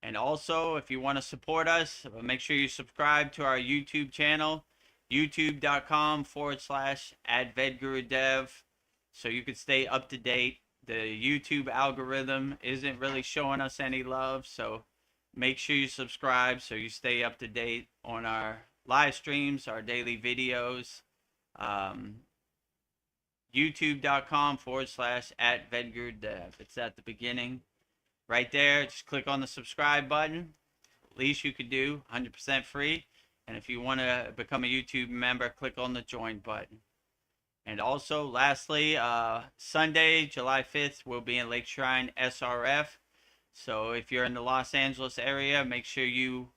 And also, if you want to support us, make sure you subscribe to our YouTube channel, youtube.com/@Vedagurudev, so you can stay up to date. The YouTube algorithm isn't really showing us any love, so make sure you subscribe so you stay up to date on our live streams, our daily videos. youtube.com/@Vedagurudev. It's at the beginning. Right there, just click on the subscribe button. Least you could do, 100% free. And if you want to become a YouTube member, click on the join button. And also, lastly, Sunday, July 5th, we'll be in Lake Shrine SRF. So if you're in the Los Angeles area, make sure you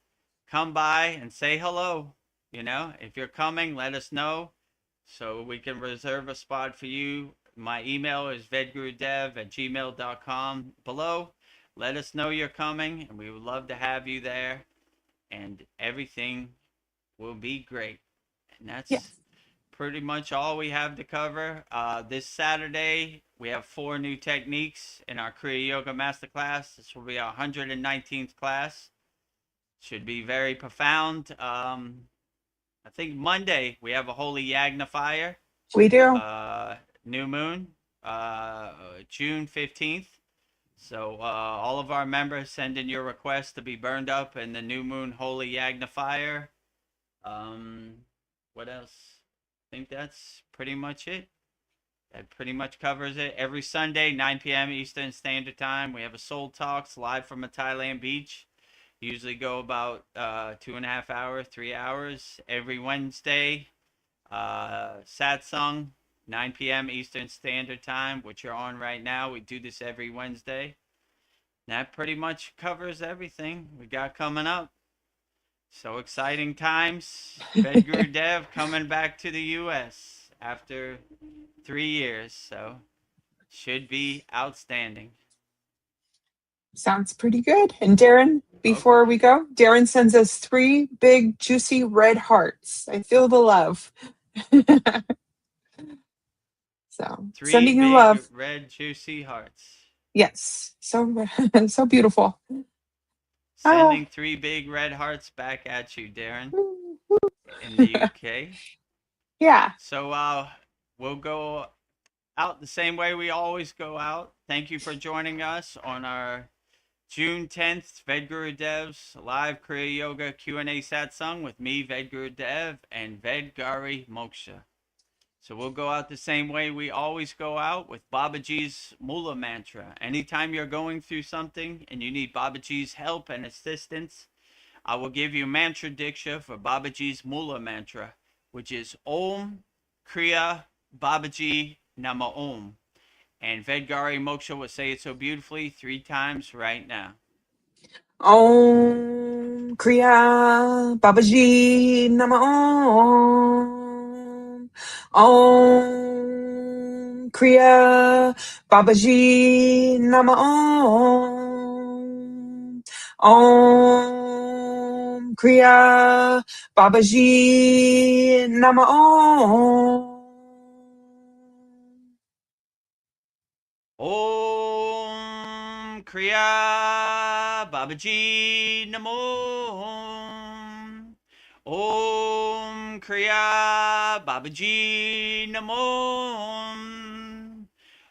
come by and say hello. You know, if you're coming, let us know so we can reserve a spot for you. My email is vedagurudev@gmail.com below. Let us know you're coming, and we would love to have you there, and everything will be great. And that's pretty much all we have to cover. This Saturday, we have 4 new techniques in our Kriya Yoga Masterclass. This will be our 119th class. Should be very profound. I think Monday we have a holy Yagna fire. We do. New moon, June 15th. So all of our members send in your request to be burned up in the new moon holy Yagna fire. What else? I think that's pretty much it. That pretty much covers it. Every Sunday, 9 p.m. Eastern Standard Time, we have a Soul Talks live from a Thailand beach. Usually go about 2.5 hours, 3 hours. Every Wednesday, Satsang, 9 p.m. Eastern Standard Time, which you're on right now. We do this every Wednesday. That pretty much covers everything we got coming up. So exciting times. Vedagurudev coming back to the U.S. after 3 years. So should be outstanding. Sounds pretty good. And Darren, before we go, Darren sends us 3 big, juicy red hearts. I feel the love. So 3 sending you big love. red juicy hearts. Yes. So so beautiful. Sending 3 big red hearts back at you, Darren, in the UK. Yeah. So we'll go out the same way we always go out. Thank you for joining us on our June 10th, Vedgurudev's live Kriya Yoga Q&A Satsang with me, Vedagurudev, and Vedgari Moksha. So we'll go out the same way we always go out, with Babaji's Mula Mantra. Anytime you're going through something and you need Babaji's help and assistance, I will give you mantra diksha for Babaji's Mula Mantra, which is Om Kriya Babaji Nama Om. And Vedgari Moksha will say it so beautifully 3 times right now. Om Kriya Babaji Nama Om. Om Kriya Babaji Nama Om. Om Kriya Babaji Nama Om. Om Kriya Babaji Namo. Om Kriya Babaji Namo.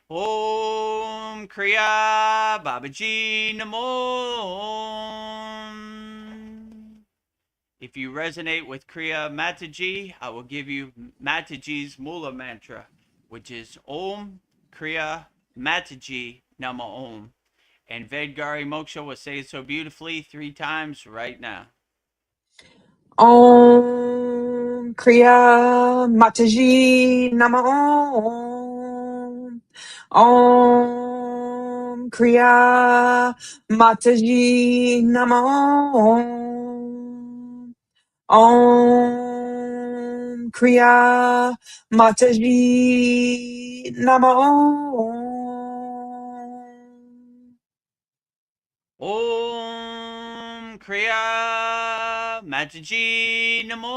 Om Kriya Babaji Namo. If you resonate with Kriya Mataji, I will give you Mataji's Mula Mantra, which is Om Kriya Mataji Nama Om. And Vedgari Moksha will say it so beautifully 3 times right now. Om Kriya Mataji Nama Om. Om Kriya Mataji Namo. Om Kriya Mataji Namo. Om Kriya Mataji Namo.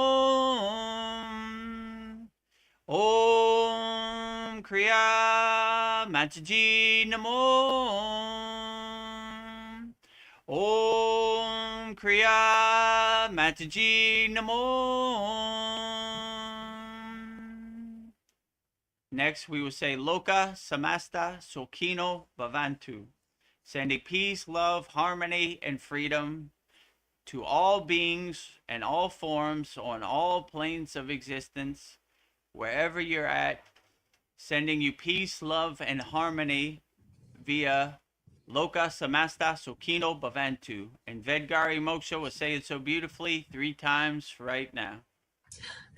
Om Kriya Mataji Namo. Om Kriya Mataji Namo. Next, we will say Loka Samasta Sokino Bhavantu, sending peace, love, harmony, and freedom to all beings and all forms on all planes of existence, wherever you're at, sending you peace, love, and harmony via Loka Samasta Sokino Bhavantu. And Vedgari Moksha will say it so beautifully 3 times right now.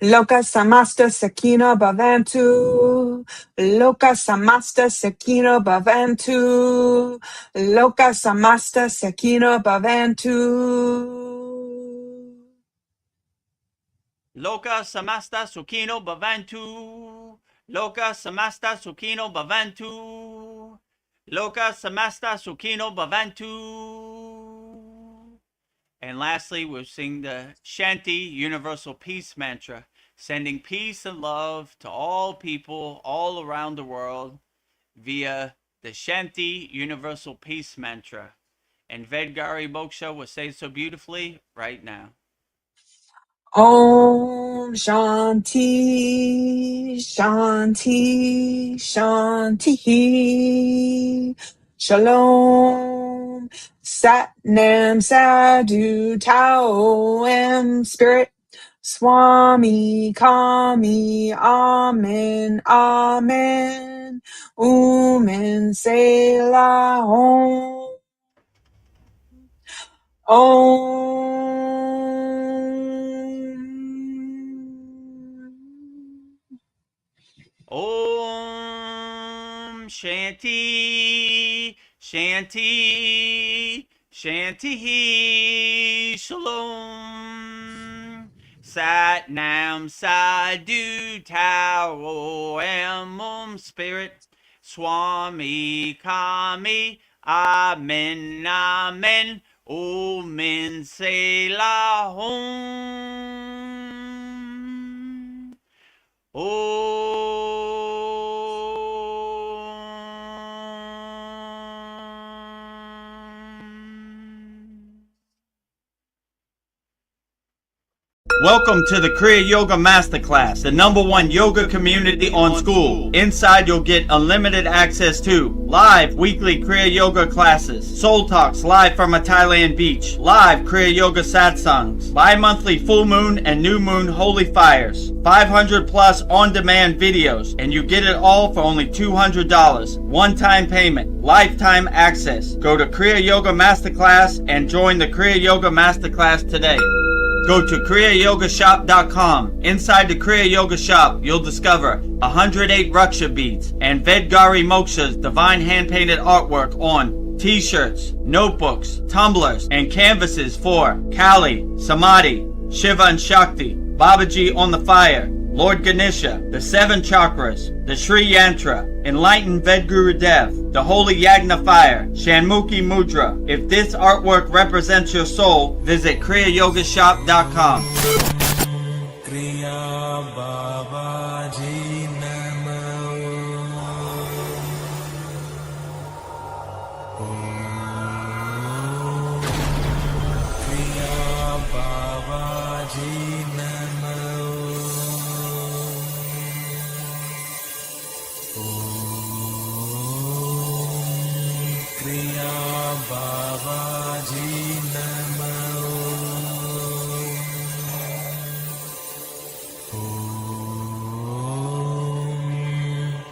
Loka Samasta Sakino Bhavantu. Loka Samasta Sakino Bhavantu. Loka Samasta Sakino Bhavantu. Loka Samasta Sukino Bhavantu. Loka Samasta Sukino Bhavantu. Loka Samasta Sukino Bhavantu. And lastly, we'll sing the Shanti Universal Peace Mantra, sending peace and love to all people all around the world via the Shanti Universal Peace Mantra. And Vedgari Moksha will say so beautifully right now. Om Shanti, Shanti, Shanti. Shalom, Sat Nam Sadhu Tao Am Spirit. Swami Kami Amen Amen Umen Selah Om Shanti, Shanti, Shanti, Shalom. Sat Nam Sadhu Tao Am Spirit. Swami Kami Amen Amen Omen Selah Welcome to the Kriya Yoga Masterclass, the #1 yoga community on SKOOL. Inside you'll get unlimited access to live weekly Kriya Yoga classes, soul talks live from a Thailand beach, live Kriya Yoga satsangs, bi-monthly full moon and new moon holy fires, 500 plus on-demand videos, and you get it all for only $200. One-time payment, lifetime access. Go to Kriya Yoga Masterclass and join the Kriya Yoga Masterclass today. Go to kriyayogashop.com. Inside the Kriya Yoga Shop, you'll discover 108 Raksha beads and Vedgari Moksha's divine hand-painted artwork on t-shirts, notebooks, tumblers, and canvases for Kali, Samadhi, Shiva and Shakti, Babaji on the fire, Lord Ganesha, the 7 chakras, the Sri Yantra, Enlightened Vedagurudev, the Holy Yagna Fire, Shanmukhi Mudra. If this artwork represents your soul, visit kriyayogashop.com. Kriya Babaji Namo. Kriya Babaji Namo. Kriya Babaji Namo.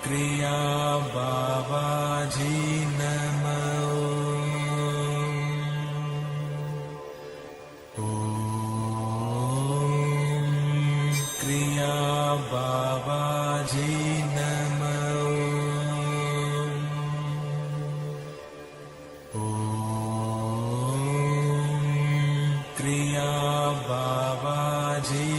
Kriya Babaji Namo. Kriya Babaji Namo. Babaji